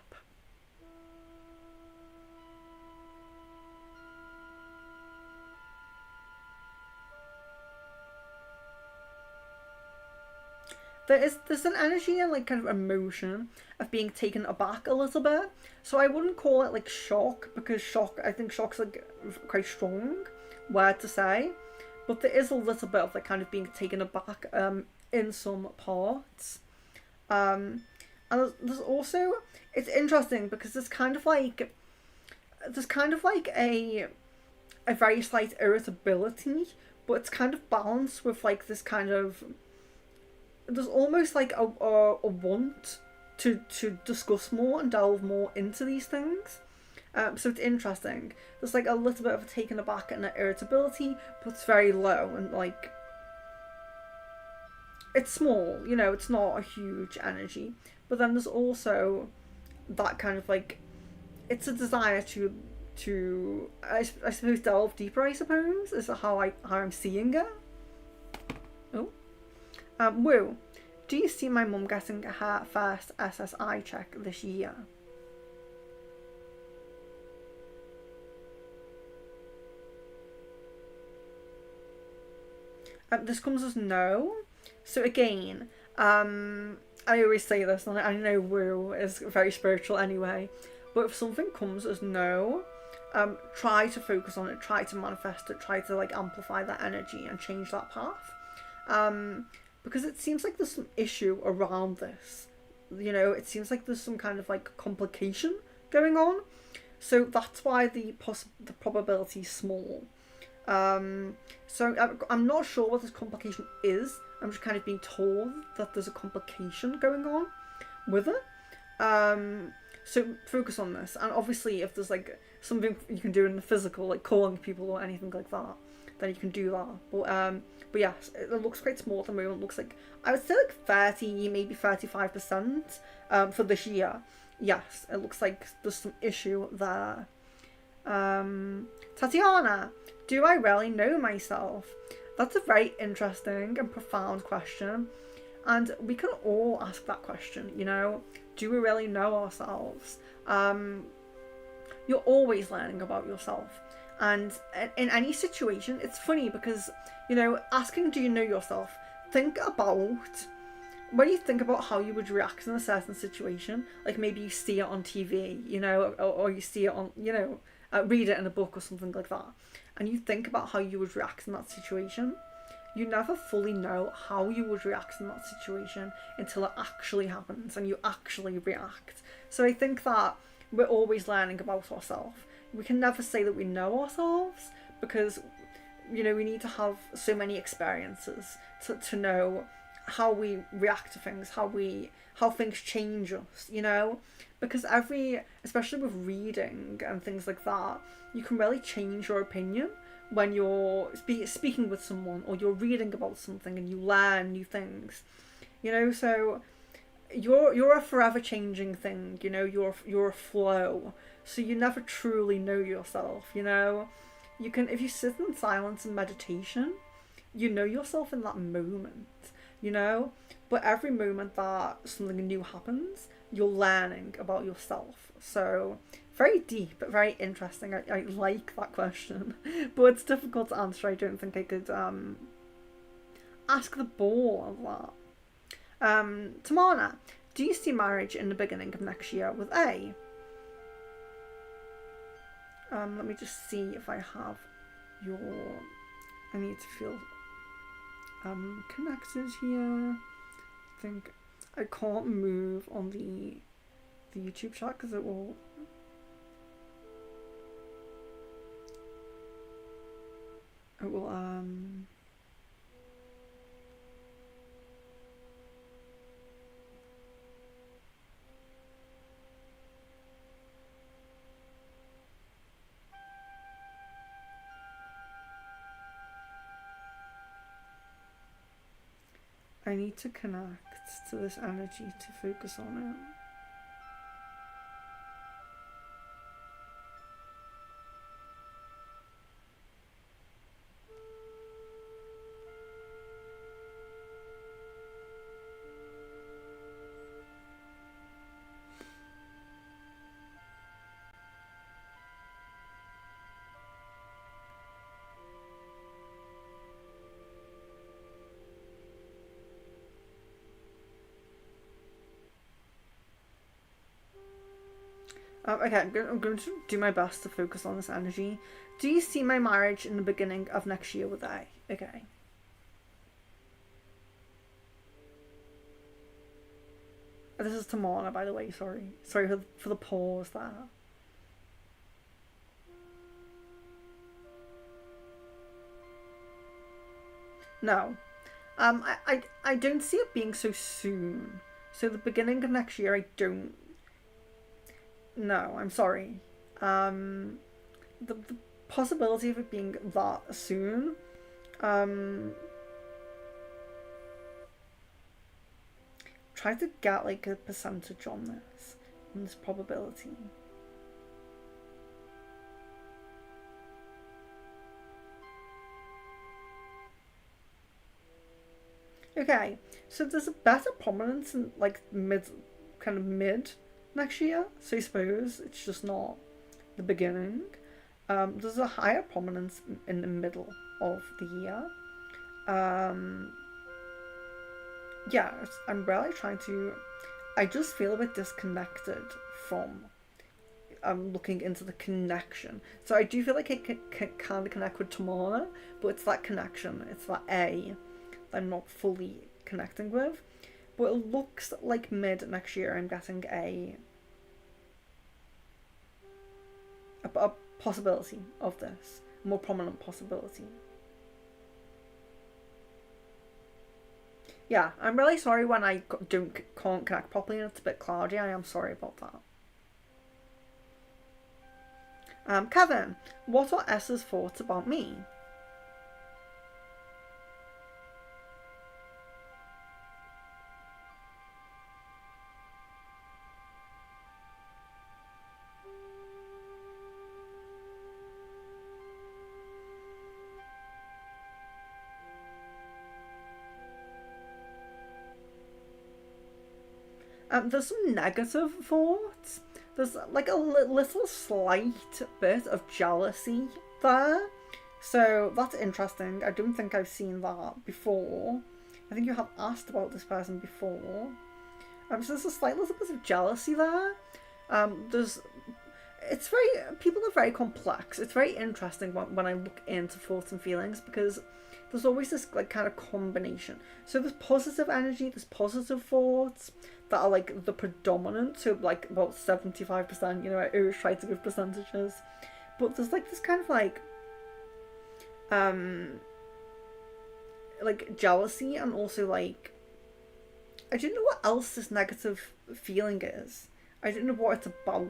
There's an energy and like kind of emotion of being taken aback a little bit. So I wouldn't call it like shock, because I think shock's like quite strong word to say. But there is a little bit of like kind of being taken aback in some parts. And there's also, it's interesting because there's kind of like a very slight irritability, but it's kind of balanced with like this kind of there's almost like a want to discuss more and delve more into these things. So it's interesting. There's like a little bit of a taken aback and an irritability, but it's very low and like it's small. You know, it's not a huge energy. But then there's also that kind of like it's a desire to I suppose delve deeper. I suppose is how I'm seeing it. Oh, woo. Do you see my mum getting her first SSI check this year? This comes as no. So again, I always say this, and I know woo is very spiritual anyway, but if something comes as no, try to focus on it, try to manifest it, try to like amplify that energy and change that path. Because it seems like there's some issue around this. You know, it seems like there's some kind of like complication going on. So that's why the probability is small. So I'm not sure what this complication is. I'm just kind of being told that there's a complication going on with it. So focus on this, and obviously if there's like something you can do in the physical, like calling people or anything like that, then you can do that. But yes, it looks quite small at the moment. It looks like I would say like 30, maybe 35% for this year. Yes, it looks like there's some issue there. Tatiana, do I really know myself? That's a very interesting and profound question, and we can all ask that question. You know, do we really know ourselves? You're always learning about yourself. And in any situation, it's funny because, you know, asking do you know yourself, think about, when you think about how you would react in a certain situation, like maybe you see it on TV, you know, or you see it on, you know, read it in a book or something like that, and you think about how you would react in that situation, you never fully know how you would react in that situation until it actually happens and you actually react. So I think that we're always learning about ourselves. We can never say that we know ourselves because, you know, we need to have so many experiences to know how we react to things, how things change us, you know, because especially with reading and things like that, you can really change your opinion when you're speaking with someone or you're reading about something and you learn new things, you know. So you're a forever changing thing, you know. You're a flow, so you never truly know yourself, you know. You can, if you sit in silence and meditation, you know yourself in that moment, you know. But every moment that something new happens, you're learning about yourself. So very deep, but very interesting. I like that question, but it's difficult to answer. I don't think I could ask the ball of that. Tamana, do you see marriage in the beginning of next year with A? Let me just see if I have your. I need to feel connected here. I think I can't move on the YouTube chat because it will. It will I need to connect to this energy to focus on it. Okay, I'm going to do my best to focus on this energy. Do you see my marriage in the beginning of next year with A? Okay. This is Tamana, by the way. Sorry for the pause there. No. I don't see it being so soon. So the beginning of next year, I don't. No, I'm sorry. Um, the possibility of it being that soon. Um, try to get like a percentage on this probability. Okay, so there's a better prominence in like mid next year. So I suppose it's just not the beginning. There's a higher prominence in the middle of the year. Um, yeah, I'm really trying to. I just feel a bit disconnected from looking into the connection. So I do feel like it can kind of connect with Tamara, but it's that connection. It's that A that I'm not fully connecting with. But it looks like mid next year I'm getting a possibility of this, a more prominent possibility. Yeah, I'm really sorry when I can't connect properly and it's a bit cloudy. I am sorry about that. Kevin, what are S's thoughts about me? There's some negative thoughts. There's like a little slight bit of jealousy there. So that's interesting. I don't think I've seen that before. I think you have asked about this person before. So there's a slight little bit of jealousy there. There's it's very people are very complex. It's very interesting when I look into thoughts and feelings because there's always this like kind of combination. So there's positive energy, there's positive thoughts that are like the predominant, so like about 75%, I always try to give percentages. But there's like this kind of like jealousy and also like I don't know what else this negative feeling is. I don't know what it's about.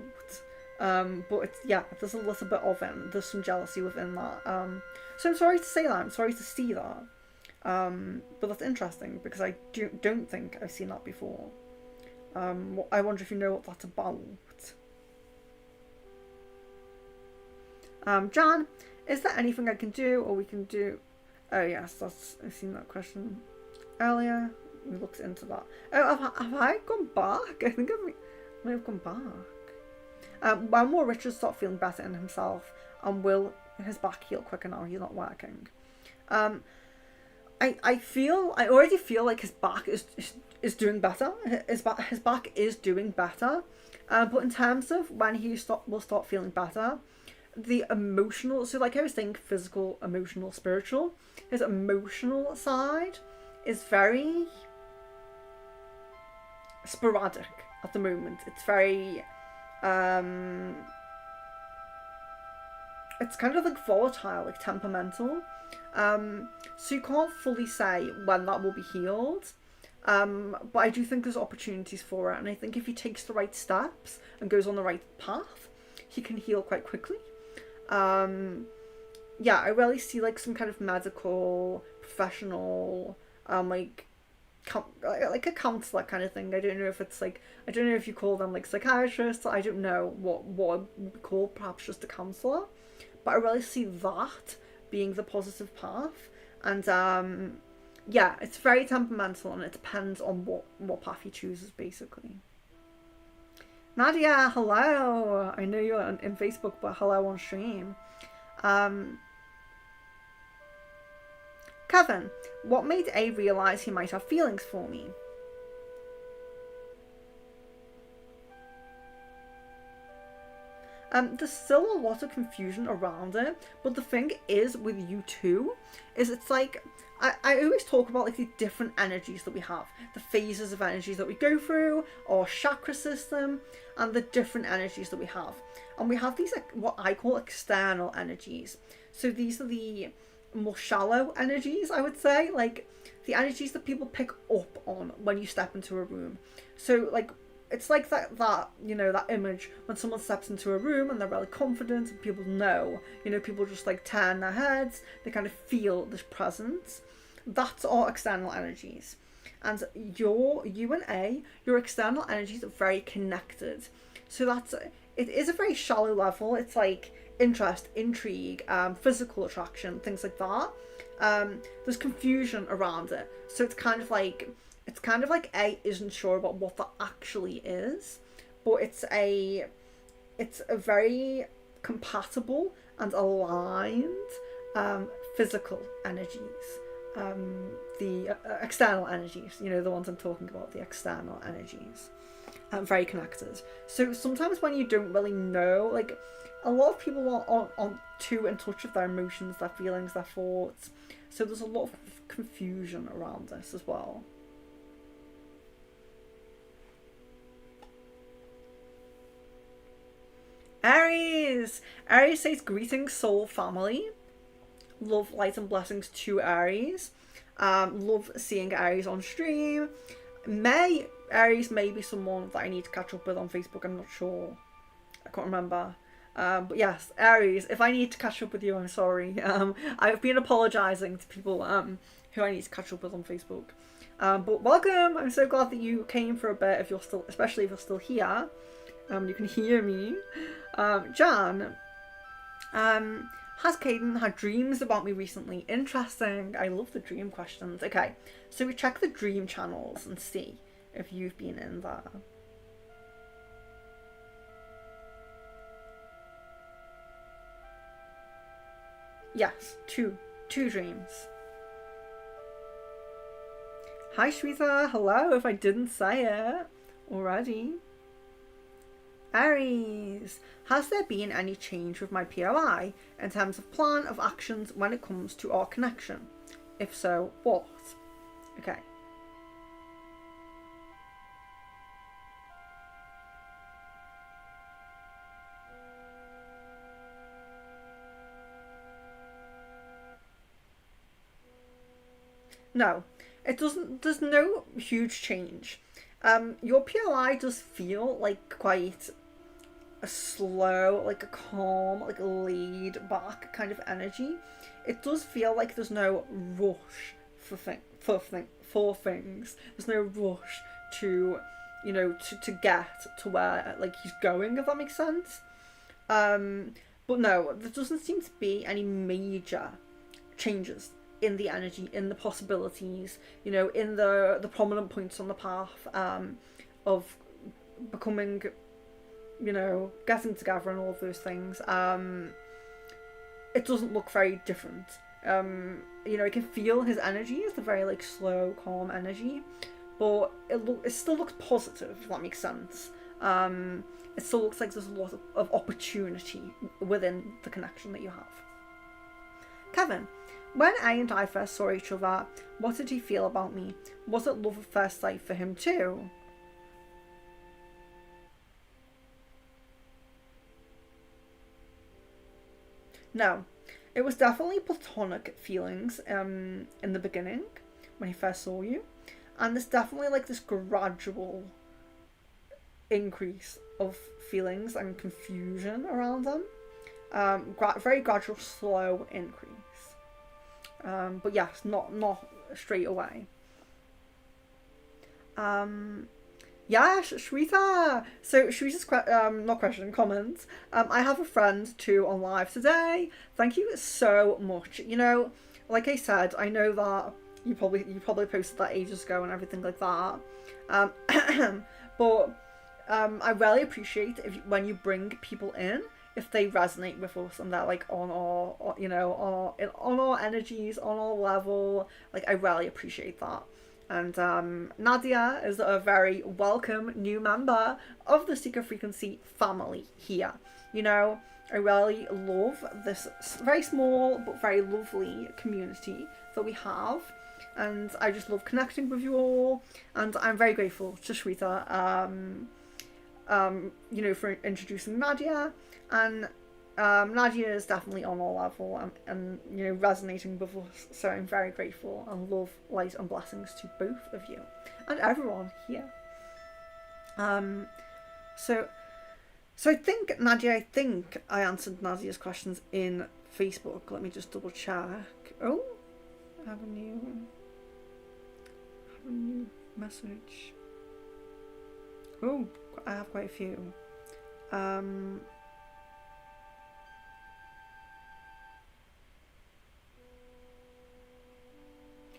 But it's there's a little bit of it. There's some jealousy within that. So I'm sorry to say that. I'm sorry to see that. But that's interesting because I don't think I've seen that before. I wonder if you know what that's about. Jan, is there anything I can do or we can do? Oh yes, I've seen that question earlier. We looked into that. Oh, have I gone back? I think I may have gone back. When will Richard start feeling better in himself? And will his back heal quicker now he's not working? I already feel like his back is doing better. His back is doing better. But in terms of when he will start feeling better, the emotional, so like I was saying, physical, emotional, spiritual, his emotional side is very sporadic at the moment. It's very it's kind of like volatile, like temperamental. So you can't fully say when that will be healed. But I do think there's opportunities for it, and I think if he takes the right steps and goes on the right path, he can heal quite quickly. I really see like some kind of medical professional, like a counselor kind of thing. I don't know if it's like, I don't know if you call them like psychiatrists. I don't know what we call perhaps just a counselor, but I really see that being the positive path. And it's very temperamental and it depends on what path he chooses basically. Nadia, hello. I know you're in Facebook, but hello on stream. Kevin, what made A realise he might have feelings for me? There's still a lot of confusion around it, but the thing is with you two, is it's like, I always talk about like the different energies that we have, the phases of energies that we go through, our chakra system, and the different energies that we have. And we have these, like, what I call external energies. So these are the more shallow energies, I would say, like the energies that people pick up on when you step into a room. So like it's like that you know, that image when someone steps into a room and they're really confident and people know, you know, people just like turn their heads, they kind of feel this presence. That's our external energies. And you and A, your external energies are very connected. So it is a very shallow level. It's like interest, intrigue, physical attraction, things like that. There's confusion around it. So it's kind of like A isn't sure about what that actually is, but it's a very compatible and aligned physical energies. The external energies, you know, the ones I'm talking about, the external energies. Very connected. So sometimes when you don't really know, like a lot of people aren't too in touch with their emotions, their feelings, their thoughts. So there's a lot of confusion around this as well. Aries! Aries says, greetings soul family. Love, light and blessings to Aries. Love seeing Aries on stream. Aries may be someone that I need to catch up with on Facebook. I'm not sure. I can't remember. But yes, Aries, if I need to catch up with you, I'm sorry. I've been apologising to people who I need to catch up with on Facebook. But welcome. I'm so glad that you came for a bit. If you're still, especially if you're still here, you can hear me. Jan, has Caden had dreams about me recently? Interesting. I love the dream questions. Okay, so we check the dream channels and see if you've been in there. Yes, two dreams. Hi Shweta, hello, if I didn't say it already. Aries, has there been any change with my POI in terms of plan of actions when it comes to our connection? If so, what? Okay. No, it doesn't. There's no huge change. Your POI does feel like quite a slow, like a calm, like a laid back kind of energy. It does feel like there's no rush for things. There's no rush to, you know, to get to where like he's going, if that makes sense. But no, there doesn't seem to be any major changes in the energy, in the possibilities, you know, in the prominent points on the path of becoming, you know, getting together and all of those things. It doesn't look very different. You know, I can feel his energy is the very like slow, calm energy, but it still looks positive, if that makes sense. It still looks like there's a lot of opportunity within the connection that you have. Kevin, when I and I first saw each other, what did he feel about me? Was it love at first sight for him too? No, it was definitely platonic feelings in the beginning when he first saw you, and there's definitely like this gradual increase of feelings and confusion around them. Very gradual, slow increase. But yes, not straight away. Yeah, Shweta. So Shweta's not question, comment. I have a friend too on live today. Thank you so much. You know, like I said, I know that you probably posted that ages ago and everything like that. But I really appreciate when you bring people in, if they resonate with us and they're like on our, you know, on our energies, on our level. Like I really appreciate that. And Nadia is a very welcome new member of the Seeker Frequency family here. You know, I really love this very small but very lovely community that we have. And I just love connecting with you all. And I'm very grateful to Shweta, you know, for introducing Nadia. And Nadia is definitely on our level and you know resonating with us. So I'm very grateful and love, light and blessings to both of you and everyone here. So I think Nadia, I think I answered Nadia's questions in Facebook. Let me just double check. Oh, I have a new message. Oh, I have quite a few.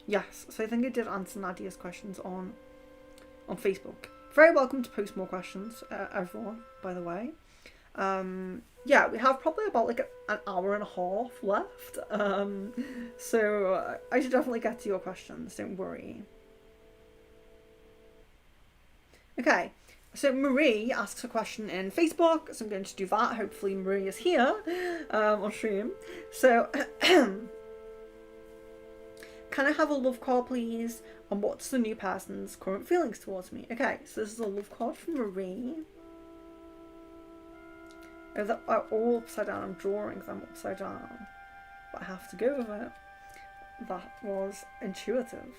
Yes, so I think I did answer Nadia's questions on Facebook. Very welcome to post more questions, everyone, by the way. Yeah, we have probably about like an hour and a half left. So I should definitely get to your questions, don't worry. Okay, so Marie asks a question in Facebook, so I'm going to do that. Hopefully Marie is here on stream. So, can I have a love card, please? And what's the new person's current feelings towards me? Okay, so this is a love card from Marie. Oh, that are all upside down. I'm drawing them upside down. But I have to go with it. That was intuitive.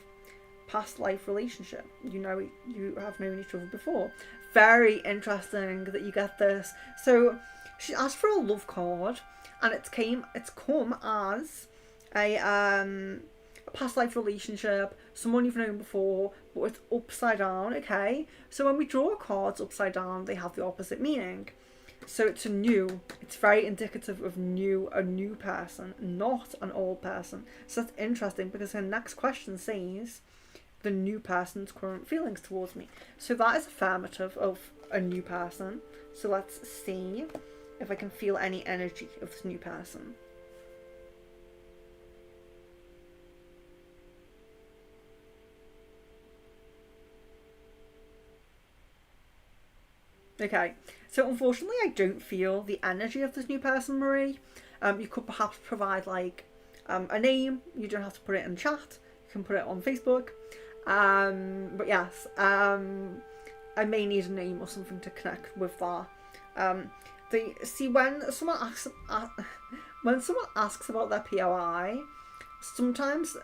Past life relationship. You know, you have known each other before. Very interesting that you get this. So she asked for a love card, and it's come as a past life relationship, someone you've known before, but it's upside down. Okay, so when we draw cards upside down, they have the opposite meaning. So it's it's very indicative of a new person, not an old person. So that's interesting because her next question says the new person's current feelings towards me. So that is affirmative of a new person. So let's see if I can feel any energy of this new person. Okay, so unfortunately I don't feel the energy of this new person, Marie. You could perhaps provide like a name. You don't have to put it in chat. You can put it on Facebook. But yes, I may need a name or something to connect with that. When someone asks about their POI, sometimes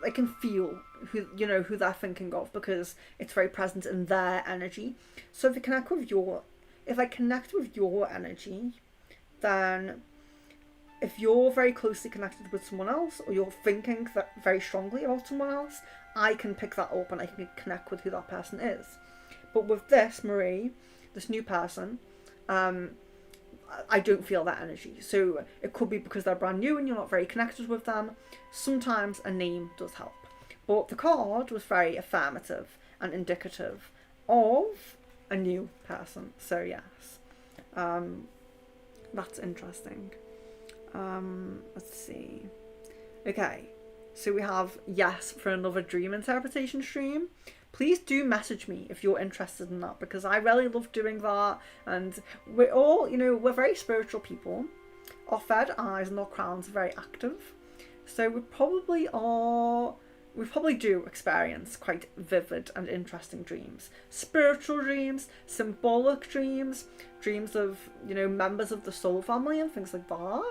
I can feel who they're thinking of because it's very present in their energy. So if I connect with your energy, then if you're very closely connected with someone else or you're thinking very strongly about someone else, I can pick that up and I can connect with who that person is. But with this, Marie, this new person, I don't feel that energy. So it could be because they're brand new and you're not very connected with them. Sometimes a name does help. But the card was very affirmative and indicative of a new person. So yes, that's interesting. Let's see. Okay, so we have yes for another dream interpretation stream. Please do message me if you're interested in that because I really love doing that. And we're all, we're very spiritual people. Our third eyes and our crowns are very active. So we probably do experience quite vivid and interesting dreams. Spiritual dreams, symbolic dreams, dreams of, members of the soul family and things like that.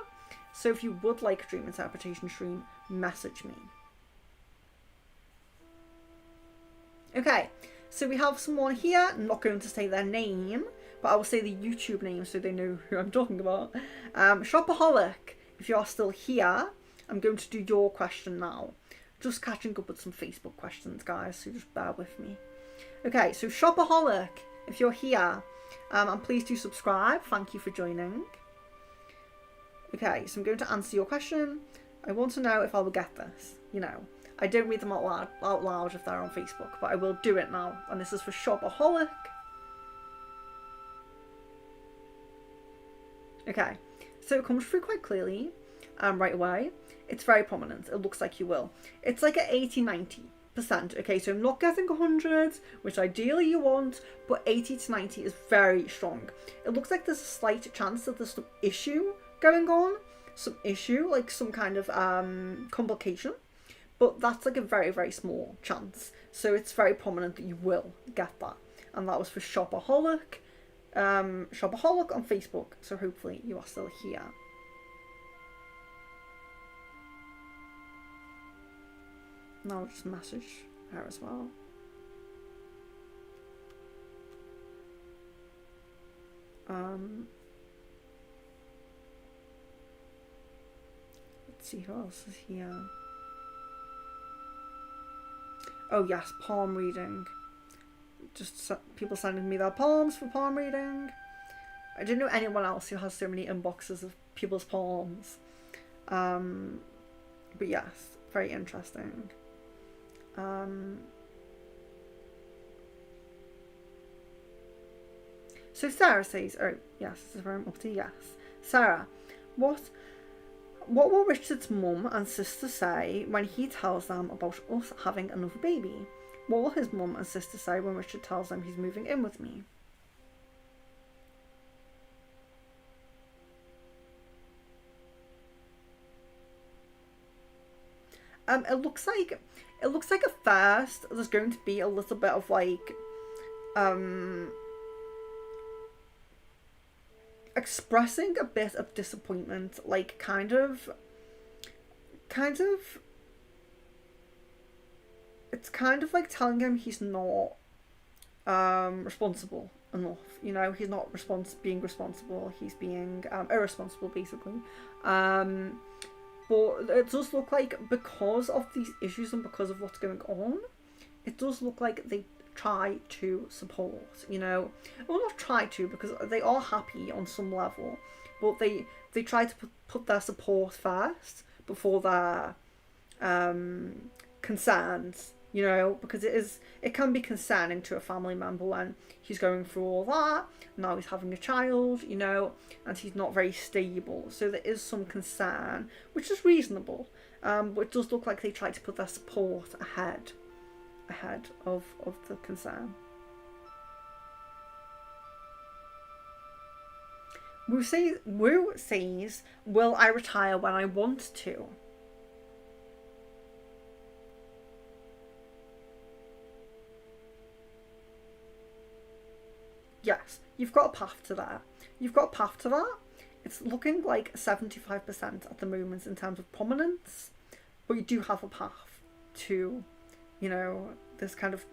So if you would like a dream interpretation stream, message me. Okay, so we have someone here. I'm not going to say their name, but I will say the YouTube name so they know who I'm talking about. Shopaholic, if you are still here, I'm going to do your question now. Just catching up with some Facebook questions, guys, so just bear with me. Okay, so Shopaholic, if you're here, and please do subscribe. Thank you for joining. Okay, so I'm going to answer your question. I want to know if I will get this, I don't read them out loud if they're on Facebook, but I will do it now. And this is for Shopaholic. Okay, so it comes through quite clearly right away. It's very prominent. It looks like you will. It's like an 80-90%. Okay, so I'm not getting 100, which ideally you want, but 80 to 90 is very strong. It looks like there's a slight chance that there's some issue going on. Some issue, like some kind of complication. But that's like a very, very small chance. So it's very prominent that you will get that. And that was for Shopaholic. Shopaholic on Facebook. So hopefully you are still here. And I'll just message her as well. Let's see who else is here. Oh yes, palm reading. Just people sending me their palms for palm reading. I don't know anyone else who has so many inboxes of people's palms. But yes, very interesting. So Sarah says, oh yes, this is where I'm up to, yes. Sarah, what will Richard's mum and sister say when he tells them about us having another baby? What will his mum and sister say when Richard tells them he's moving in with me? It looks like at first there's going to be a little bit of like expressing a bit of disappointment, like kind of it's kind of like telling him he's not responsible enough, you know, he's not being responsible, he's being irresponsible basically. But it does look like, because of these issues and because of what's going on, it does look like they try to support, you know. Well, not try to, because they are happy on some level, but they try to put their support first before their concerns, you know, because it can be concerning to a family member when he's going through all that, now he's having a child, you know, and he's not very stable, so there is some concern, which is reasonable, but it does look like they try to put their support ahead of the concern. Wu says, will I retire when I want to? Yes, you've got a path to that. It's looking like 75% at the moment in terms of prominence, but you do have a path to, you know, this kind of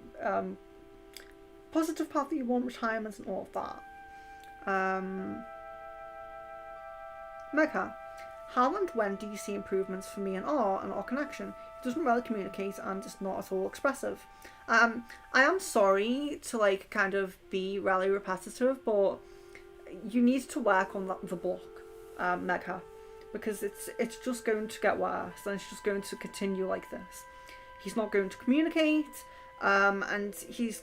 positive path that you want, retirement and all of that. Megha, how and when do you see improvements for me and our connection? He doesn't really communicate and is not at all expressive. I am sorry to like kind of be really repetitive, but you need to work on the block, Megha, because it's just going to get worse and it's just going to continue like this. He's not going to communicate, and he's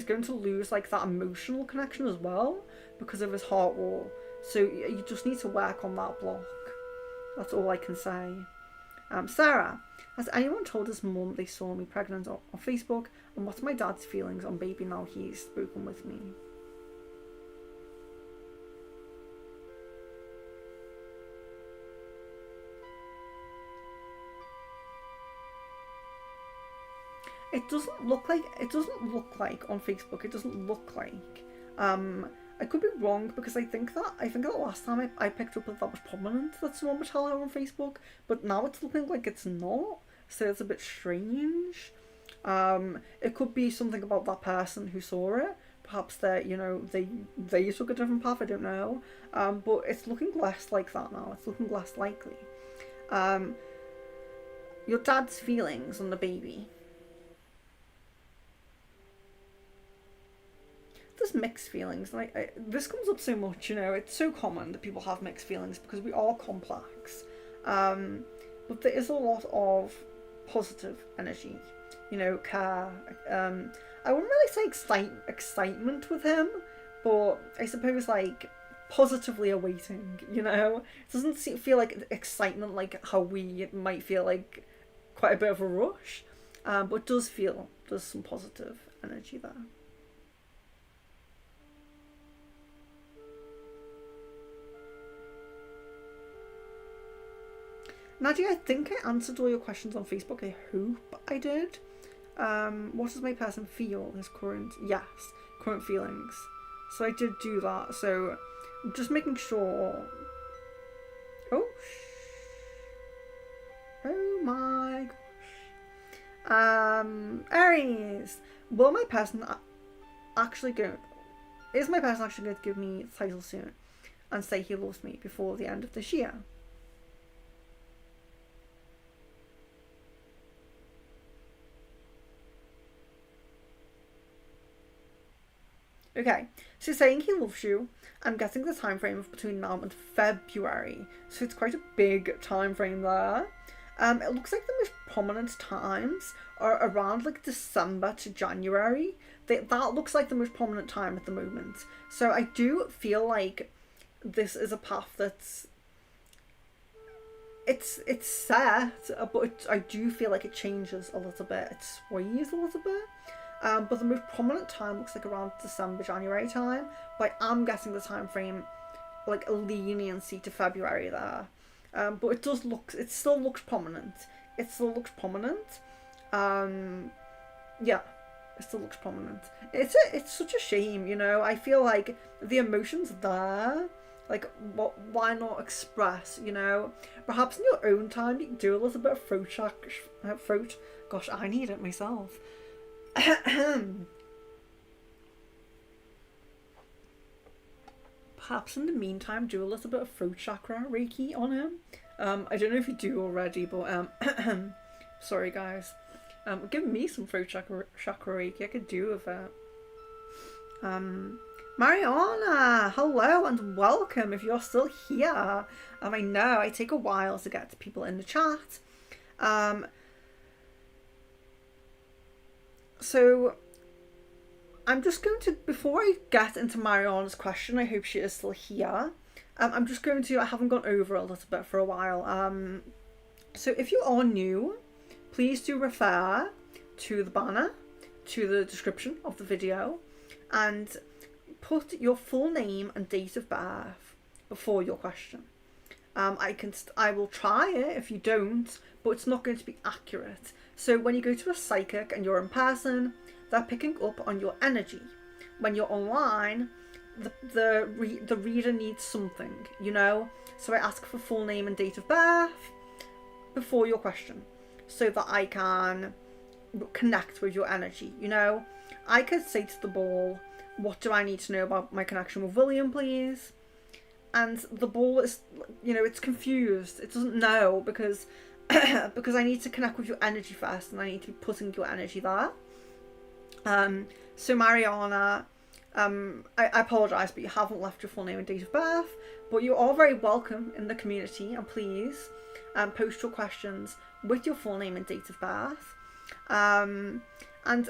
going to lose like that emotional connection as well because of his heart wall. So you just need to work on that block. That's all I can say. Sarah, has anyone told his mum they saw me pregnant on Facebook? And what's my dad's feelings on baby now he's spoken with me? It doesn't look like on Facebook. It doesn't look like. I could be wrong because I think that last time I picked up that was prominent that someone would tell her on Facebook, but now it's looking like it's not. So it's a bit strange. It could be something about that person who saw it. Perhaps they took a different path. I don't know. But it's looking less like that now. It's looking less likely. Your dad's feelings on the baby. There's mixed feelings. Like this comes up so much, you know. It's so common that people have mixed feelings because we are complex. But there is a lot of positive energy, you know, care. I wouldn't really say excitement with him, but I suppose like positively awaiting, you know. It doesn't feel like excitement like how we might feel like quite a bit of a rush, but there's some positive energy there. Nadia, I think I answered all your questions on Facebook. I hope I did. What does my person feel? His current feelings. So I did do that. So I'm just making sure. Oh my Aries. Will my person actually go? Is my person actually going to give me the title soon and say he loves me before the end of this year? Okay, so saying he loves you, I'm guessing the time frame of between now and February. So it's quite a big time frame there. It looks like the most prominent times are around like December to January. That looks like the most prominent time at the moment. So I do feel like this is a path that's it's set, but I do feel like it changes a little bit. It sways a little bit. But the most prominent time looks like around December, January time. But I'm guessing the time frame, like a leniency to February there. But it still looks prominent. It still looks prominent. Yeah, it still looks prominent. It's such a shame, you know. I feel like the emotions there. Like, why not express, you know? Perhaps in your own time you can do a little bit of throat. Gosh, I need it myself. Perhaps in the meantime do a little bit of throat chakra Reiki on him. I don't know if you do already, but sorry guys. Give me some throat chakra Reiki. I could do with it. Mariana, hello and welcome if you're still here. I know I take a while to get to people in the chat. So I'm just going to, before I get into Mariana's question, I hope she is still here. I'm just going to, I haven't gone over a little bit for a while. So if you are new, please do refer to the banner, to the description of the video, and put your full name and date of birth before your question. I will try it if you don't, but it's not going to be accurate. So when you go to a psychic and you're in person, they're picking up on your energy. When you're online, the reader needs something, you know? So I ask for full name and date of birth before your question, so that I can connect with your energy, you know? I could say to the ball, what do I need to know about my connection with William, please? And the ball is, you know, it's confused. It doesn't know because because I need to connect with your energy first, and I need to be putting your energy there. So Mariana, I apologise, but you haven't left your full name and date of birth, but you are very welcome in the community, and please post your questions with your full name and date of birth. And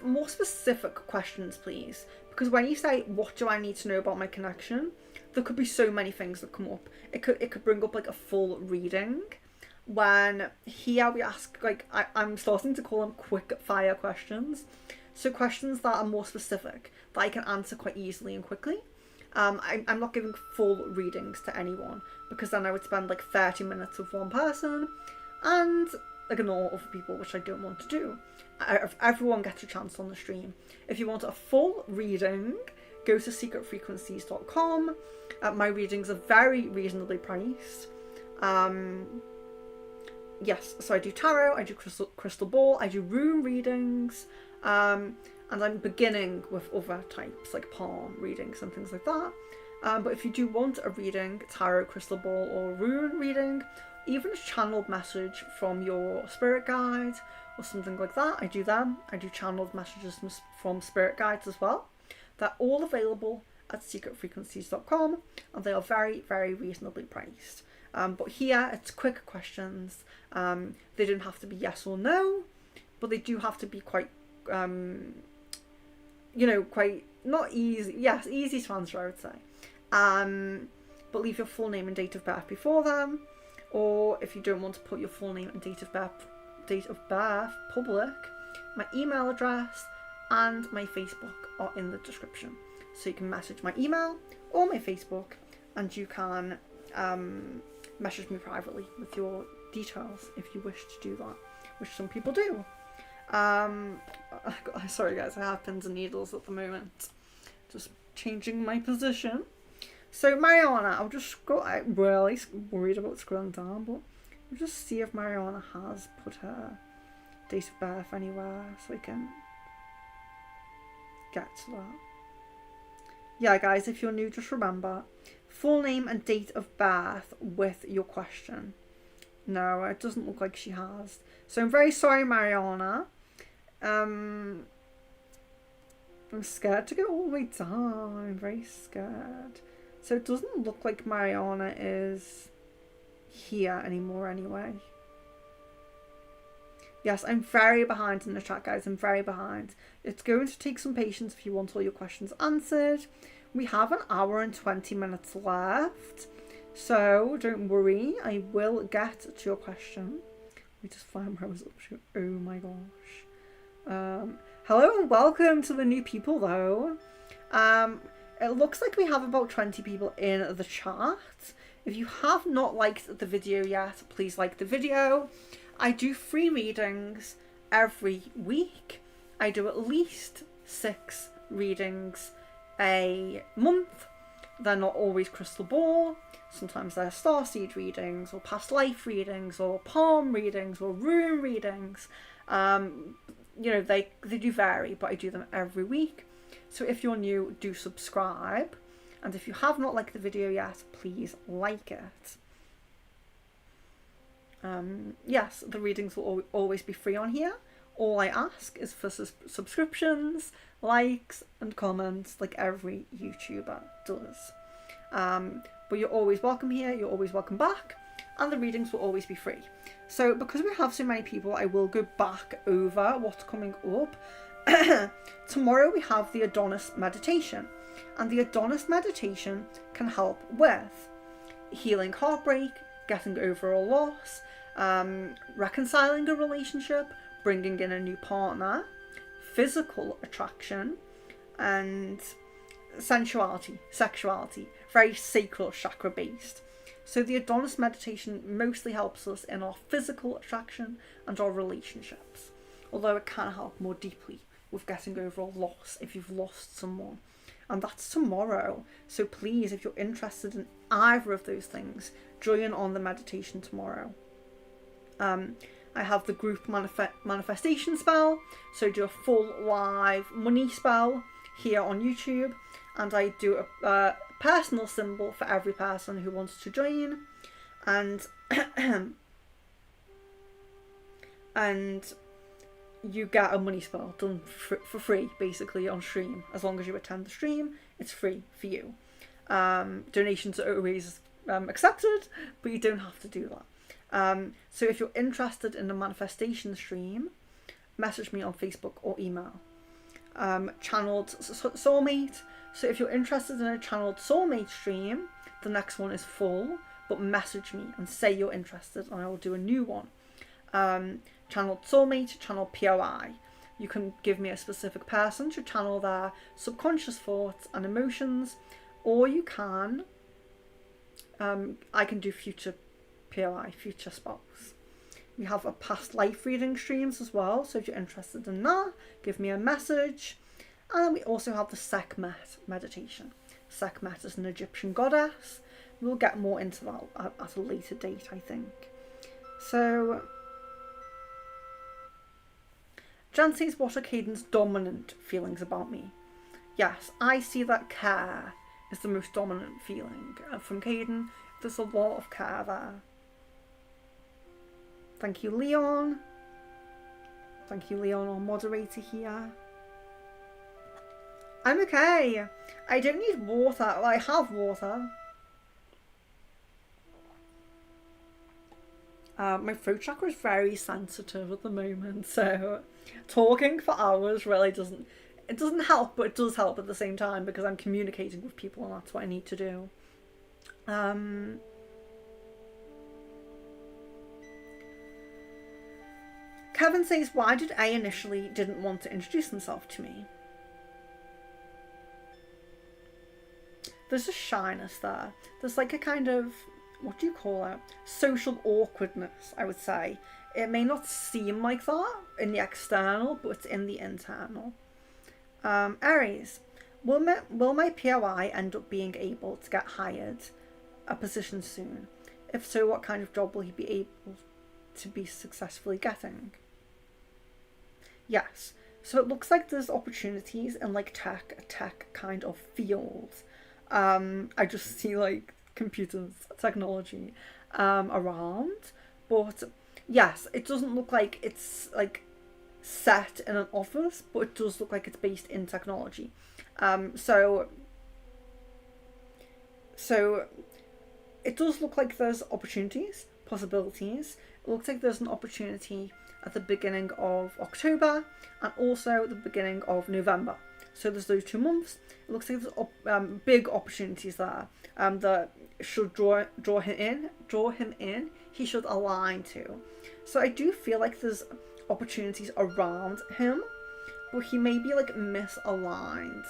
more specific questions, please, because when you say, what do I need to know about my connection, there could be so many things that come up. It could bring up like a full reading. When here we ask, like, I'm starting to call them quick fire questions. So questions that are more specific, that I can answer quite easily and quickly. I'm not giving full readings to anyone, because then I would spend like 30 minutes with one person and ignore other people, which I don't want to do. Everyone gets a chance on the stream. If you want a full reading, go to secretfrequencies.com. My readings are very reasonably priced. Yes, so I do tarot, I do crystal ball, I do rune readings, and I'm beginning with other types like palm readings and things like that. But if you do want a reading, tarot, crystal ball, or rune reading, even a channeled message from your spirit guide or something like that, I do them. I do channeled messages from spirit guides as well. They're all available at secretfrequencies.com, and they are very, very reasonably priced. But here it's quick questions. They don't have to be yes or no, but they do have to be quite, you know, quite not easy. Yes, easy to answer, I would say. But leave your full name and date of birth before them, or if you don't want to put your full name and date of birth public, my email address and my Facebook are in the description. So you can message my email or my Facebook, and you can message me privately with your details if you wish to do that, which some people do. Sorry guys, I have pins and needles at the moment, just changing my position. So Mariana, I'll just go. I'm really worried about scrolling down, but we'll just see if Mariana has put her date of birth anywhere so I can get to that. Yeah, guys, if you're new, just remember full name and date of birth with your question. No, it doesn't look like she has. So I'm very sorry, Mariana. I'm scared to go all the way down. I'm very scared. So it doesn't look like Mariana is here anymore anyway. Yes, I'm very behind in the chat, guys. I'm very behind. It's going to take some patience if you want all your questions answered. We have an hour and 20 minutes left. So don't worry, I will get to your question. Let me just find where I was up to. Oh my gosh. Hello and welcome to the new people though. It looks like we have about 20 people in the chat. If you have not liked the video yet, please like the video. I do free readings every week. I do at least 6 readings a month. They're not always crystal ball. Sometimes they're starseed readings or past life readings or palm readings or room readings. You know, they do vary, but I do them every week. So if you're new, do subscribe. And if you have not liked the video yet, please like it. Yes, the readings will always be free on here. All I ask is for subscriptions, likes and comments like every YouTuber does. But you're always welcome here, you're always welcome back, and the readings will always be free. So because we have so many people, I will go back over what's coming up. Tomorrow we have the Adonis meditation, and the Adonis meditation can help with healing heartbreak, getting over a loss, reconciling a relationship, bringing in a new partner, physical attraction, and sensuality, sexuality, very sacral chakra based. So the Adonis meditation mostly helps us in our physical attraction and our relationships, although it can help more deeply with getting over a loss if you've lost someone. And that's tomorrow. So please, if you're interested in either of those things, join on the meditation tomorrow. I have the group manifestation spell, so I do a full live money spell here on YouTube, and I do a personal symbol for every person who wants to join, and and you get a money spell done for free, basically, on stream. As long as you attend the stream, it's free for you. Donations are always accepted, but you don't have to do that. So if you're interested in the manifestation stream, message me on Facebook or email. Channeled soulmate. So if you're interested in a channeled soulmate stream, the next one is full, but message me and say you're interested and I will do a new one. Channeled soulmate, channel POI. You can give me a specific person to channel their subconscious thoughts and emotions, or you can, I can do future POI, future spells. We have a past life reading streams as well, so if you're interested in that, give me a message. And we also have the Sekhmet meditation. Sekhmet is an Egyptian goddess. We'll get more into that at a later date, I think. So, Jan says, what are Caden's dominant feelings about me? Yes, I see that care is the most dominant feeling. From Caden, there's a lot of care there. Thank you, Leon. Thank you, Leon, our moderator here. I'm okay. I don't need water. Well, I have water. My throat chakra is very sensitive at the moment, so talking for hours really doesn't help, but it does help at the same time because I'm communicating with people and that's what I need to do. Kevin says, why did A initially didn't want to introduce himself to me? There's a shyness there. There's like a kind of, what do you call it? Social awkwardness, I would say. It may not seem like that in the external, but it's in the internal. Aries, will my POI end up being able to get hired a position soon? If so, what kind of job will he be able to be successfully getting? Yes. So it looks like there's opportunities in like tech kind of fields. I just see like computers, technology, around. But yes, it doesn't look like it's like set in an office, but it does look like it's based in technology. Um, so so it does look like there's opportunities, possibilities. It looks like there's an opportunity at the beginning of October and also the beginning of November. So there's those 2 months. It looks like there's big opportunities there that should draw him in. He should align to. So I do feel like there's opportunities around him, but he may be like misaligned,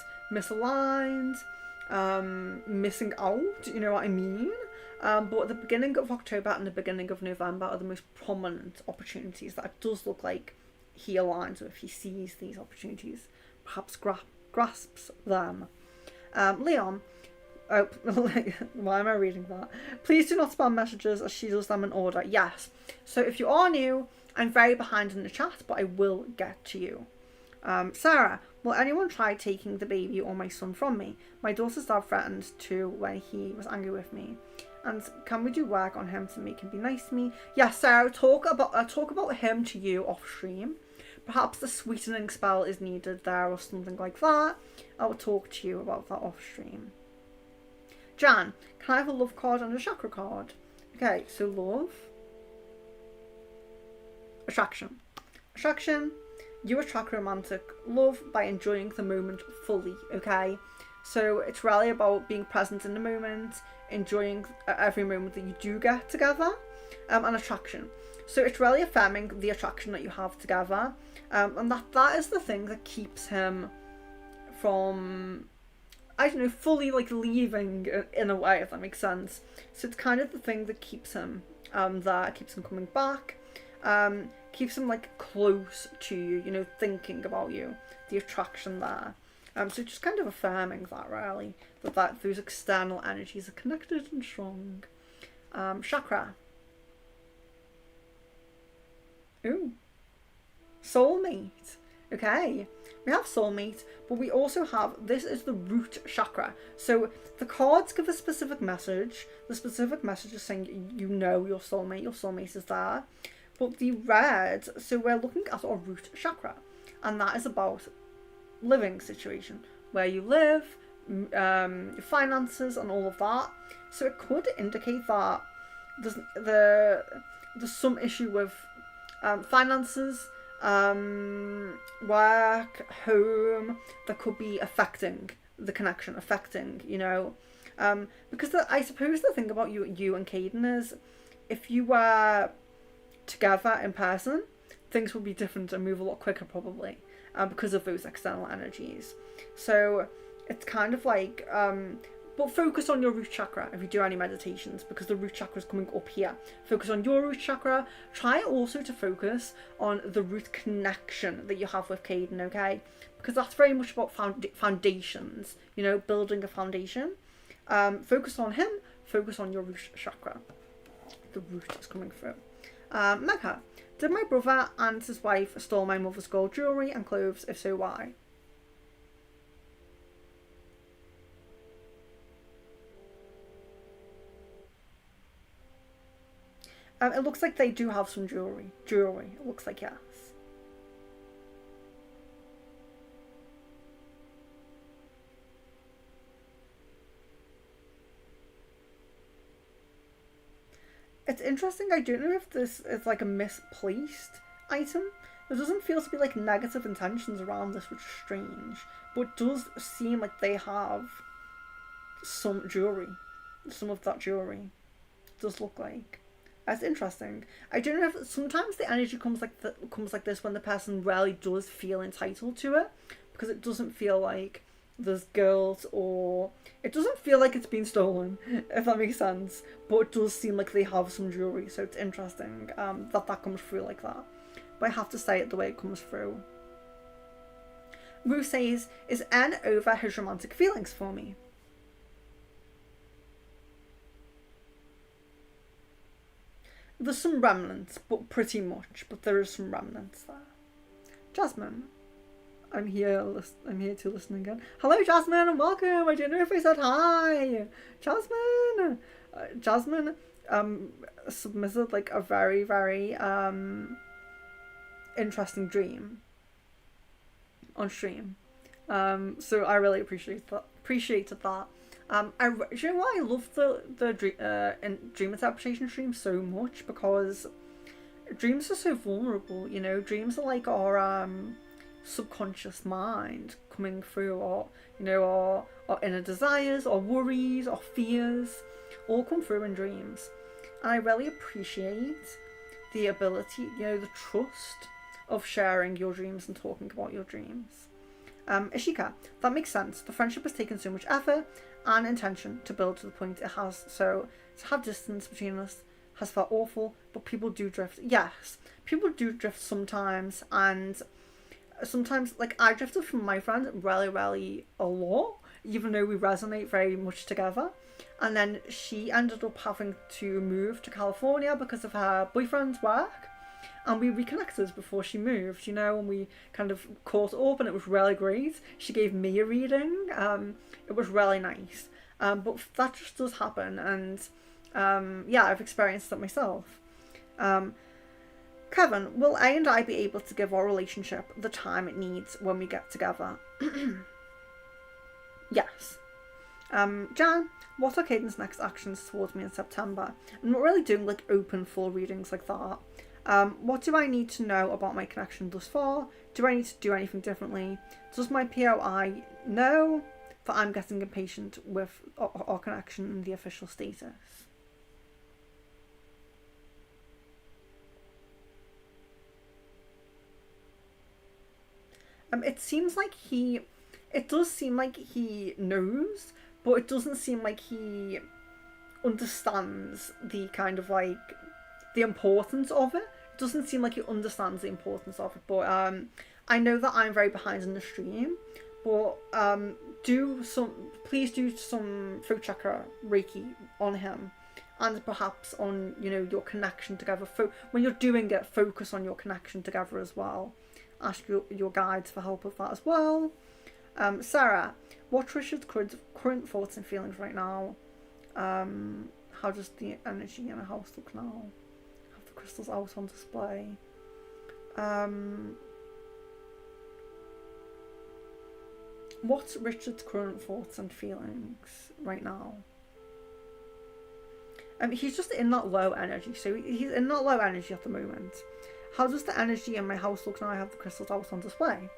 missing out. You know what I mean? But at the beginning of October and the beginning of November are the most prominent opportunities that it does look like he aligns with. He sees these opportunities, perhaps grasps them. Leon, oh, why am I reading that? Please do not spam messages as she does them in order. Yes. So if you are new, I'm very behind in the chat, but I will get to you. Sarah, will anyone try taking the baby or my son from me? My daughter's dad threatened to when he was angry with me. And can we do work on him to make him be nice to me? Yes, Sarah, talk about him to you off stream. Perhaps the sweetening spell is needed there or something like that. I will talk to you about that off stream. Jan, can I have a love card and a chakra card? Okay, so love. Attraction. Attraction. You attract romantic love by enjoying the moment fully, okay? So it's really about being present in the moment, enjoying every moment that you do get together, and attraction. So it's really affirming the attraction that you have together, and that is the thing that keeps him from, I don't know, fully like leaving in a way, if that makes sense. So it's kind of the thing that keeps him there, keeps him coming back, keeps him like close to you, you know, thinking about you, the attraction there. So just kind of affirming that really, that those external energies are connected and strong. Chakra. Ooh. Soulmate. Okay. We have soulmate, but we also have, this is the root chakra. So the cards give a specific message. The specific message is saying you know your soulmate is there. But the red, so we're looking at our root chakra, and that is about living situation, where you live, your finances and all of that. So it could indicate that there's some issue with finances, work, home, that could be affecting the connection, you know, because I suppose the thing about you and Caden is, if you were together in person, things would be different and move a lot quicker probably, because of those external energies. So it's kind of like, but focus on your root chakra if you do any meditations, because the root chakra is coming up here. Focus on your root chakra. Try also to focus on the root connection that you have with Caden, okay? Because that's very much about foundations, you know, building a foundation. Focus on him, focus on your root chakra. The root is coming through. Megha, did my brother and his wife steal my mother's gold jewellery and clothes? If so, why? It looks like they do have some jewellery. It looks like, yes. It's interesting, I don't know if this is like a misplaced item. There doesn't feel to be like negative intentions around this, which is strange. But it does seem like they have some jewellery. Some of that jewellery. It does look like. That's interesting. I don't know if sometimes the energy comes like this when the person really does feel entitled to it, because it doesn't feel like there's guilt, or it doesn't feel like it's been stolen, if that makes sense. But it does seem like they have some jewelry, so it's interesting that comes through like that. But I have to say it the way it comes through. Rue says, "Is N over his romantic feelings for me?" There's some remnants, but pretty much. But there is some remnants there. Jasmine. I'm here to listen again. Hello, Jasmine, and welcome. I don't know if I said hi. Jasmine. Jasmine submitted like a very, very interesting dream on stream. So I really appreciated that. You know what? I love the dream interpretation stream so much because dreams are so vulnerable. You know, dreams are like our subconscious mind coming through, or you know, our inner desires, or worries, or fears, all come through in dreams. And I really appreciate the ability, you know, the trust of sharing your dreams and talking about your dreams. Ishika, that makes sense. The friendship has taken so much effort and intention to build to the point it has. So to have distance between us has felt awful, but people do drift. Yes, people do drift sometimes, and sometimes, like, I drifted from my friend really a lot, even though we resonate very much together. And then she ended up having to move to California because of her boyfriend's work. And we reconnected before she moved, you know, and we kind of caught up, and it was really great. She gave me a reading. It was really nice. But that just does happen, and yeah, I've experienced it myself. Kevin, will A and I be able to give our relationship the time it needs when we get together? Yes. Jan, what are Caden's next actions towards me in September? I'm not really doing like open full readings like that. What do I need to know about my connection thus far? Do I need to do anything differently? Does my POI know that I'm getting impatient with our connection and the official status? It does seem like he knows, but it doesn't seem like he understands the kind of like the importance of it. It doesn't seem like he understands the importance of it. But I know that I'm very behind in the stream. But please do some throat chakra Reiki on him, and perhaps on, you know, your connection together. When you're doing it, focus on your connection together as well. Ask your guides for help with that as well. Sarah, what's Richard's current thoughts and feelings right now? How does the energy in a house look now? Have the crystals out on display? What's Richard's current thoughts and feelings right now? He's just in that low energy. So he's in that low energy at the moment. How does the energy in my house look now I have the crystals out on display?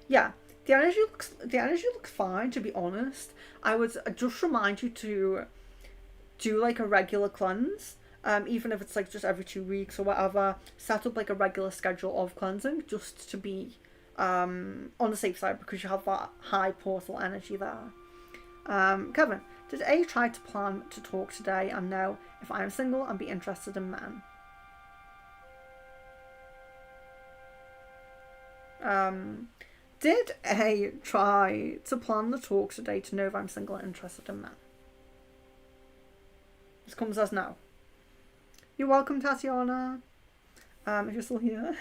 Yeah, the energy looks fine, to be honest. I would just remind you to do like a regular cleanse. Even if it's like just every 2 weeks or whatever, set up like a regular schedule of cleansing just to be on the safe side, because you have that high portal energy there. Kevin, did A try to plan to talk today and know if I am single and be interested in men? Did A try to plan the talk today to know if I'm single and interested in men? This comes as no. You're welcome, Tatiana. If you're still here.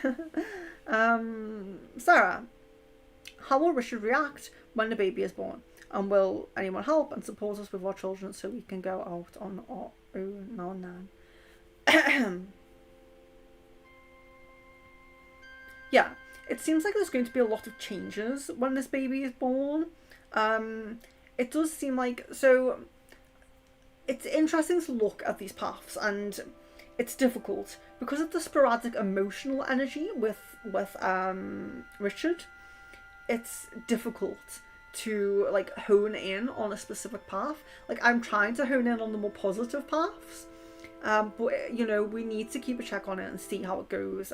Sarah, how will Richard react when the baby is born? And will anyone help and support us with our children so we can go out on our own now and then? Yeah, it seems like there's going to be a lot of changes when this baby is born. It does seem like, so it's interesting to look at these paths, and it's difficult because of the sporadic emotional energy with Richard. It's difficult to like hone in on a specific path. Like, I'm trying to hone in on the more positive paths, but you know, we need to keep a check on it and see how it goes.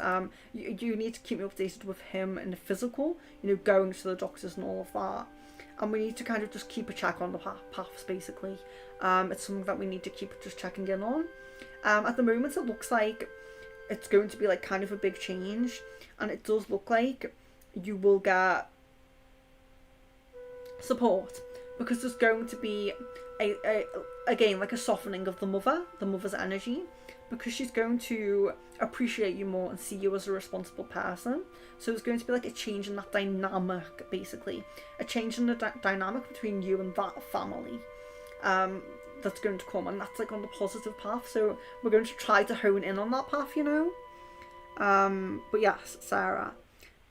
You need to keep me updated with him in the physical, you know, going to the doctors and all of that, and we need to kind of just keep a check on the paths basically. It's something that we need to keep just checking in on. At the moment it looks like it's going to be like kind of a big change, and it does look like you will get support because there's going to be again, like a softening of the mother's energy, because she's going to appreciate you more and see you as a responsible person. So there's going to be like a change in that dynamic, basically. A change in the dynamic between you and that family that's going to come, and that's like on the positive path. So we're going to try to hone in on that path, you know. But yes, Sarah.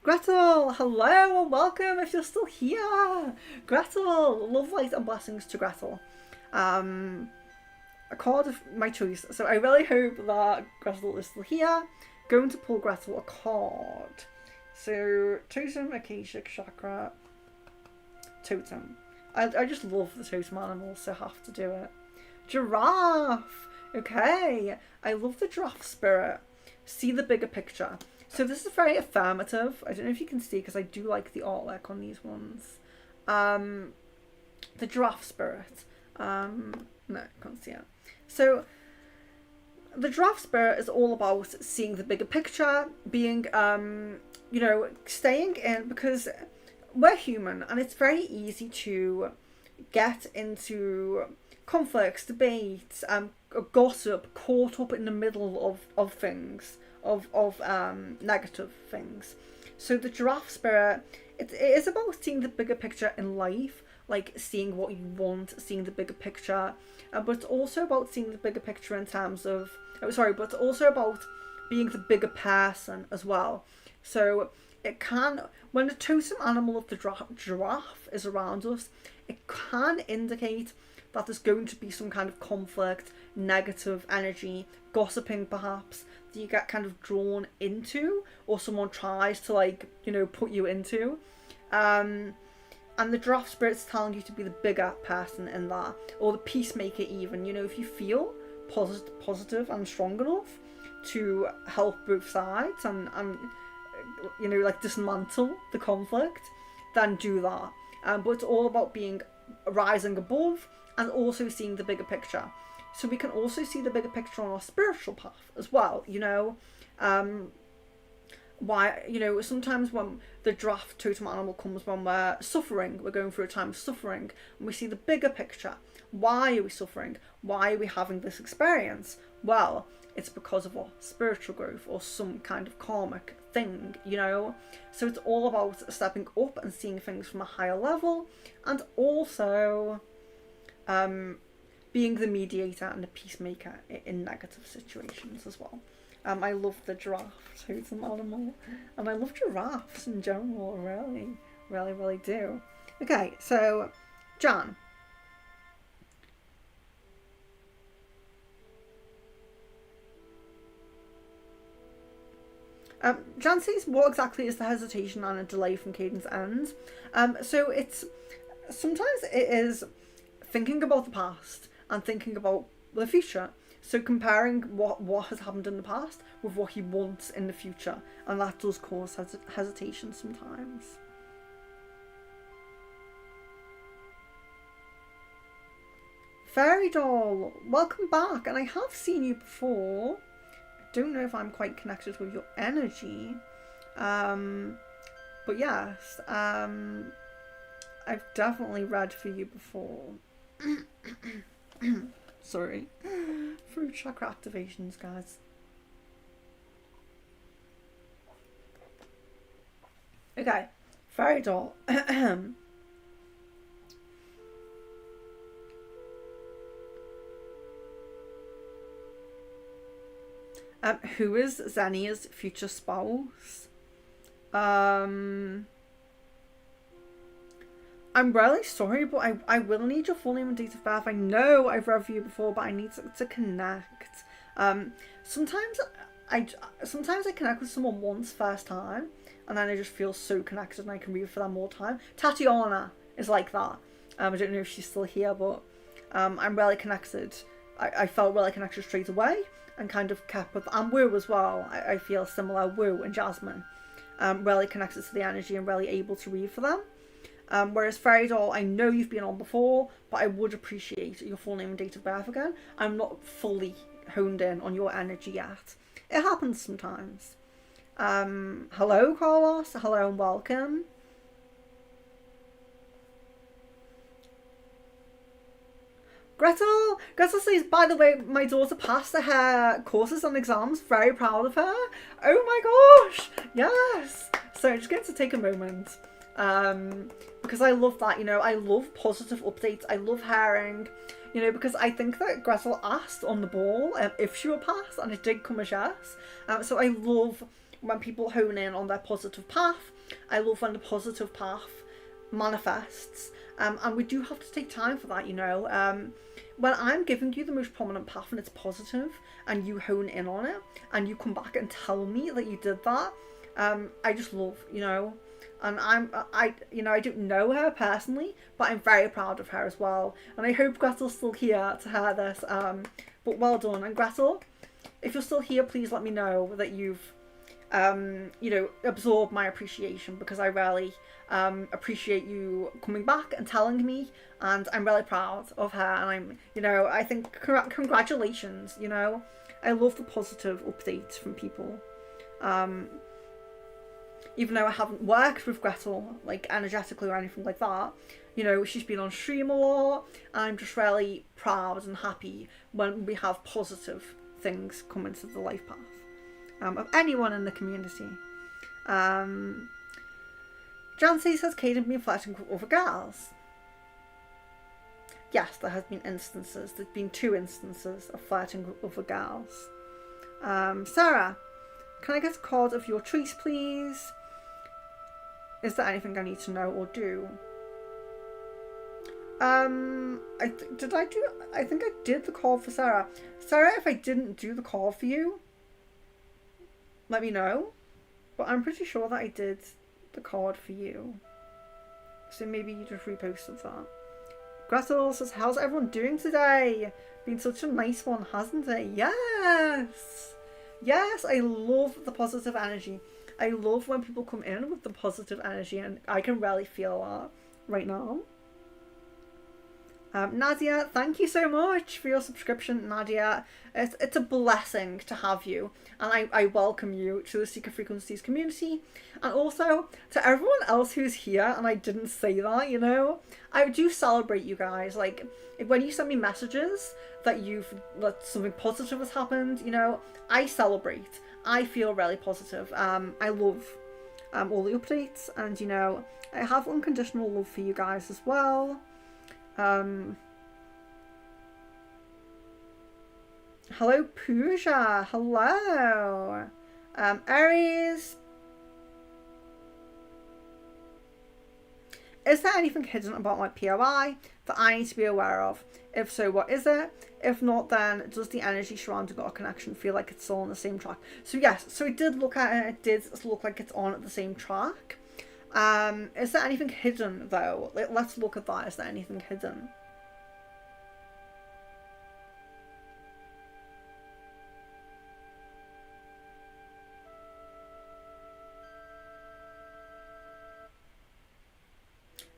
Gretel, hello and welcome if you're still here. Gretel, love, light and blessings to Gretel. A card of my choice. So I really hope that Gretel is still here. Going to pull Gretel a card. So totem, Akashic chakra, totem. I just love the totem animals, so have to do it. Giraffe. Okay, I love the giraffe spirit. See the bigger picture. So this is very affirmative. I don't know if you can see because I do like the artwork on these ones. The giraffe spirit. No, can't see it. So the giraffe spirit is all about seeing the bigger picture, being, you know, staying in, because we're human and it's very easy to get into conflicts, debates, gossip, caught up in the middle of things, of negative things. So the giraffe spirit, it is about seeing the bigger picture in life, like seeing what you want, seeing the bigger picture, but it's also about seeing the bigger picture in terms of, but it's also about being the bigger person as well. So it can, when the totem animal of the giraffe is around us, it can indicate that there's going to be some kind of conflict, negative energy, gossiping perhaps, that you get kind of drawn into, or someone tries to, like, you know, put you into. And the giraffe spirit's telling you to be the bigger person in that, or the peacemaker even. You know, if you feel positive and strong enough to help both sides and you know, like dismantle the conflict, then do that. But it's all about being rising above and also seeing the bigger picture. So we can also see the bigger picture on our spiritual path as well, you know. Why, you know, sometimes when the giraffe totem animal comes when we're suffering, we're going through a time of suffering, and we see the bigger picture. Why are we suffering? Why are we having this experience? Well, it's because of our spiritual growth or some kind of karmic thing, you know. So it's all about stepping up and seeing things from a higher level, and also being the mediator and the peacemaker in negative situations as well. I love the giraffe totem animal, and I love giraffes in general, really do. Okay, so Jan. Jan says, what exactly is the hesitation and a delay from Caden's end? So it's, sometimes it is thinking about the past and thinking about the future. So comparing what has happened in the past with what he wants in the future, and that does cause hesitation sometimes. Fairy doll, welcome back, and I have seen you before. I don't know if I'm quite connected with your energy, but yes, I've definitely read for you before. Sorry. Through chakra activations, guys. Okay, fairy doll. Who is Xenia's future spouse? I'm really sorry, but I will need your full name and date of birth. I know I've read for you before, but I need to connect. Sometimes I connect with someone once first time, and then I just feel so connected and I can read for them all the time. Tatiana is like that. I don't know if she's still here, but I'm really connected. I felt really connected straight away and kind of kept with, and Wu as well. I feel similar, Wu and Jasmine. Really connected to the energy and really able to read for them. Whereas Fairy Doll, I know you've been on before, but I would appreciate your full name and date of birth again. I'm not fully honed in on your energy yet. It happens sometimes. Hello, Carlos. Hello and welcome. Gretel says, by the way, my daughter passed her courses and exams. Very proud of her. Oh my gosh. Yes. So I'm just going to take a moment. Because I love that, you know, I love positive updates. I love hearing, you know, because I think that Gretel asked on the ball if she would pass, and it did come as yes. So I love when people hone in on their positive path. I love when the positive path manifests. And we do have to take time for that, you know. When I'm giving you the most prominent path and it's positive, and you hone in on it, and you come back and tell me that you did that, I just love, you know. And I don't know her personally, but I'm very proud of her as well. And I hope Gretel's still here to hear this. But well done. And Gretel, if you're still here, please let me know that you've, you know, absorbed my appreciation, because I really appreciate you coming back and telling me. And I'm really proud of her. And I'm, you know, I think congratulations, you know. I love the positive updates from people. Even though I haven't worked with Gretel, like, energetically or anything like that, you know, she's been on stream a lot, and I'm just really proud and happy when we have positive things come into the life path of anyone in the community. Jancy says, Caden been flirting with other girls. Yes, there has been instances. There's been 2 instances of flirting with other girls. Sarah, can I get a card of your choice, please? Is there anything I need to know or do? I think I did the call for Sarah. Sarah, if I didn't do the call for you, let me know. But I'm pretty sure that I did the card for you. So maybe you just reposted that. Gretel says, how's everyone doing today? Been such a nice one, hasn't it? Yes! Yes, I love the positive energy. I love when people come in with the positive energy, and I can really feel that right now. Nadia, thank you so much for your subscription, Nadia. It's a blessing to have you, and I welcome you to the Seeker Frequencies community. And also to everyone else who's here, and I didn't say that, you know, I do celebrate you guys. Like, when you send me messages that something positive has happened, you know, I celebrate. I feel really positive. I love all the updates, and, you know, I have unconditional love for you guys as well. Hello, Pooja. Hello. Aries. Is there anything hidden about my POI that I need to be aware of? If so, what is it? If not, then does the energy surrounding our connection feel like it's still on the same track? So yes, so it did look at it. It did look like it's on the same track. Is there anything hidden though? Let's look at that. Is there anything hidden?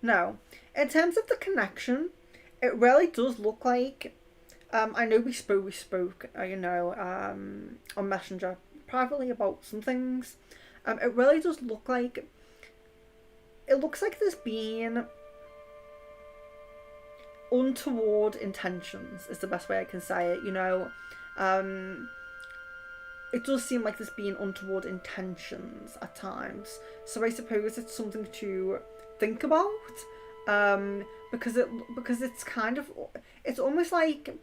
No. In terms of the connection, it really does look like, I know we spoke, you know, on Messenger privately about some things. It really does look like, it looks like there's been untoward intentions, is the best way I can say it, you know. It does seem like there's been untoward intentions at times. So I suppose it's something to think about, because it's kind of, it's almost like,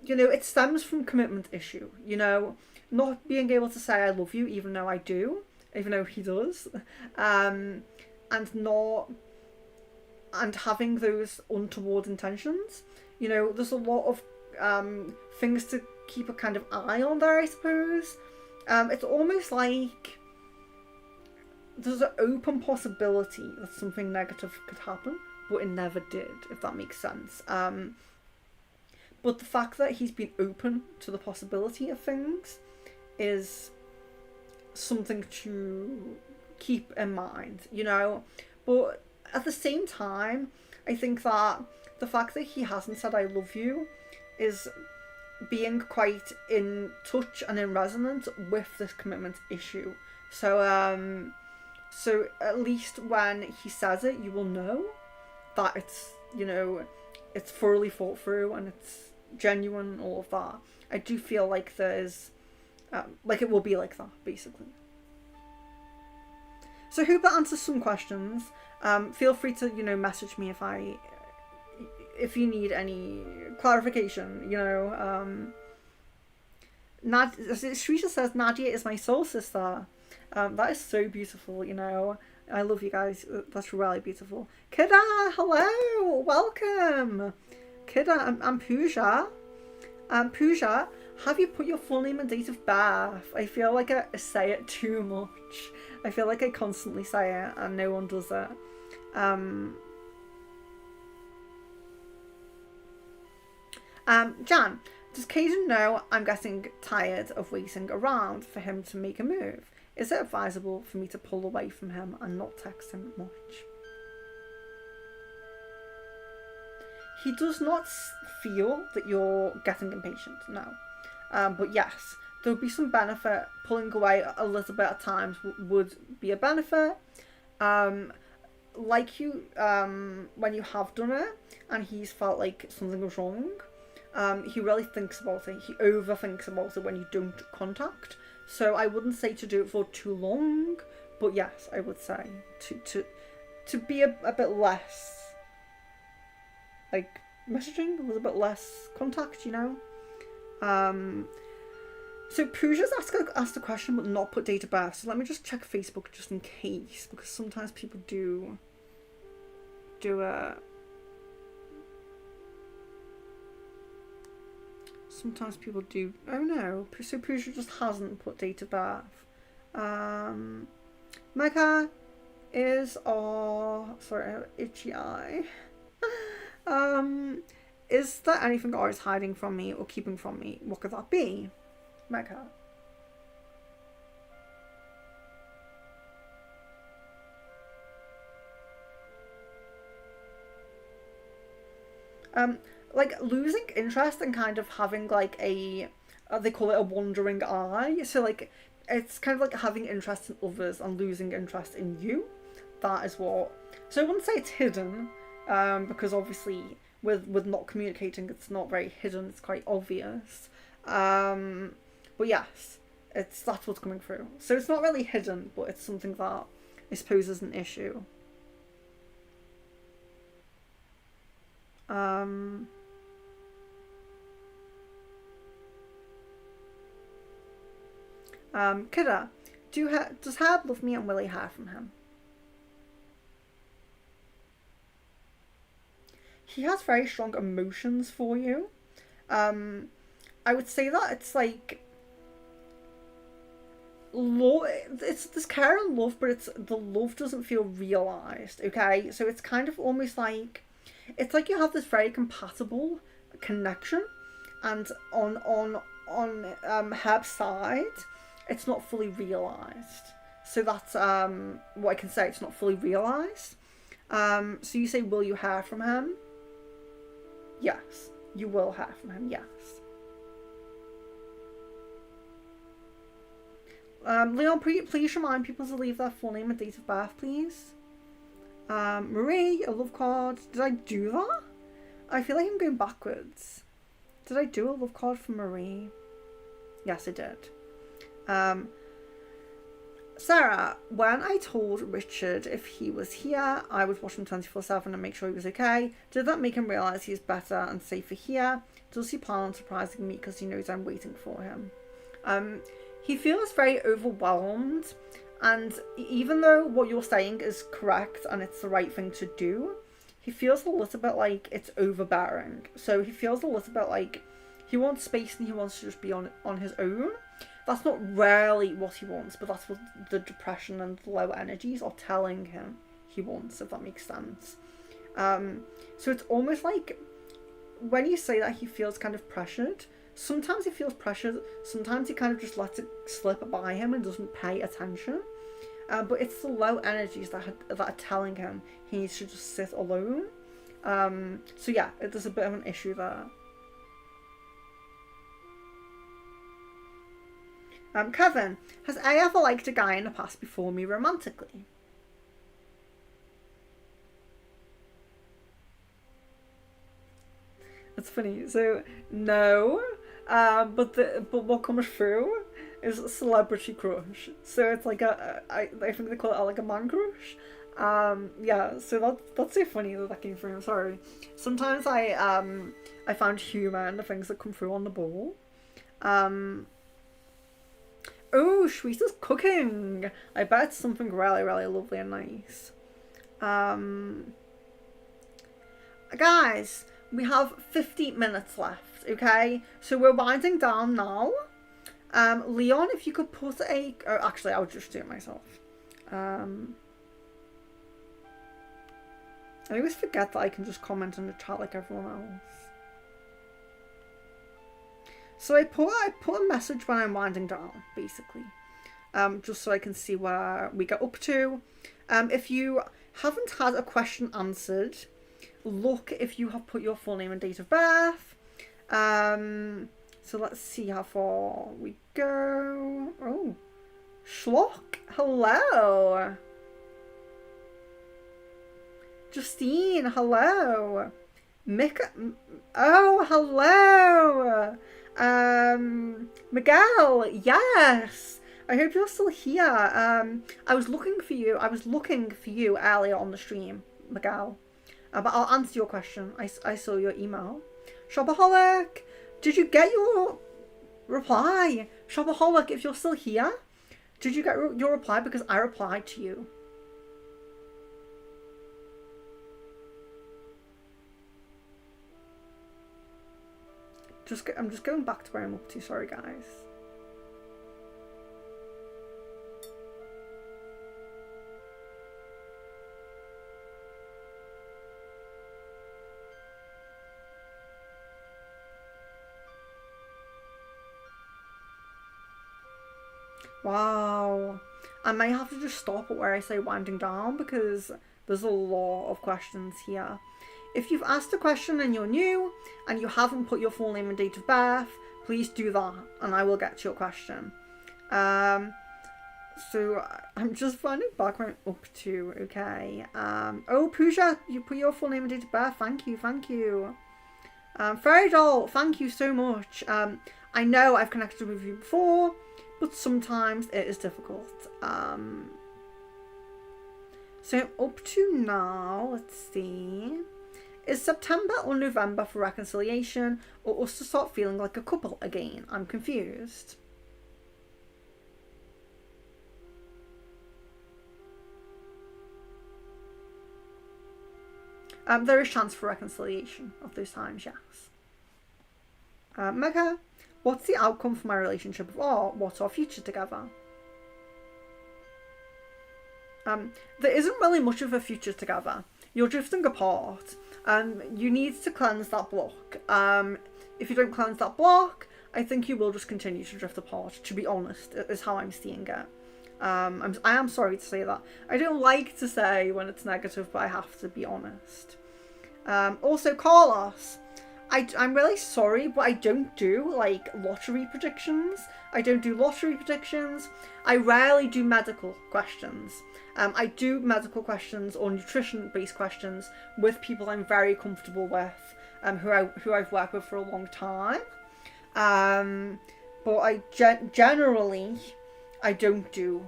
you know, it stems from commitment issue, you know, not being able to say I love you even though I do, even though he does, and having those untoward intentions. You know, there's a lot of things to keep a kind of eye on there, I suppose. It's almost like there's an open possibility that something negative could happen, but it never did, if that makes sense. But the fact that he's been open to the possibility of things is something to keep in mind, you know. But at the same time, I think that the fact that he hasn't said I love you is being quite in touch and in resonance with this commitment issue. So so at least when he says it, you will know that it's, you know, it's thoroughly thought through and it's genuine and all of that, I do feel like there's like it will be like that basically. So I hope that answers some questions. Feel free to, you know, message me if you need any clarification, you know. Shrisha says Nadia is my soul sister. That is so beautiful, you know. I love you guys. That's really beautiful. Kida, hello, welcome. Kida, I'm Pooja. Pooja, have you put your full name and date of birth? I feel like I say it too much. I feel like I constantly say it and no one does it. Jan, does Caden know I'm getting tired of waiting around for him to make a move? Is it advisable for me to pull away from him and not text him much? He does not feel that you're getting impatient, no. But yes, there would be some benefit. Pulling away a little bit at times would be a benefit. Like you, when you have done it and he's felt like something was wrong, he really thinks about it. He overthinks about it when you don't contact. So I wouldn't say to do it for too long, but yes, I would say to be a bit less, like, messaging, a little bit less contact, you know. So Pooja's asked a question but not put date of birth. So let me just check Facebook just in case, because sometimes people do sometimes people do. Oh no, so Pooja just hasn't put date of birth. Mecca is sorry, itchy eye. Is there anything God is hiding from me or keeping from me? What could that be? Mecca. Like losing interest and kind of having like they call it a wandering eye. So like it's kind of like having interest in others and losing interest in you. That is what. So I wouldn't say it's hidden, because obviously with not communicating, it's not very hidden. It's quite obvious. But yes, that's what's coming through. So it's not really hidden, but it's something that I suppose is an issue. Kira, does Herb love me and will he hear from him? He has very strong emotions for you. I would say that it's like love. It's this care and love, but the love doesn't feel realized. Okay, so it's kind of almost like it's like you have this very compatible connection, and on Herb's side, it's not fully realized. So that's what I can say. It's not fully realized. So you say, will you hear from him? Yes, you will hear from him. Yes. Leon, please remind people to leave their full name and date of birth, please. Marie, a love card. Did I do that? I feel like I'm going backwards. Did I do a love card for Marie? Yes, I did. Sarah, when I told Richard if he was here, I would watch him 24/7 and make sure he was okay. Did that make him realise he's better and safer here? Does he plan on surprising me because he knows I'm waiting for him? He feels very overwhelmed, and even though what you're saying is correct and it's the right thing to do, he feels a little bit like it's overbearing. So he feels a little bit like he wants space and he wants to just be on his own. That's not really what he wants, but that's what the depression and the low energies are telling him he wants, if that makes sense. So it's almost like when you say that he feels kind of pressured, sometimes he feels pressured, sometimes he kind of just lets it slip by him and doesn't pay attention. But it's the low energies that are telling him he needs to just sit alone. So yeah, there's a bit of an issue there. Kevin, has I ever liked a guy in the past before me romantically? It's funny. So no, but what comes through is a celebrity crush. So it's like I think they call it like a man crush. Yeah. So that's so funny that came through. I'm sorry. Sometimes I found humor in the things that come through on the ball. Um. Oh, Shweeta's cooking. I bet it's something really, really lovely and nice. Um. Guys, we have 50 minutes left, okay? So we're winding down now. Leon, if you could put a... Oh, actually, I'll just do it myself. I always forget that I can just comment in the chat like everyone else. So I put a message when I'm winding down, basically. Just so I can see where we get up to. If you haven't had a question answered, look if you have put your full name and date of birth. So let's see how far we go. Oh, Schlock, hello. Justine, hello. Mika, oh, hello. Miguel, yes. I hope you're still here. I was looking for you. Earlier on the stream, Miguel. But I'll answer your question. I saw your email. Shopaholic, did you get your reply? Shopaholic, if you're still here, did you get your reply? Because I replied to you. I'm just going back to where I'm up to. Sorry, guys. Wow. I might have to just stop at where I say winding down because there's a lot of questions here. If you've asked a question and you're new and you haven't put your full name and date of birth, please do that and I will get to your question. So I'm just finding back where I'm up to, okay. Oh, Pooja, you put your full name and date of birth. Thank you. Fairy Doll, thank you so much. I know I've connected with you before, but sometimes it is difficult. So up to now, let's see. Is September or November for reconciliation, or us to start feeling like a couple again? I'm confused. There is chance for reconciliation of those times, yes. Mega, what's the outcome for my relationship with R? What's our future together? There isn't really much of a future together. You're drifting apart. You need to cleanse that block. If you don't cleanse that block, I think you will just continue to drift apart, to be honest, is how I'm seeing it. I am sorry to say that. I don't like to say when it's negative, but I have to be honest. Also, Carlos, I'm really sorry, but I don't do, like, lottery predictions. I rarely do medical questions. I do medical questions or nutrition-based questions with people I'm very comfortable with, who I've worked with for a long time. But I generally, I don't do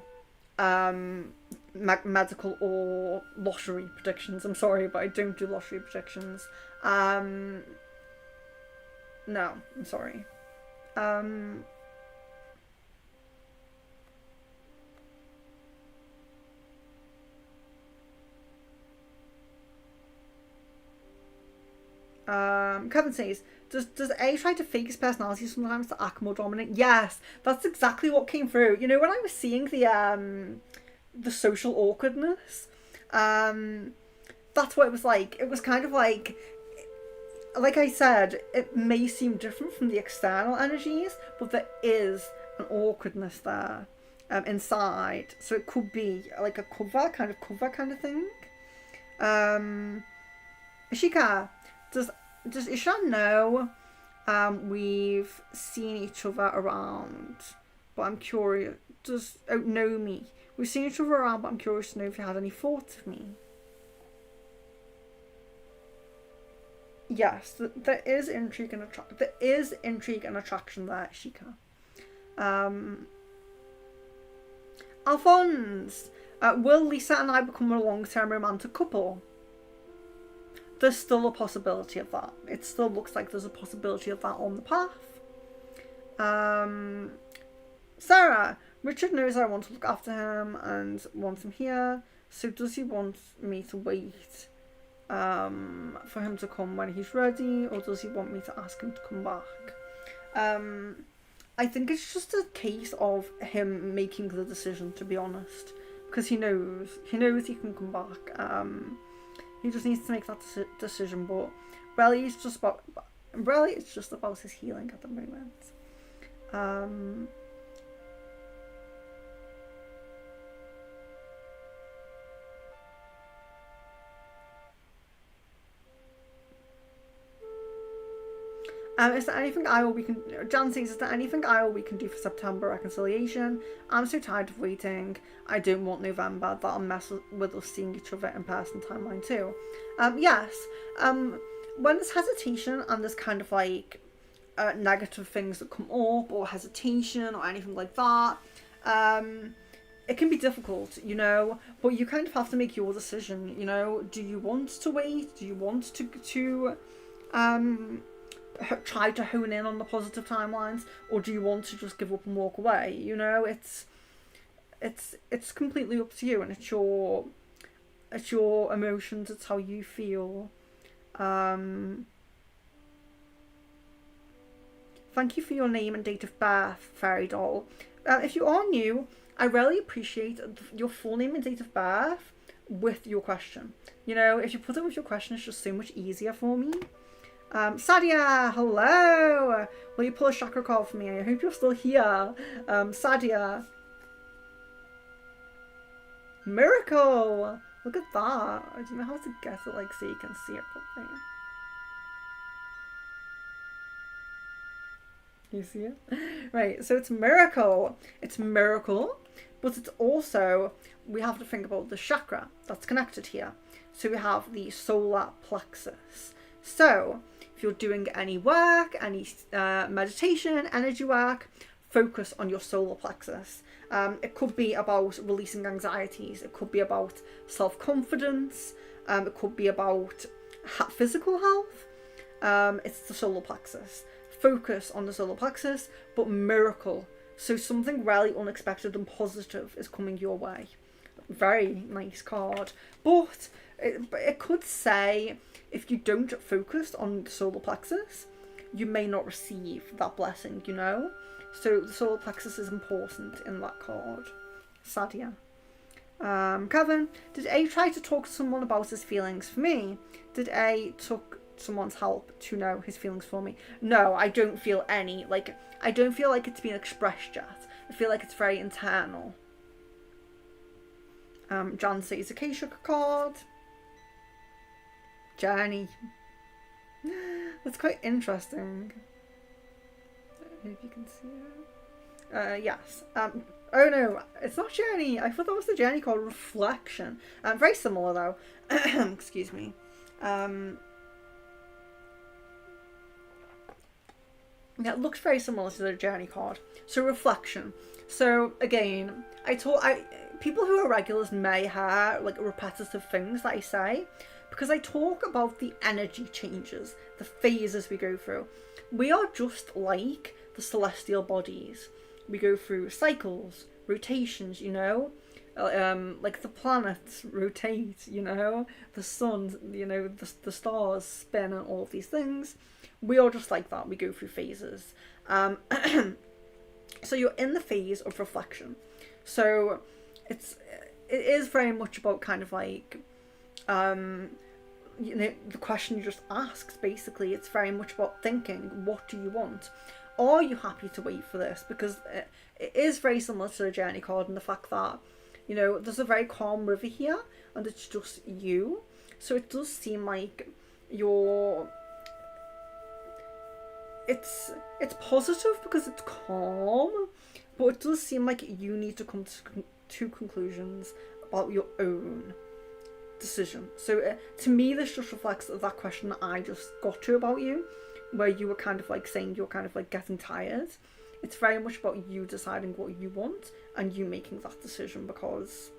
medical or lottery predictions. I'm sorry, but I don't do lottery predictions. No, I'm sorry. Kevin says, does A try to fake his personality sometimes to act more dominant? Yes, that's exactly what came through. You know, when I was seeing the social awkwardness, that's what it was like. It was kind of like I said, it may seem different from the external energies, but there is an awkwardness there inside. So it could be like a cover kind of thing. Ishika, does Isha know we've seen each other around? But I'm curious. Does know me? We've seen each other around, but I'm curious to know if you had any thoughts of me. yes, there is intrigue and attraction there, Shika. Alphonse, will Lisa and I become a long-term romantic couple? There's still a possibility of that. It still looks like there's a possibility of that on the path. Sarah, Richard knows I want to look after him and want him here. So does he want me to wait for him to come when he's ready, or does he want me to ask him to come back? I think it's just a case of him making the decision, to be honest, because he knows he can come back. He just needs to make that decision, but really it's just about his healing at the moment. Is there anything Jan says, is there anything we can do for September reconciliation? I'm so tired of waiting. I don't want November. That'll mess with us seeing each other in person timeline too. Yes. When there's hesitation and there's kind of like negative things that come up, or hesitation or anything like that, it can be difficult, but you kind of have to make your decision, Do you want to wait? Do you want to try to hone in on the positive timelines, or do you want to just give up and walk away? It's completely up to you, and it's your emotions, it's how you feel. Thank you for your name and date of birth, Fairy Doll. If you are new, I really appreciate your full name and date of birth with your question. If you put it with your question, it's just so much easier for me. Sadia, hello! Will you pull a chakra card for me? I hope you're still here. Sadia. Miracle! Look at that. I don't know how to get it so you can see it properly. You see it? Right, so it's Miracle. It's Miracle, but it's also, we have to think about the chakra that's connected here. So we have the solar plexus. So if you're doing any work, any meditation, energy work, focus on your solar plexus. It could be about releasing anxieties. It could be about self-confidence. It could be about physical health. It's the solar plexus. Focus on the solar plexus, but miracle. So something really unexpected and positive is coming your way. Very nice card. But it could say, if you don't focus on the solar plexus, you may not receive that blessing, So the solar plexus is important in that card. Sadia. Kevin, did A try to talk to someone about his feelings for me? Did A took someone's help to know his feelings for me? No, I don't feel any. I don't feel like it's been expressed yet. I feel like it's very internal. Jan says Acacia card. Journey. That's quite interesting. I hope you can see it. Yes. Oh no, it's not Journey. I thought that was the Journey called Reflection. Very similar though. Excuse me. Yeah, it looks very similar to the Journey card. So Reflection. So again, people who are regulars may hear repetitive things that I say, because I talk about the energy changes, the phases we go through. We are just like the celestial bodies. We go through cycles, rotations, like the planets rotate, the sun, the stars spin and all of these things. We are just like that. We go through phases. So you're in the phase of reflection. So it is very much about kind of the question you just asked, basically. It's very much about thinking, what do you want? Are you happy to wait for this? Because it is very similar to the Journey card in the fact that, there's a very calm river here and it's just you. So it does seem like it's positive because it's calm, but it does seem like you need to come to conclusions about your own decision. So to me, this just reflects that question that I just got to about you, where you were kind of like saying you're kind of like getting tired. It's very much about you deciding what you want and you making that decision, because,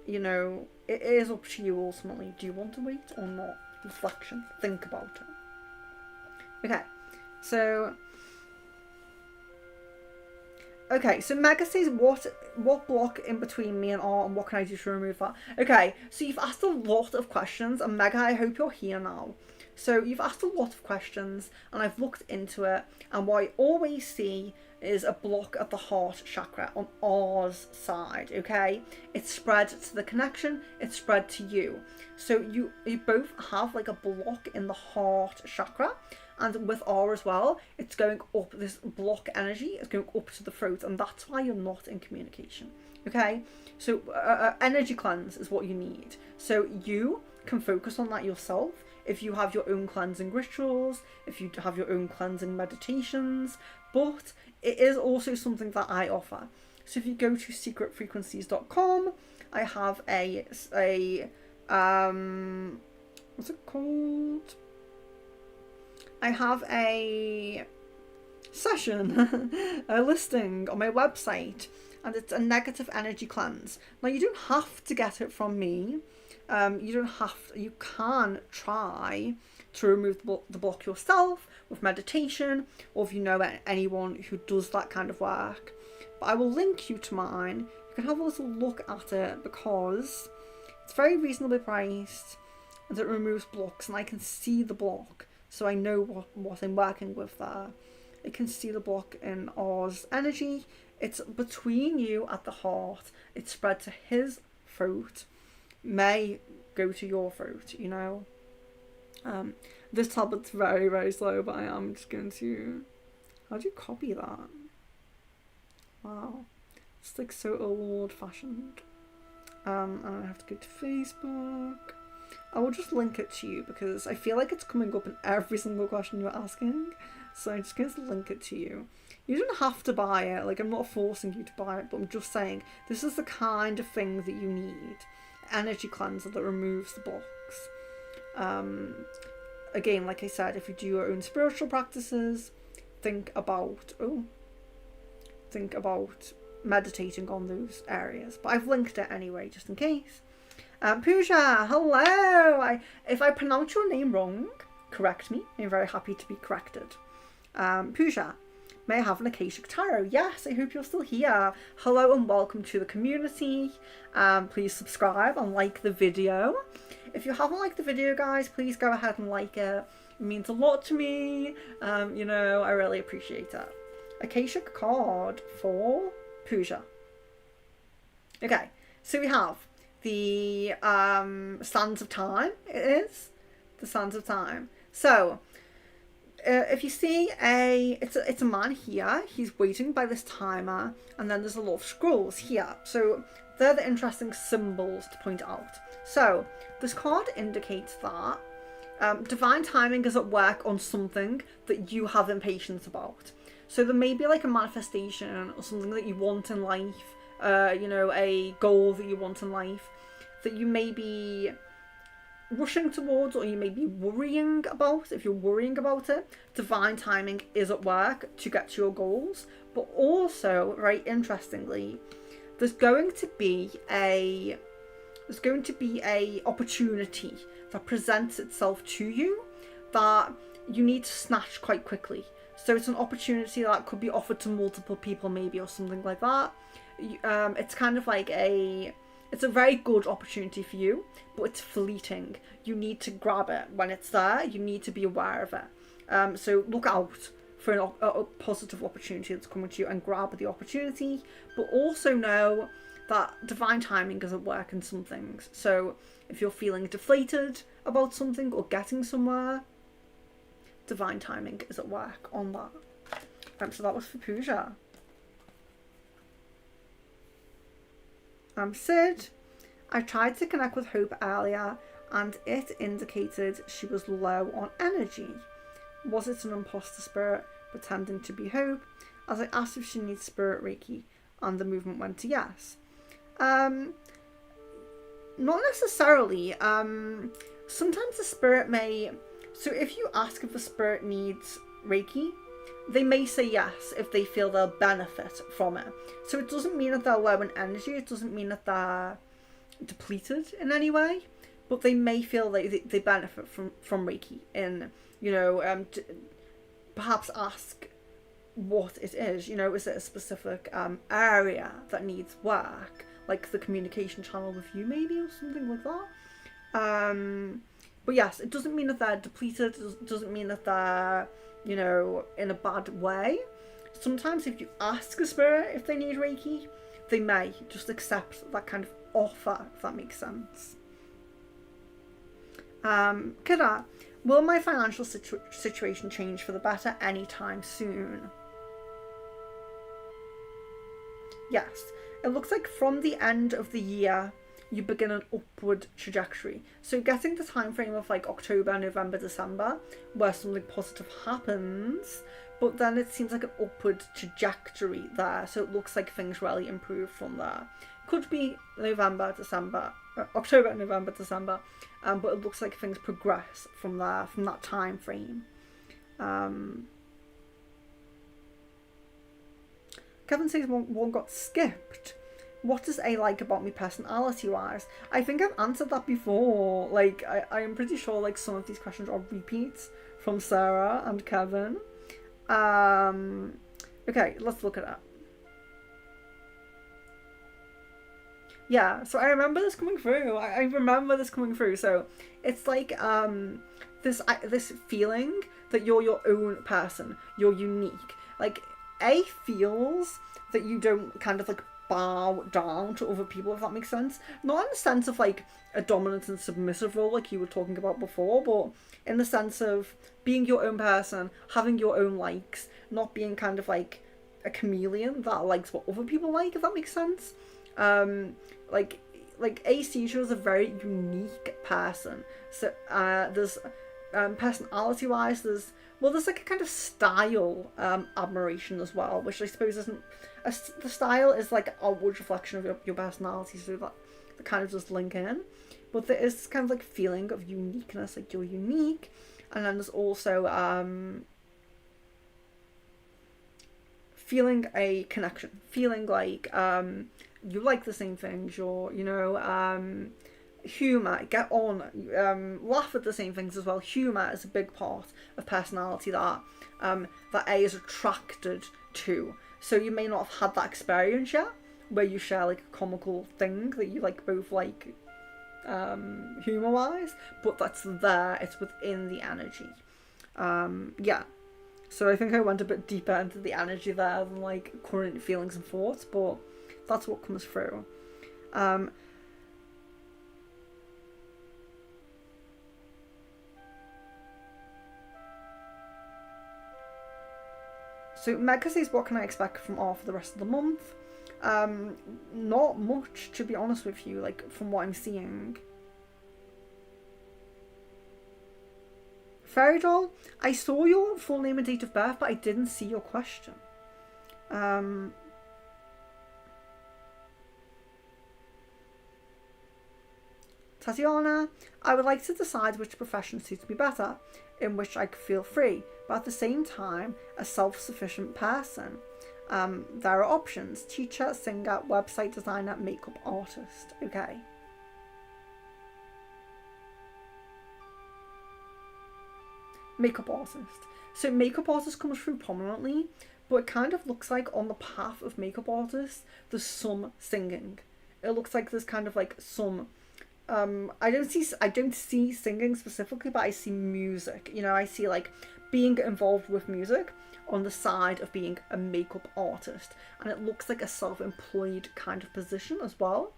you know, it is up to you ultimately. Do you want to wait or not? Reflection. Think about it. Okay, so Mega says, what block in between me and R, and what can I do to remove that? Okay, so you've asked a lot of questions, and Mega, I hope you're here now. So you've asked a lot of questions, and I've looked into it, and what I always see is a block at the heart chakra on R's side, okay? It's spread to the connection, it's spread to you. So you both have like a block in the heart chakra, and with R as well, it's going up, this block energy is going up to the throat, and that's why you're not in communication, okay? So energy cleanse is what you need. So you can focus on that yourself. If you have your own cleansing rituals, if you have your own cleansing meditations, but it is also something that I offer. So if you go to secretfrequencies.com, I have what's it called? I have a session, a listing on my website, and it's a negative energy cleanse. Now, you don't have to get it from me. You can try to remove the block yourself with meditation, or if you know anyone who does that kind of work. But I will link you to mine. You can have a little look at it, because it's very reasonably priced and it removes blocks, and I can see the block, so I know what I'm working with there. I can see the block in R's energy. It's between you at the heart. It's spread to his throat, may go to your throat, you know. This tablet's very, very slow, but I am just going to... How do you copy that? Wow. It's like so old-fashioned. And I have to go to Facebook. I will just link it to you, because I feel like it's coming up in every single question you're asking. So I'm just going to link it to you. You don't have to buy it. Like, I'm not forcing you to buy it, but I'm just saying this is the kind of thing that you need. Energy cleanser that removes the blocks. Again, like I said, if you do your own spiritual practices, think about meditating on those areas. But I've linked it anyway, just in case. Pooja, hello. If I pronounce your name wrong, correct me. I'm very happy to be corrected. Pooja, may I have an Akashic Tarot? Yes, I hope you're still here. Hello and welcome to the community. Please subscribe and like the video. If you haven't liked the video, guys, please go ahead and like it. It means a lot to me. You know, I really appreciate it. Akashic card for Pooja. Okay, so we have the Sands of Time. It is the Sands of Time. So if you see it's a man here. He's waiting by this timer, and then there's a lot of scrolls here. So they're the interesting symbols to point out. So this card indicates that divine timing is at work on something that you have impatience about. So there may be like a manifestation or something that you want in life, you know, a goal that you want in life that you may be rushing towards, or you may be worrying about. If you're worrying about it, divine timing is at work to get to your goals. But also, very interestingly, there's going to be a opportunity that presents itself to you that you need to snatch quite quickly. So it's an opportunity that could be offered to multiple people, maybe, or something like that. It's kind of like it's a very good opportunity for you, but it's fleeting. You need to grab it when it's there. You need to be aware of it. So look out for a positive opportunity that's coming to you and grab the opportunity, but also know that divine timing is at work in some things. So if you're feeling deflated about something or getting somewhere, divine timing is at work on that. So that was for Pooja. Sid, I tried to connect with Hope earlier and it indicated she was low on energy. Was it an imposter spirit pretending to be Hope? As I asked if she needs spirit Reiki, and the movement went to yes. Not necessarily. Sometimes the spirit may. So if you ask if the spirit needs Reiki, they may say yes if they feel they'll benefit from it. So it doesn't mean that they're low in energy. It doesn't mean that they're depleted in any way. But they may feel like they benefit from Reiki. And, perhaps ask what it is. Is it a specific area that needs work? Like the communication channel with you, maybe, or something like that. But yes, it doesn't mean that they're depleted. It doesn't mean that they're, in a bad way. Sometimes if you ask a spirit if they need Reiki, they may just accept that kind of offer, if that makes sense. Kira, will my financial situation change for the better anytime soon? Yes. It looks like from the end of the year, you begin an upward trajectory. So getting the time frame of like October, November, December, where something positive happens, but then it seems like an upward trajectory there. So it looks like things really improve from there. Could be November, December, October, November, December, but it looks like things progress from there, from that time frame. Kevin says one got skipped. What does A like about me personality-wise? I think I've answered that before. Like, I am pretty sure like some of these questions are repeats from Sarah and Kevin. Okay, let's look at it. Yeah, so I remember this coming through. I remember this coming through. So it's like this feeling that you're your own person. You're unique. Like, A feels that you don't kind of like bow down to other people, if that makes sense. Not in the sense of like a dominant and submissive role like you were talking about before, but in the sense of being your own person, having your own likes, not being kind of like a chameleon that likes what other people like, if that makes sense. Like A sees you as a very unique person. So there's personality wise, there's like a kind of style admiration as well, which I suppose isn't the style is like an outward reflection of your personality, so that kind of does link in. But there is this kind of like feeling of uniqueness, like you're unique, and then there's also feeling a connection, feeling like you like the same things, you're humour, get on, laugh at the same things as well. Humour is a big part of personality that A is attracted to. So you may not have had that experience yet, where you share like a comical thing that you like both like humour-wise, but that's there, it's within the energy. Yeah. So I think I went a bit deeper into the energy there than like current feelings and thoughts, but that's what comes through. So Megha says, what can I expect from R for the rest of the month? Not much, to be honest with you, like from what I'm seeing. Fairy Doll, I saw your full name and date of birth, but I didn't see your question. Tatiana, I would like to decide which profession suits me better, in which I could feel free, but at the same time, a self-sufficient person. There are options: teacher, singer, website designer, makeup artist. Okay. Makeup artist. So makeup artist comes through prominently, but it kind of looks like on the path of makeup artists, there's some singing. It looks like there's kind of like some I don't see singing specifically, but I see music. I see like being involved with music on the side of being a makeup artist, and it looks like a self-employed kind of position as well.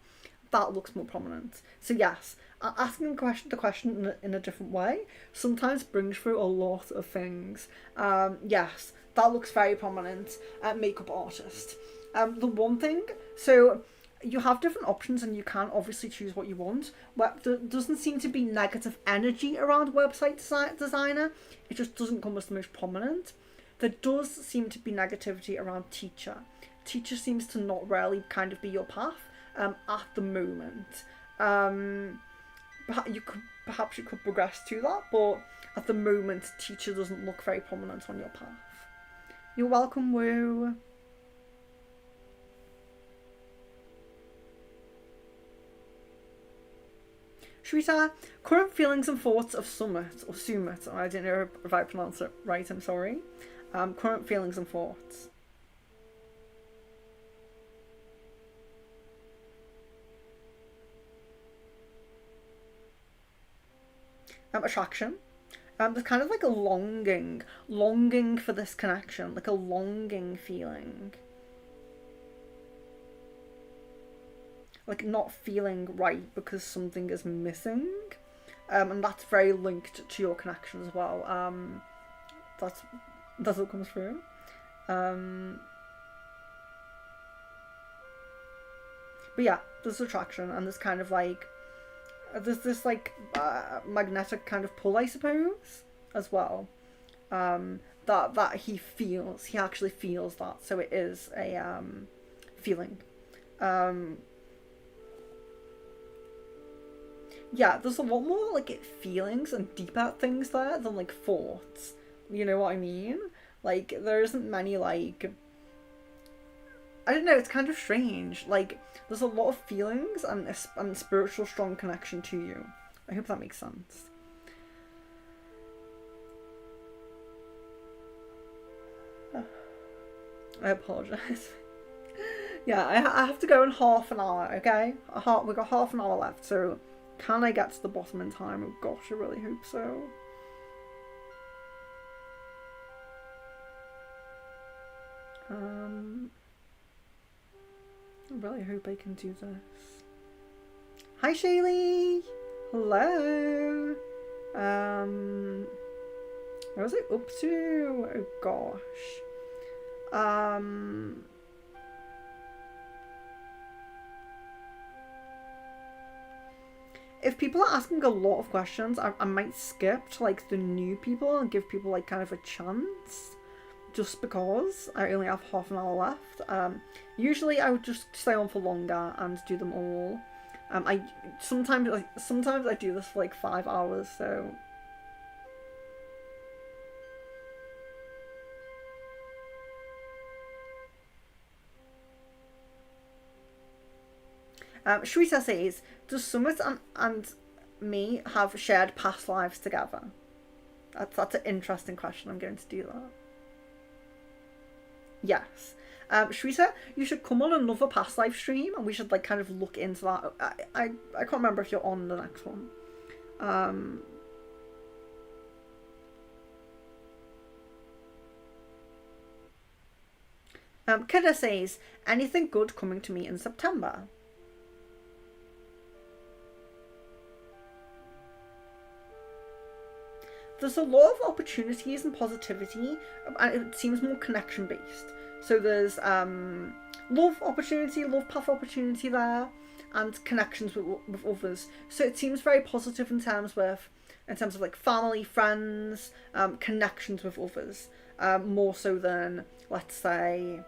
That looks more prominent. So yes, asking the question in a different way sometimes brings through a lot of things. Yes, that looks very prominent. Makeup artist. The one thing, so you have different options and you can obviously choose what you want. There doesn't seem to be negative energy around website designer. It just doesn't come as the most prominent. There does seem to be negativity around teacher. Teacher seems to not really kind of be your path at the moment. Perhaps you could progress to that, but at the moment, teacher doesn't look very prominent on your path. You're welcome, Woo. Shrita, current feelings and thoughts of Summit, or Summit, I don't know if I pronounce it right, I'm sorry. Current feelings and thoughts. Attraction. There's kind of like a longing for this connection, like a longing feeling. Like not feeling right because something is missing. And that's very linked to your connection as well. That's what comes through. But yeah, there's attraction and there's kind of like there's this like magnetic kind of pull, I suppose, as well. That he actually feels that, so it is a feeling. Yeah, there's a lot more like feelings and deeper things there than like thoughts. You know what I mean? Like there isn't many like I don't know, it's kind of strange. Like, there's a lot of feelings and spiritual strong connection to you. I hope that makes sense. I apologise. Yeah, I have to go in half an hour, okay? We've got half an hour left, so can I get to the bottom in time? Oh gosh, I really hope so. I really hope I can do this. Hi Shaylee! Hello! What was I up to? Oh gosh. If people are asking a lot of questions, I might skip to like the new people and give people like kind of a chance. Just because I only have half an hour left. Usually I would just stay on for longer and do them all. I sometimes I do this for like 5 hours, so. Shrita says, does Summit and me have shared past lives together? That's an interesting question. I'm going to do that. Yes. Shrita, you should come on another past life stream and we should like kind of look into that. I can't remember if you're on the next one. Kida says, anything good coming to me in September? There's a lot of opportunities and positivity, and it seems more connection based. So there's love opportunity, love path opportunity there, and connections with others. So it seems very positive in terms of like family, friends, connections with others, more so than let's say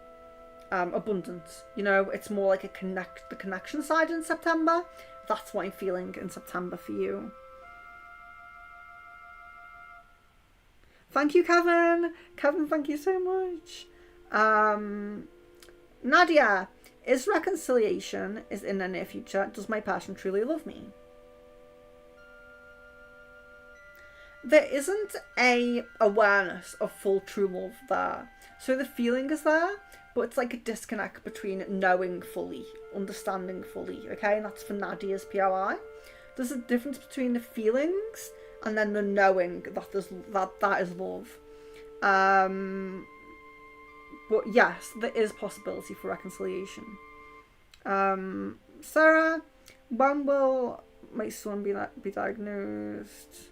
abundance. You know, it's more like the connection side in September. That's what I'm feeling in September for you. Thank you, Kevin. Kevin, thank you so much. Nadia, is reconciliation in the near future? Does my person truly love me? There isn't a awareness of full true love there. So the feeling is there, but it's like a disconnect between knowing fully, understanding fully, okay? And that's for Nadia's POI. There's a difference between the feelings and then the knowing that is love. But yes, there is possibility for reconciliation. Sarah, when will my son be diagnosed?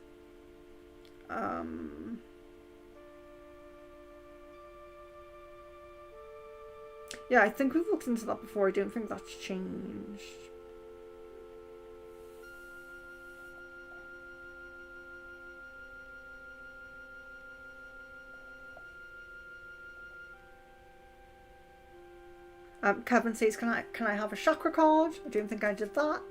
Yeah, I think we've looked into that before. I don't think that's changed. Kevin says, can I have a chakra card? I don't think I did that.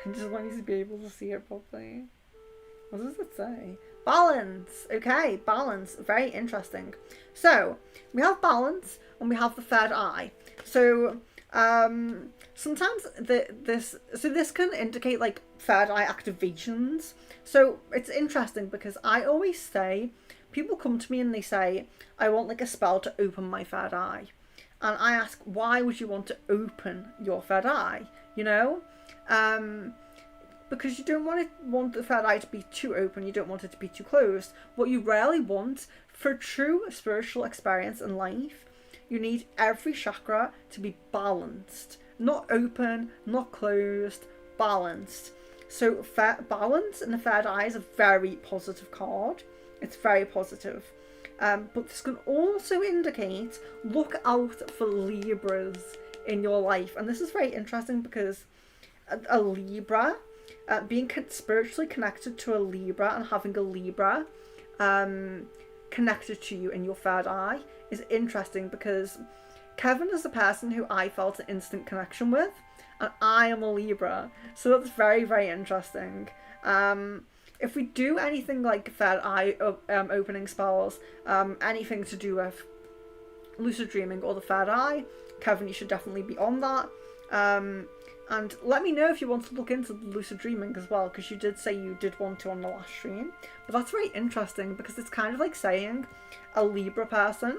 I just want you to be able to see it properly. What does it say? Balance. Okay, balance. Very interesting. So we have balance and we have the third eye. So sometimes this can indicate like third eye activations. So it's interesting because I always say, people come to me and they say, I want like a spell to open my third eye. And I ask, why would you want to open your third eye? You know? Because you don't want the third eye to be too open, you don't want it to be too closed. What you really want for true spiritual experience in life, you need every chakra to be balanced. Not open, not closed, balanced. So balance in the third eye is a very positive card. It's very positive. But this can also indicate, look out for Libras in your life. And this is very interesting because a Libra, being spiritually connected to a Libra and having a Libra connected to you in your third eye is interesting, because Kevin is a person who I felt an instant connection with, and I am a Libra, so that's very, very interesting. If we do anything like third eye opening spells, anything to do with lucid dreaming or the third eye, Kevin, you should definitely be on that. And let me know if you want to look into lucid dreaming as well, because you did say you did want to on the last stream. But that's very interesting because it's kind of like saying a Libra person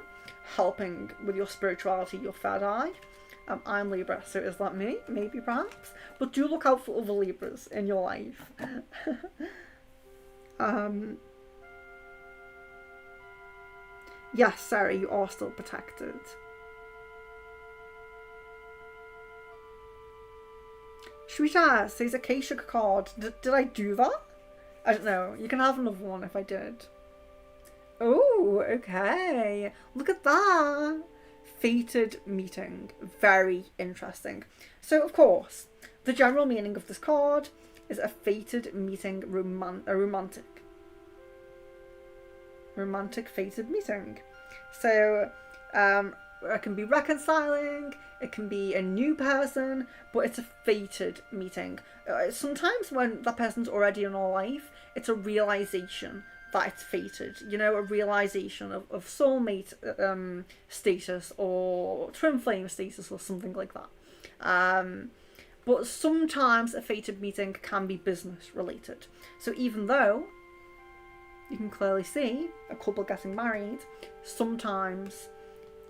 helping with your spirituality, your third eye. I'm Libra, so is that me? Maybe, perhaps. But do look out for other Libras in your life. Yes, Sarah, you are still protected. Sweetheart says Acacia card. Did I do that? I don't know. You can have another one if I did. Oh, okay. Look at that. Fated meeting. Very interesting. So, of course, the general meaning of this card is a fated meeting, a romantic fated meeting. So, it can be reconciling, it can be a new person, but it's a fated meeting. Sometimes when that person's already in our life, it's a realization that it's fated, you know, a realization of soulmate status or twin flame status or something like that. But sometimes a fated meeting can be business related. So even though you can clearly see a couple getting married, sometimes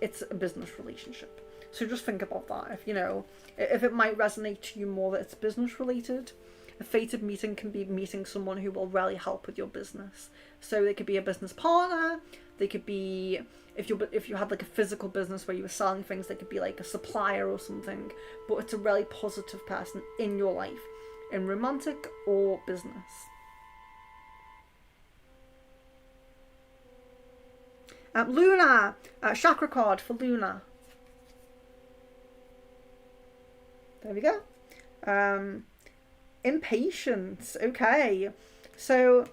it's a business relationship. So just think about that. If, you know, if it might resonate to you more that it's business related, a fated meeting can be meeting someone who will really help with your business. So they could be a business partner, they could be, if you had like a physical business where you were selling things, they could be like a supplier or something, but it's a really positive person in your life, in romantic or business. Luna, chakra card for Luna. There we go. Impatience. Okay, so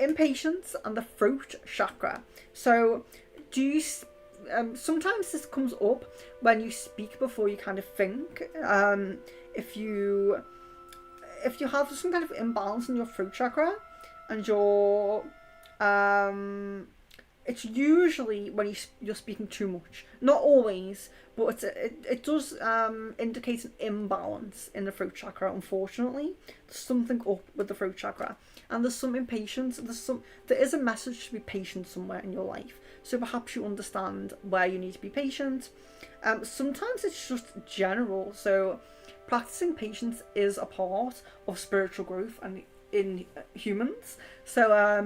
impatience and the throat chakra. So do you sometimes this comes up when you speak before you kind of think. If you have some kind of imbalance in your throat chakra and you're it's usually when you're speaking too much. Not always, but it does indicate an imbalance in the throat chakra, unfortunately. There's something up with the throat chakra. And there's some impatience. There is a message to be patient somewhere in your life. So perhaps you understand where you need to be patient. Sometimes it's just general. So practicing patience is a part of spiritual growth and in humans. So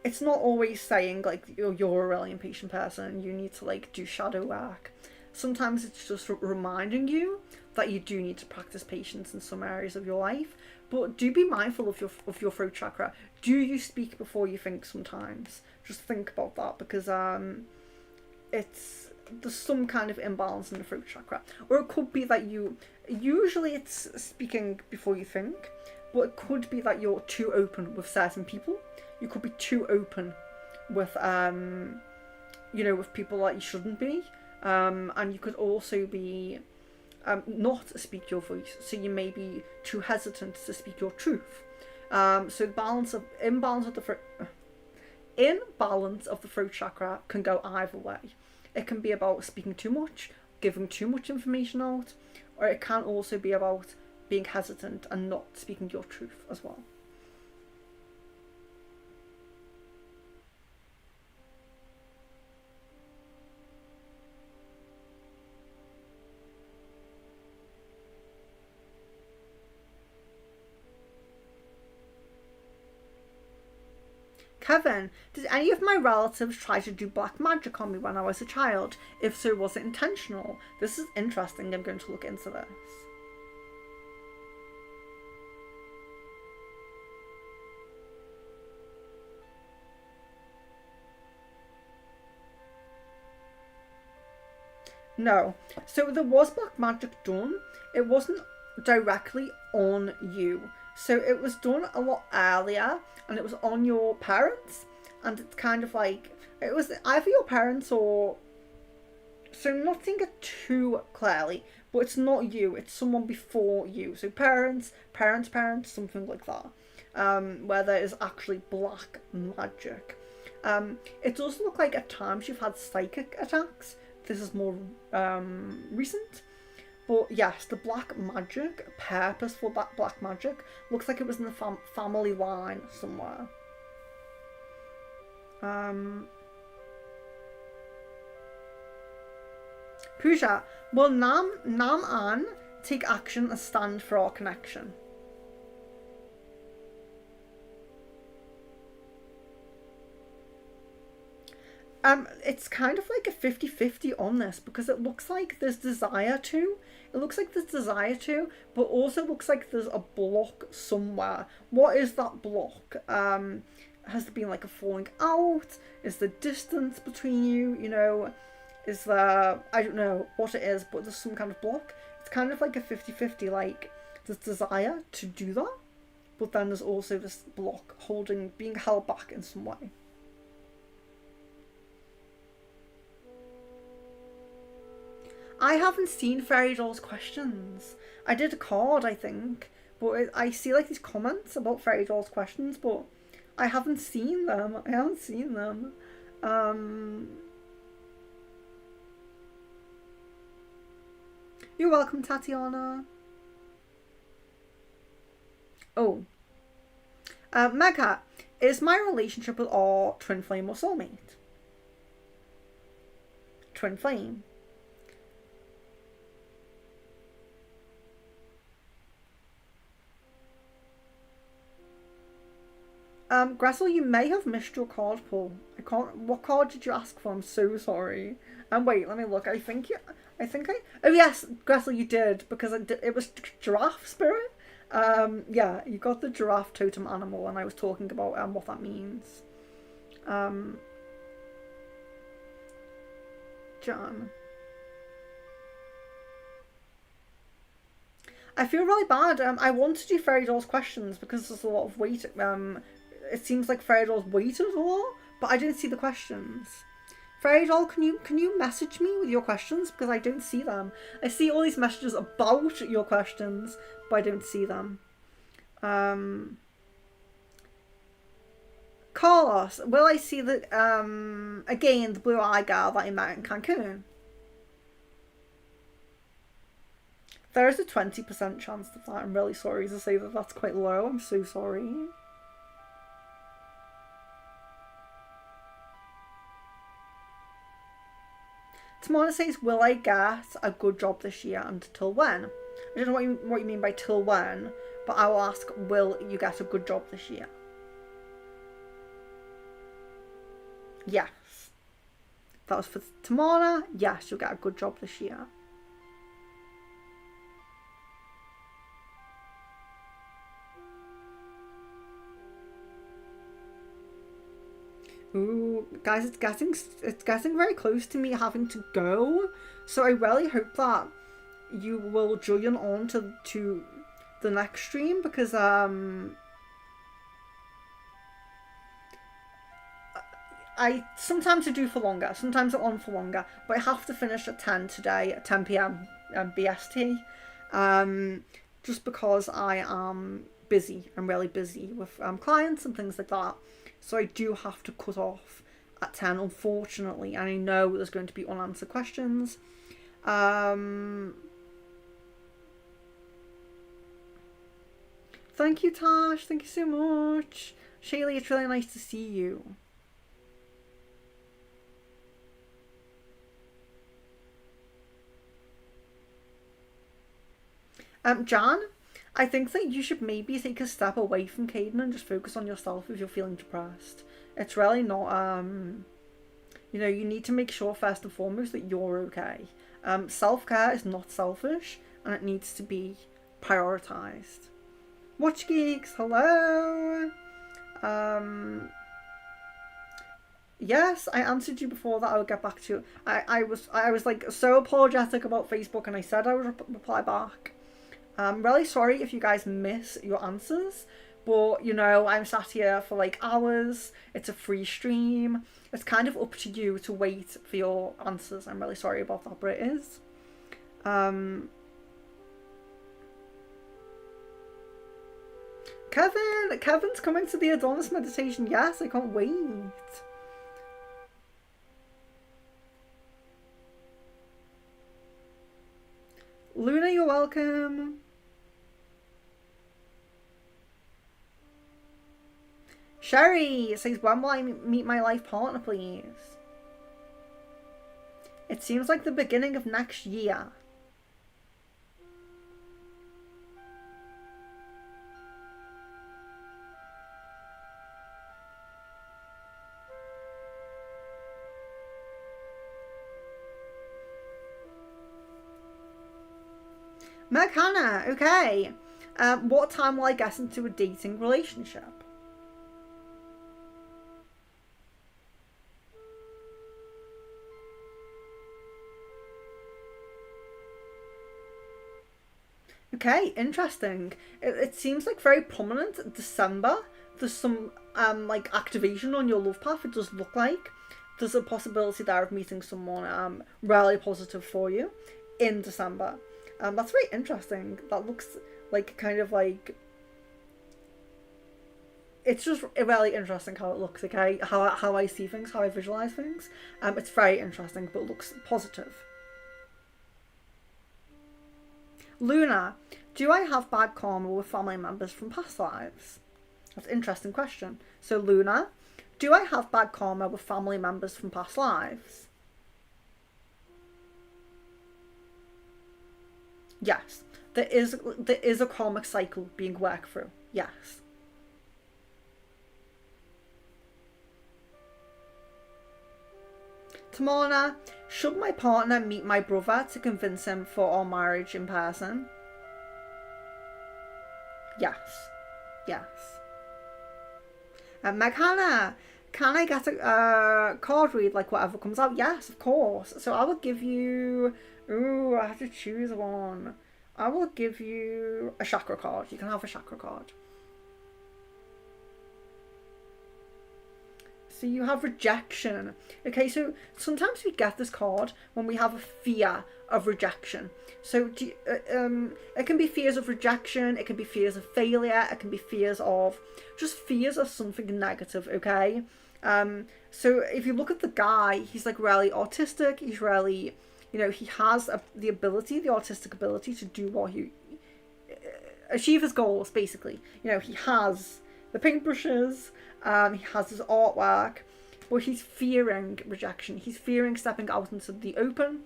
it's not always saying like you're a really impatient person and you need to like do shadow work. Sometimes it's just reminding you that you do need to practice patience in some areas of your life. But do be mindful of your throat chakra. Do you speak before you think sometimes? Just think about that, because there's some kind of imbalance in the throat chakra. Or it could be that usually it's speaking before you think, but it could be that you're too open with certain people. You could be too open with, with people that you shouldn't be. And you could also be not speak your voice, so you may be too hesitant to speak your truth. So imbalance of the throat chakra can go either way. It can be about speaking too much, giving too much information out, or it can also be about being hesitant and not speaking your truth as well. Kevin, did any of my relatives try to do black magic on me when I was a child? If so, was it intentional? This is interesting. I'm going to look into this. No. So there was black magic done. It wasn't directly on you. So it was done a lot earlier, and it was on your parents, and it's kind of like, it was either your parents or, so not seeing it too clearly, but it's not you, it's someone before you. So parents, something like that, where there is actually black magic. It does look like at times you've had psychic attacks. This is more recent. But yes, the black magic, purposeful black magic, looks like it was in the family line somewhere. Pooja, will Nam-An take action and stand for our connection? It's kind of like a 50-50 on this, because it looks like there's desire to. It looks like there's desire to, but also looks like there's a block somewhere. What is that block? Has there been like a falling out? Is there distance between you? You know, is there, I don't know what it is, but there's some kind of block. It's kind of like a 50-50, like there's desire to do that, but then there's also this block being held back in some way. I haven't seen Fairy Doll's questions. I did a card, I think, but I see like these comments about Fairy Doll's questions, but I haven't seen them. You're welcome, Tatiana. Oh. Megha, is my relationship with our twin flame or soulmate? Twin flame. Gressel, you may have missed your card pull. What card did you ask for? I'm so sorry. Wait, let me look. Oh yes, Gressel, you did, because it was giraffe spirit. Yeah, you got the giraffe totem animal, and I was talking about what that means. John. I feel really bad. I want to do Fairy Doll's questions because there's a lot of weight. It seems like Fairy Doll's waited a lot, but I didn't see the questions. Fairy Doll, can you message me with your questions, because I don't see them. I see all these messages about your questions, but I don't see them. Carlos, will I see the again the blue eye girl that I met in Cancun? There is a 20% chance of that. I'm really sorry to say that that's quite low. I'm so sorry. Tamana says, will I get a good job this year, and till when? I don't know what you mean by till when, but I will ask, will you get a good job this year? Yes. That was for Tamana. Yes, you'll get a good job this year. Ooh, guys, it's getting very close to me having to go. So I really hope that you will join on to the next stream, because I I sometimes I do for longer, sometimes I'm on for longer, but I have to finish at 10 today, at 10 p.m. BST, just because I am busy. I'm really busy with clients and things like that, so I do have to cut off at 10, unfortunately, and I know there's going to be unanswered questions. Thank you, Tash. Thank you so much. Shaylee, it's really nice to see you. Jan, I think that you should maybe take a step away from Caden and just focus on yourself if you're feeling depressed. It's really not, you know, you need to make sure first and foremost that you're okay. Self-care is not selfish and it needs to be prioritized. Watch Geeks, hello! Yes, I answered you before that I would get back to you. I was like so apologetic about Facebook and I said I would reply back. I'm really sorry if you guys miss your answers, but you know, I'm sat here for like hours. It's a free stream. It's kind of up to you to wait for your answers. I'm really sorry about that, but it is. Kevin's coming to the Adonis meditation. Yes, I can't wait. Luna, you're welcome. Sherry says, when will I meet my life partner, please? It seems like the beginning of next year. Meg Hannah, okay. What time will I get into a dating relationship? Okay, interesting. It seems like very prominent. December, there's some like activation on your love path. It does look like there's a possibility there of meeting someone really positive for you in December. That's very interesting. That looks like kind of like, it's just really interesting how it looks, okay? How I see things, how I visualize things. It's very interesting, but it looks positive. Luna, do I have bad karma with family members from past lives? That's an interesting question. So Luna, do I have bad karma with family members from past lives? Yes. There is a karmic cycle being worked through. Yes. Tamana, should my partner meet my brother to convince him for our marriage in person? Yes. Yes. And Meghana, can I get a card read, like whatever comes out? Yes, of course. So I will give you... Ooh, I have to choose one. I will give you a chakra card. You can have a chakra card. So you have rejection. Okay, so sometimes we get this card when we have a fear of rejection. So it can be fears of rejection, it can be fears of failure, it can be fears of just fears of something negative, okay? So if you look at the guy, he's like really autistic, he's really, you know, he has the ability, the autistic ability to do what he achieve his goals, basically. You know, he has the paintbrushes, he has his artwork, but he's fearing rejection. He's fearing stepping out into the open.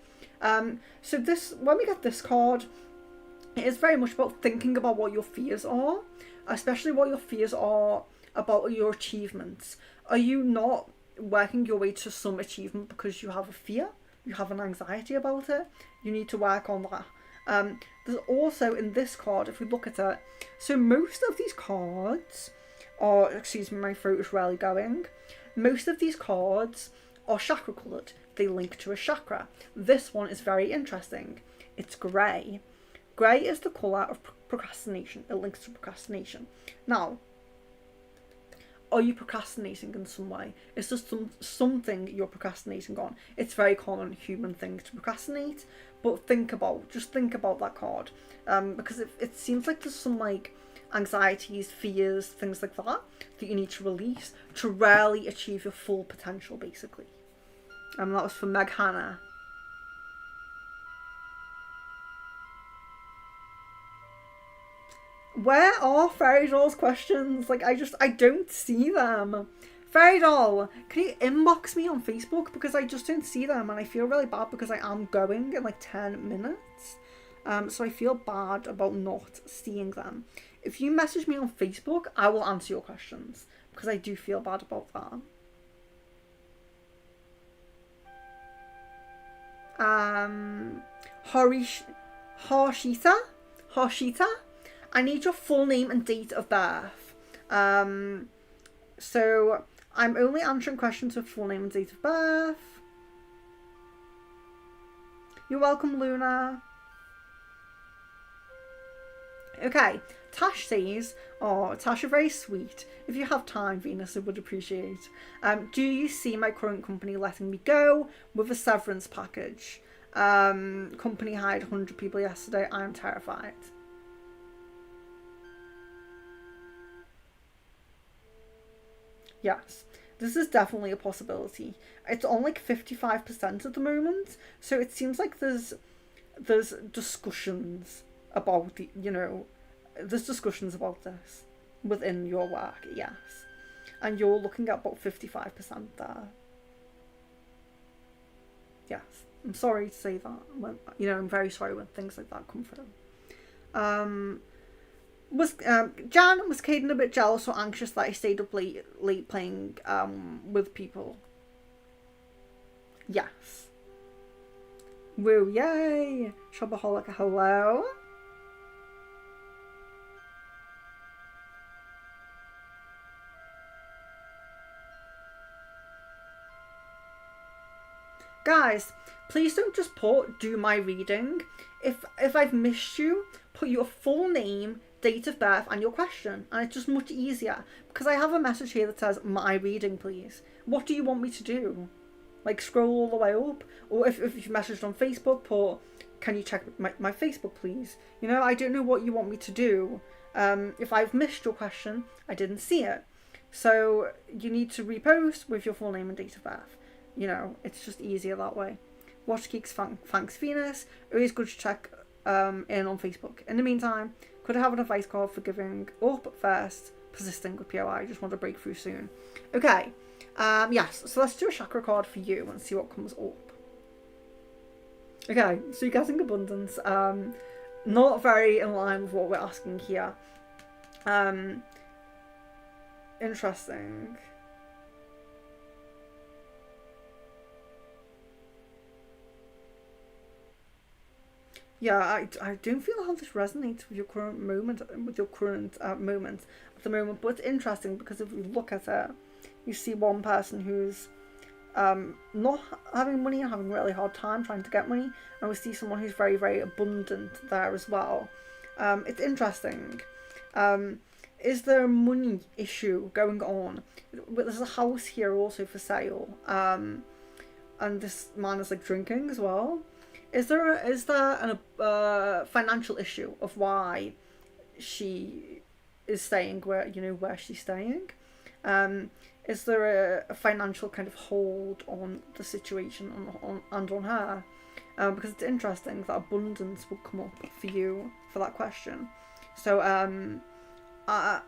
So this, when we get this card, it is very much about thinking about what your fears are, especially what your fears are about your achievements. Are you not working your way to some achievement because you have a fear? You have an anxiety about it? You need to work on that. There's also in this card, if we look at it, so most of these cards are, excuse me, my throat is really going. Most of these cards are chakra coloured. They link to a chakra. This one is very interesting. It's grey. Grey is the colour of procrastination. It links to procrastination. Now, are you procrastinating in some way? Is there something you're procrastinating on? It's a very common human thing to procrastinate, but just think about that card, because it seems like there's some like anxieties, fears, things like that you need to release to really achieve your full potential, basically. That was for Meg Hannah. Where are Fairy Doll's questions? Like, I don't see them. Fairy Doll, can you inbox me on Facebook? Because I just don't see them, and I feel really bad because I am going in like 10 minutes. So I feel bad about not seeing them. If you message me on Facebook, I will answer your questions, because I do feel bad about that. Harshita, I need your full name and date of birth. So I'm only answering questions with full name and date of birth. You're welcome, Luna. Okay, Tash says, oh, Tash, you're very sweet. If you have time, Venus, I would appreciate. Do you see my current company letting me go with a severance package? Company hired 100 people yesterday. I am terrified. Yes, this is definitely a possibility. It's on like 55% at the moment, so it seems like there's discussions about there's discussions about this within your work, yes. And you're looking at about 55% there. Yes. I'm sorry to say that. I'm very sorry when things like that come through. Was Caden a bit jealous or anxious that I stayed up late playing with people? Yes. Woo, yay! Shopaholic, hello. Guys, please don't just put do my reading. If I've missed you, put your full name, date of birth and your question, and it's just much easier, because I have a message here that says my reading please. What do you want me to do? Like scroll all the way up? Or if you've messaged on Facebook, put can you check my Facebook please? I don't know what you want me to do. If I've missed your question, I didn't see it, so you need to repost with your full name and date of birth. It's just easier that way. Watch Geeks, thanks Venus. Always good to check in on Facebook. In the meantime, could I have an advice card for giving up first, persisting with POI? I just want to break through soon. Okay, yes, so let's do a chakra card for you and see what comes up. Okay, so you're getting abundance. Not very in line with what we're asking here. Interesting. Yeah, I don't feel how this resonates with your current moment, moment at the moment. But it's interesting because if you look at it, you see one person who's not having money and having a really hard time trying to get money, and we see someone who's very, very abundant there as well. It's interesting. Is there a money issue going on? There's a house here also for sale, and this man is like drinking as well. Is there a financial issue of why she is staying where she's staying? Is there a financial kind of hold on the situation and on her? Because it's interesting that abundance will come up for you for that question. So I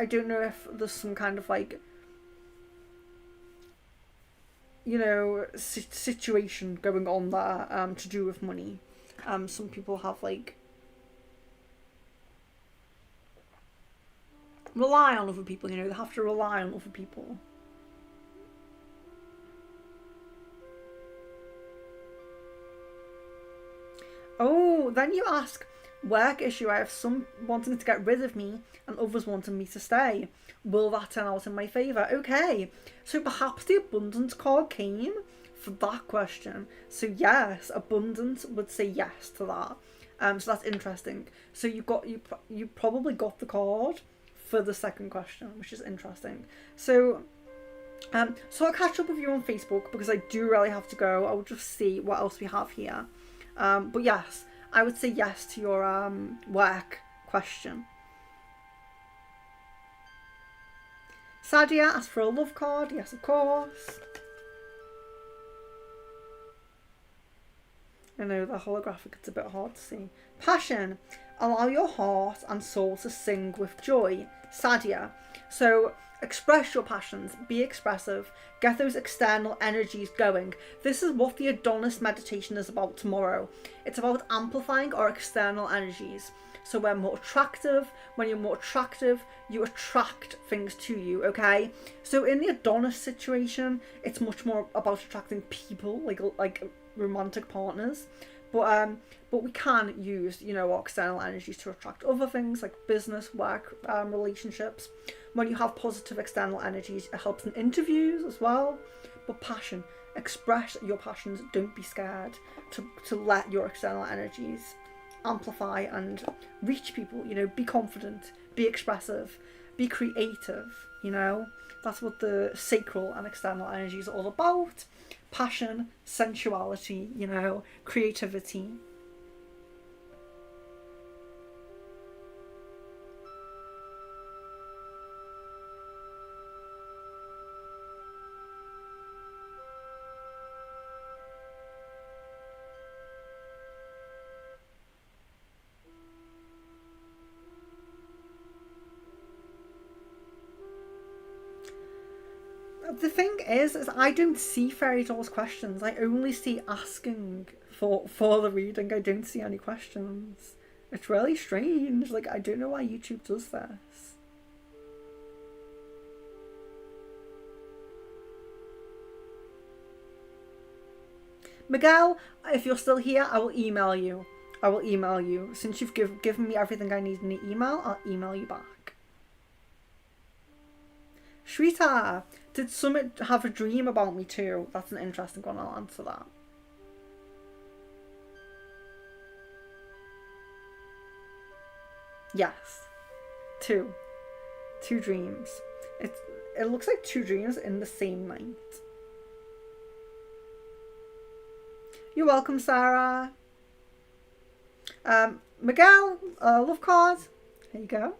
don't know if there's some kind of like situation going on there to do with money. Some people have like rely on other people, they have to rely on other people. Oh, then you ask, work issue, I have some wanting to get rid of me and others wanting me to stay. Will that turn out in my favour? Okay, so perhaps the abundance card came for that question. So yes, abundance would say yes to that. So that's interesting. So you probably got the card for the second question, which is interesting. So I'll catch up with you on Facebook because I do really have to go. I'll just see what else we have here. But yes, I would say yes to your work question. Sadia asked for a love card. Yes, of course. I know the holographic, it's a bit hard to see. Passion. Allow your heart and soul to sing with joy. Sadia. So express your passions, be expressive, get those external energies going. This is what the Adonis meditation is about tomorrow. It's about amplifying our external energies. So we're more attractive. When you're more attractive, you attract things to you, okay? So in the Adonis situation, it's much more about attracting people, like romantic partners. But we can use, our external energies to attract other things like business, work, relationships. When you have positive external energies, it helps in interviews as well. But passion, express your passions. Don't be scared to let your external energies amplify and reach people. Be confident, be expressive, be creative. That's what the sacral and external energy is all about. Passion, sensuality, creativity. The thing is I don't see Fairy Doll's questions. I only see asking for the reading. I don't see any questions. It's really strange. I don't know why YouTube does this. Miguel, if you're still here, I will email you. Since you've given me everything I need in the email, I'll email you back. Shrita, did Summit have a dream about me too? That's an interesting one. I'll answer that. Yes. Two dreams. It looks like 2 dreams in the same night. You're welcome, Sarah. Miguel, love card. There you go.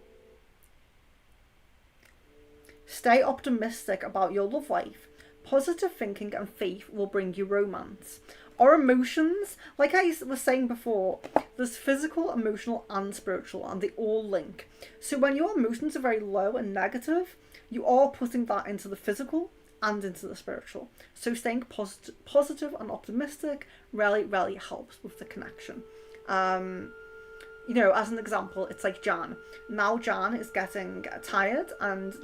Stay optimistic about your love life. Positive thinking and faith will bring you romance. Our emotions, like I was saying before, there's physical, emotional and spiritual, and they all link. So when your emotions are very low and negative, you are putting that into the physical and into the spiritual. So staying positive and optimistic really, really helps with the connection. As an example, it's like Jan. Now Jan is getting tired and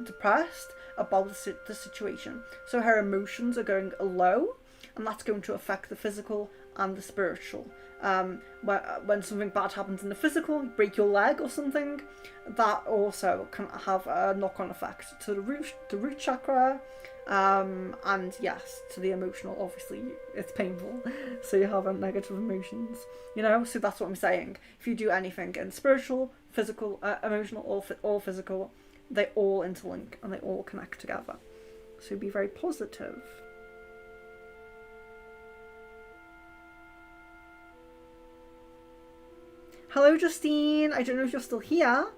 depressed about the situation. So her emotions are going low, and that's going to affect the physical and the spiritual. When something bad happens in the physical, you break your leg or something, that also can have a knock-on effect to the root chakra. And yes, to the emotional, obviously it's painful, so you have negative emotions, so that's what I'm saying. If you do anything in spiritual, physical, emotional or physical, they all interlink and they all connect together, so be very positive. Hello Justine, I don't know if you're still here.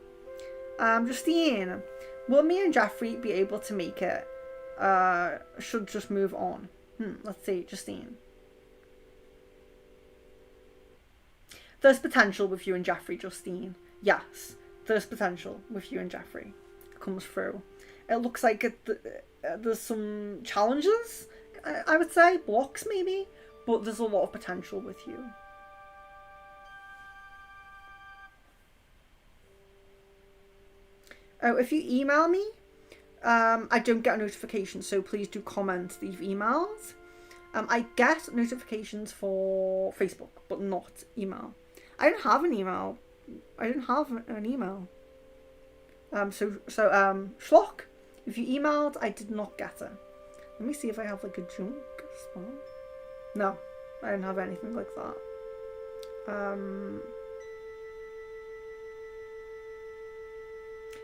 Justine, will me and Jeffrey be able to make it? Should just move on. Let's see, Justine. There's potential with you and Jeffrey, Justine. Yes, there's potential with you and Jeffrey. It comes through. It looks like there's some challenges, I would say, blocks maybe, but there's a lot of potential with you. Oh, if you email me, I don't get a notification, so please do comment that you've emailed. I get notifications for Facebook, but not email. I don't have an email. Schlock, if you emailed, I did not get it. Let me see if I have a junk spam. No, I didn't have anything like that.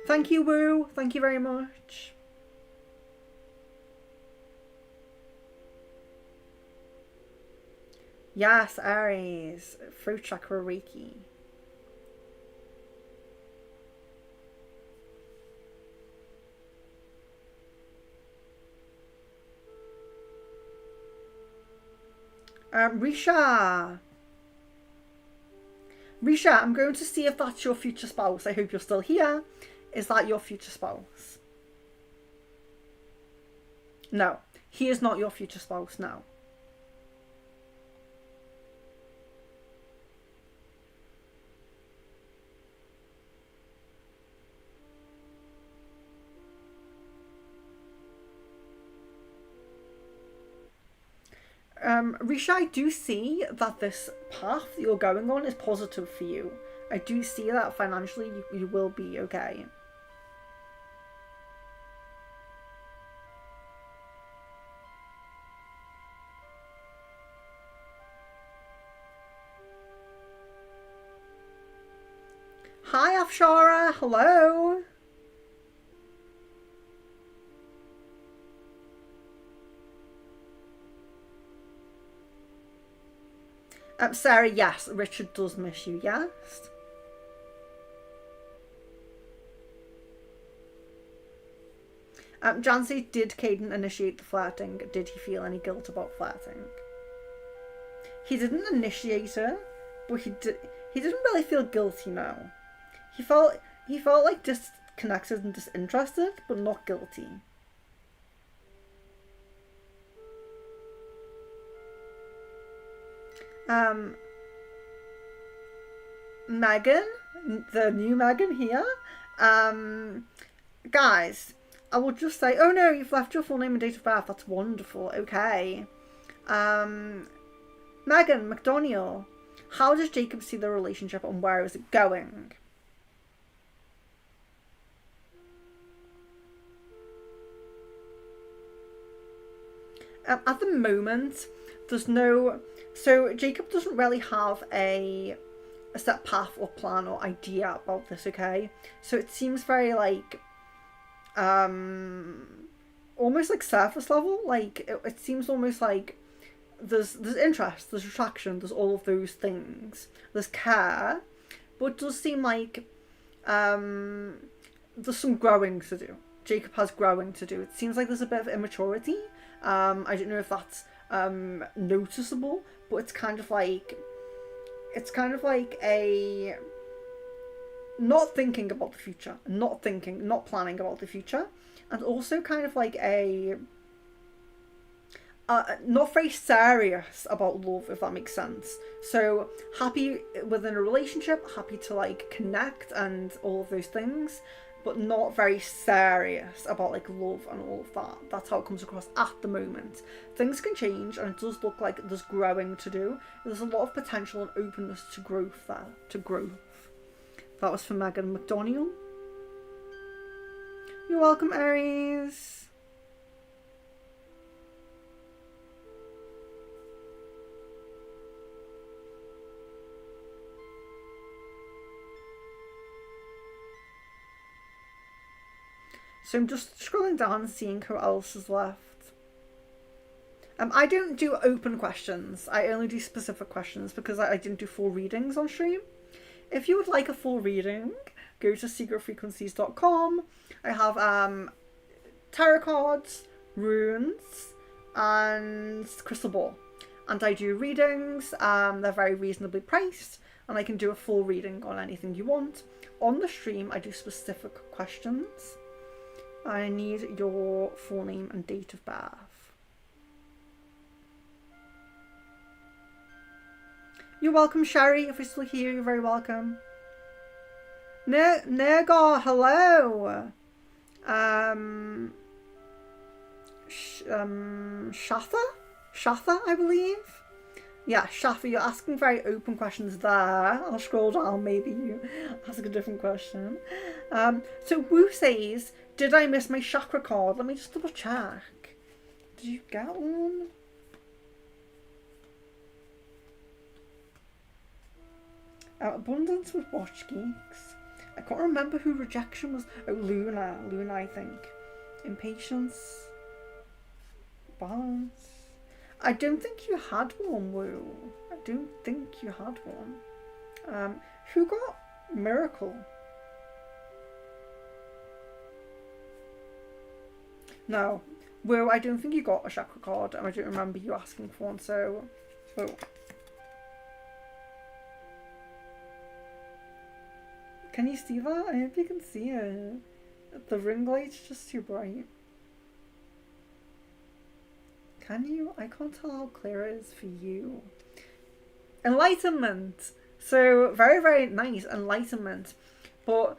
Thank you, Woo. Thank you very much. Yes, Aries. Fruit chakra Reiki. Risha. Risha, I'm going to see if that's your future spouse. I hope you're still here. Is that your future spouse? No, he is not your future spouse, no. Risha, I do see that this path that you're going on is positive for you. I do see that financially you will be okay. Hi, Afshara. Hello. Sarah, yes, Richard does miss you, yes. Jancy, did Caden initiate the flirting? Did he feel any guilt about flirting? He didn't initiate it, but he didn't really feel guilty, no. He felt like disconnected and disinterested, but not guilty. Megan, the new Megan here. Guys, I will just say, oh no, you've left your full name and date of birth. That's wonderful. Okay. Megan McDoniel, how does Jacob see the relationship and where is it going? At the moment, there's no... So Jacob doesn't really have a set path or plan or idea about this, okay? So it seems very like... almost like surface level. Like, it seems almost like there's interest, there's attraction, there's all of those things. There's care. But it does seem like there's some growing to do. Jacob has growing to do. It seems like there's a bit of immaturity. I don't know if that's noticeable, but it's kind of like a not thinking about the future, not planning about the future, and also kind of like a not very serious about love, if that makes sense. So happy within a relationship, happy to like connect and all of those things, but not very serious about like love and all of that. That's how it comes across at the moment. Things can change, and it does look like there's growing to do. There's a lot of potential and openness to growth there, to growth. That was for Megan McDoniel. You're welcome, Aries. So I'm just scrolling down and seeing who else is left. I don't do open questions. I only do specific questions because I didn't do full readings on stream. If you would like a full reading, go to secretfrequencies.com. I have tarot cards, runes, and crystal ball. And I do readings. They're very reasonably priced, and I can do a full reading on anything you want. On the stream, I do specific questions. I need your full name and date of birth. You're welcome, Sherry. If you're still here, you're very welcome. Nergar, hello. Shatha, I believe. Yeah, Shafa, you're asking very open questions there. I'll scroll down, maybe you ask a different question. So Wu says, did I miss my chakra card? Let me just double check. Did you get one? Abundance with Watch Geeks. I can't remember who rejection was. Oh, Luna, I think. Impatience, balance. I don't think you had one, Woo. I don't think you had one. Who got miracle? No, Woo, I don't think you got a chakra card, and I don't remember you asking for one, so... Oh. Can you see that? I hope you can see it. The ring light's just too bright. Can you? I can't tell how clear it is for you. Enlightenment! So, very, very nice. Enlightenment. But,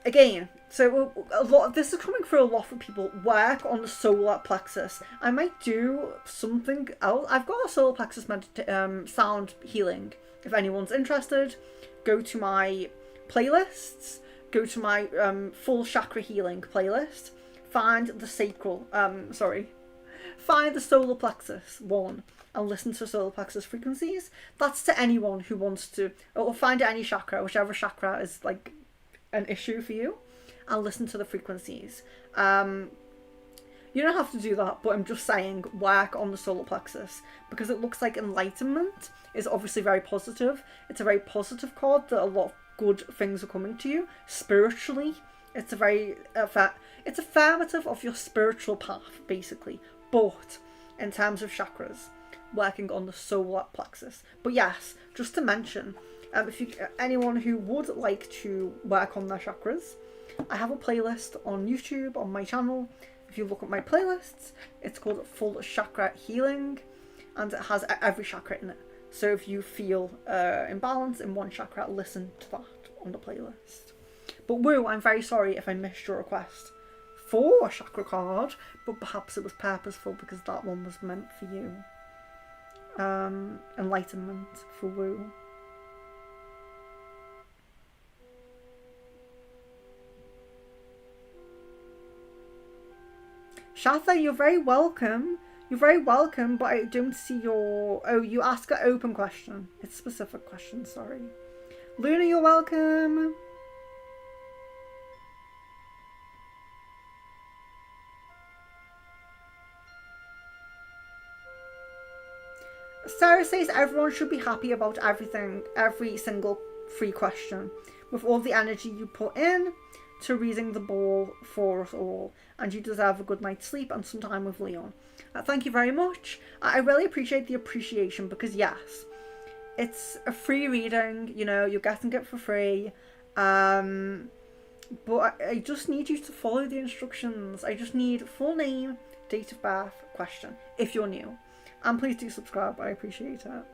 again, so a lot of this is coming for a lot for people. Work on the solar plexus. I might do something else. I've got a solar plexus sound healing. If anyone's interested, go to my playlists. Go to my full chakra healing playlist. Find the sacral. Find the solar plexus one and listen to solar plexus frequencies. That's to anyone who wants to, or find any chakra, whichever chakra is like an issue for you, and listen to the frequencies. You don't have to do that, but I'm just saying work on the solar plexus because it looks like enlightenment is obviously very positive. It's a very positive card that a lot of good things are coming to you spiritually. It's a very it's affirmative of your spiritual path basically, but in terms of chakras, working on the solar plexus. But yes, just to mention, if you anyone who would like to work on their chakras, I have a playlist on YouTube on my channel. If you look at my playlists, it's called Full Chakra Healing, and it has every chakra in it. So if you feel imbalance in one chakra, listen to that on the playlist. But Woo, I'm very sorry if I missed your request for a chakra card, but perhaps it was purposeful because that one was meant for you. Enlightenment for Woo. Shatha, you're very welcome. You're very welcome, but I don't see your... Oh, you ask an open question. It's a specific question, sorry. Luna, you're welcome. Sarah says everyone should be happy about everything, every single free question. With all the energy you put in to reading the ball for us all. And you deserve a good night's sleep and some time with Leon. Thank you very much. I really appreciate the appreciation because yes, it's a free reading, you know, you're getting it for free. But I just need you to follow the instructions. I just need full name, date of birth, question, if you're new. And please do subscribe, I appreciate it.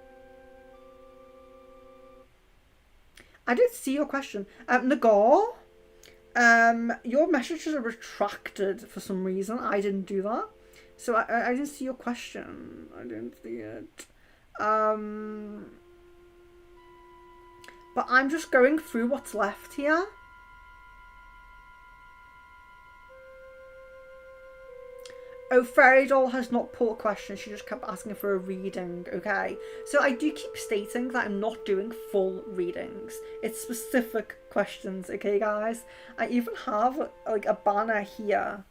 I did see your question. Nagar, your messages are retracted for some reason. I didn't do that. So I didn't see your question. I didn't see it. But I'm just going through what's left here. Oh, Fairy Doll has not put a question. She just kept asking for a reading, okay? So I do keep stating that I'm not doing full readings. It's specific questions, okay, guys? I even have, like, a banner here.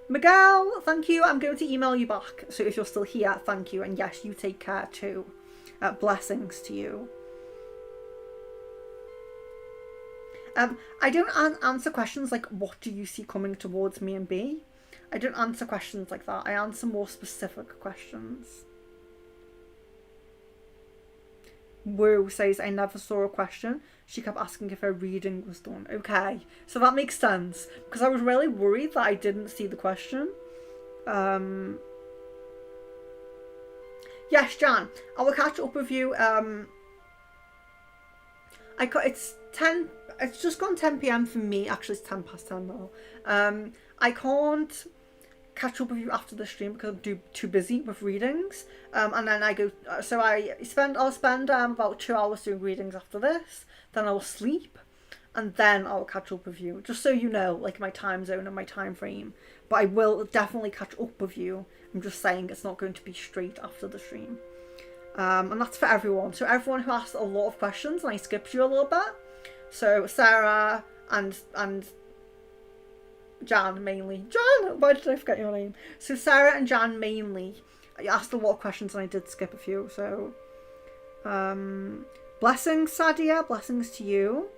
Miguel, thank you. I'm going to email you back. So if you're still here, thank you. And yes, you take care too. Blessings to you. I don't answer questions like, what do you see coming towards me and B? I don't answer questions like that. I answer more specific questions. Woo says, I never saw a question. She kept asking if her reading was done. Okay, so that makes sense. Because I was really worried that I didn't see the question. Yes, Jan, I will catch up with you. It's just gone 10 PM for me. Actually, it's 10 past 10 now. I can't catch up with you after the stream because I'm too busy with readings. And then I go, so I'll spend about 2 hours doing readings after this. Then I'll sleep, and then I'll catch up with you. Just so you know, like my time zone and my time frame. But I will definitely catch up with you. I'm just saying it's not going to be straight after the stream. And that's for everyone. So everyone who asked a lot of questions and I skipped you a little bit, So Sarah and Jan mainly. Jan, why did I forget your name? So Sarah and Jan mainly. I asked a lot of questions and I did skip a few. So, blessings, Sadia. Blessings to you.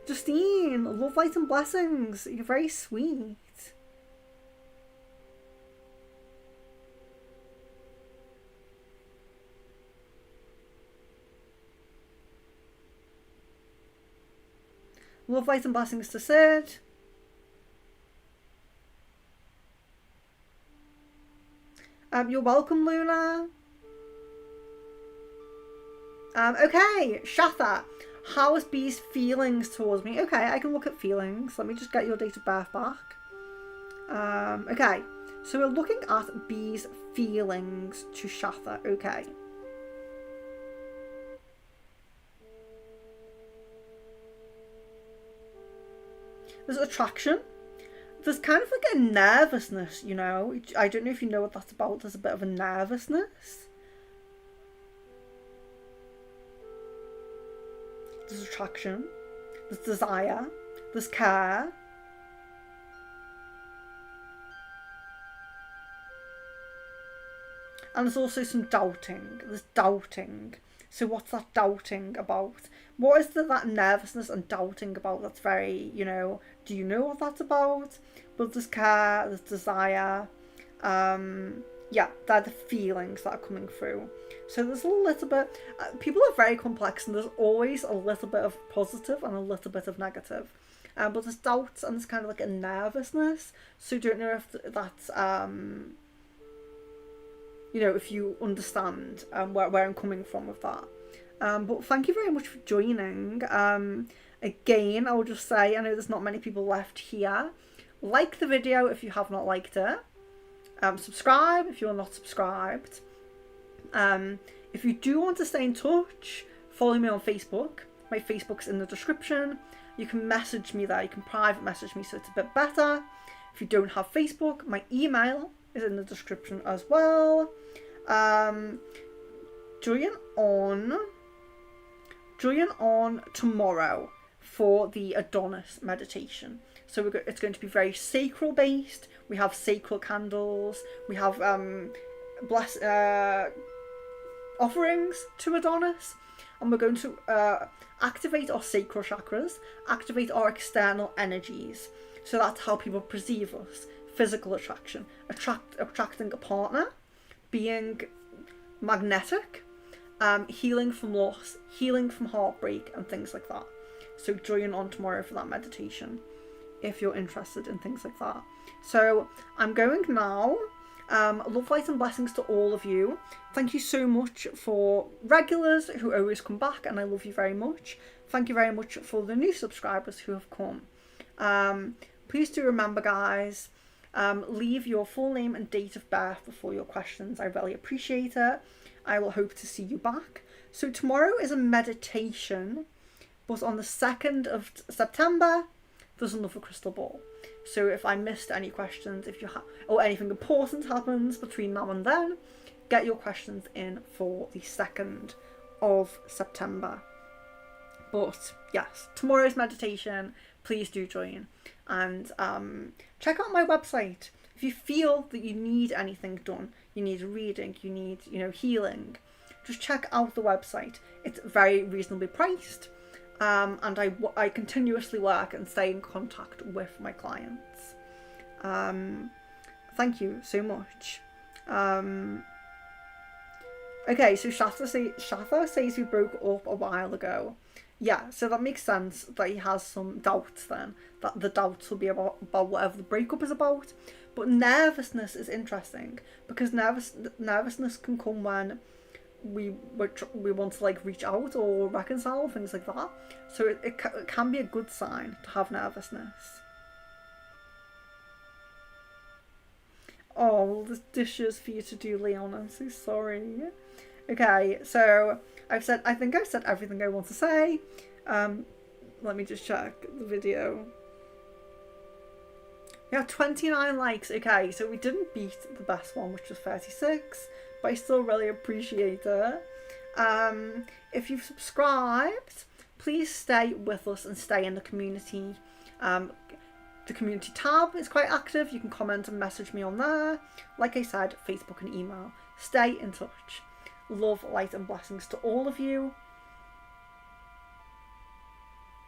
Justine, love, light and blessings. You're very sweet. Love, light and blessings to Sid. You're welcome, Luna. Okay, Shatha. How is B's feelings towards me? Okay, I can look at feelings. Let me just get your date of birth back. Okay, so we're looking at B's feelings to Shatha. Okay. There's attraction. There's kind of like a nervousness, you know. I don't know if you know what that's about. There's a bit of a nervousness. There's attraction. There's desire. There's care. And there's also some doubting. There's doubting. So what's that doubting about? What is that nervousness and doubting about that's very, you know, do you know what that's about? But there's care, there's desire. Yeah, they're the feelings that are coming through. So there's a little bit, people are very complex and there's always a little bit of positive and a little bit of negative. But there's doubts and there's kind of like a nervousness. So you don't know if that's, you know, if you understand where I'm coming from with that. But thank you very much for joining. Again, I'll just say, I know there's not many people left here. Like the video if you have not liked it. Subscribe if you're not subscribed. If you do want to stay in touch, follow me on Facebook. My Facebook's in the description. You can message me there. You can private message me so it's a bit better. If you don't have Facebook, my email is in the description as well. Join on tomorrow for the Adonis meditation. So it's going to be very sacral based. We have sacral candles. We have offerings to Adonis, and we're going to activate our sacral chakras, activate our external energies. So that's how people perceive us. Physical attraction, attracting a partner, being magnetic, healing from loss, healing from heartbreak and things like that. So join on tomorrow for that meditation if you're interested in things like that. So I'm going now. Love, light and blessings to all of you. Thank you so much for regulars who always come back, and I love you very much. Thank you very much for the new subscribers who have come. Please do remember, guys, leave your full name and date of birth before your questions. I really appreciate it. I will hope to see you back. So tomorrow is a meditation, but on the 2nd of September, there's another crystal ball. So if I missed any questions, if you have, or anything important happens between now and then, get your questions in for the 2nd of September. But yes, tomorrow's meditation, please do join. And check out my website. If you feel that you need anything done, you need reading, you need, you know, healing, just check out the website. It's very reasonably priced. And I continuously work and stay in contact with my clients. Thank you so much. Okay, so Shatha says we broke up a while ago. Yeah, so that makes sense that he has some doubts then. That the doubts will be about whatever the breakup is about. But nervousness is interesting because nervousness can come when we want to like reach out or reconcile, things like that. So it can be a good sign to have nervousness. Oh, well, there's dishes for you to do, Leon. I'm so sorry. Okay, so I think I've said everything I want to say. Let me just check the video. We have 29 likes. Okay, so we didn't beat the best one, which was 36, but I still really appreciate it. If you've subscribed, please stay with us and stay in the community. The community tab is quite active. You can comment and message me on there. Like I said, Facebook and email. Stay in touch. Love, light and blessings to all of you.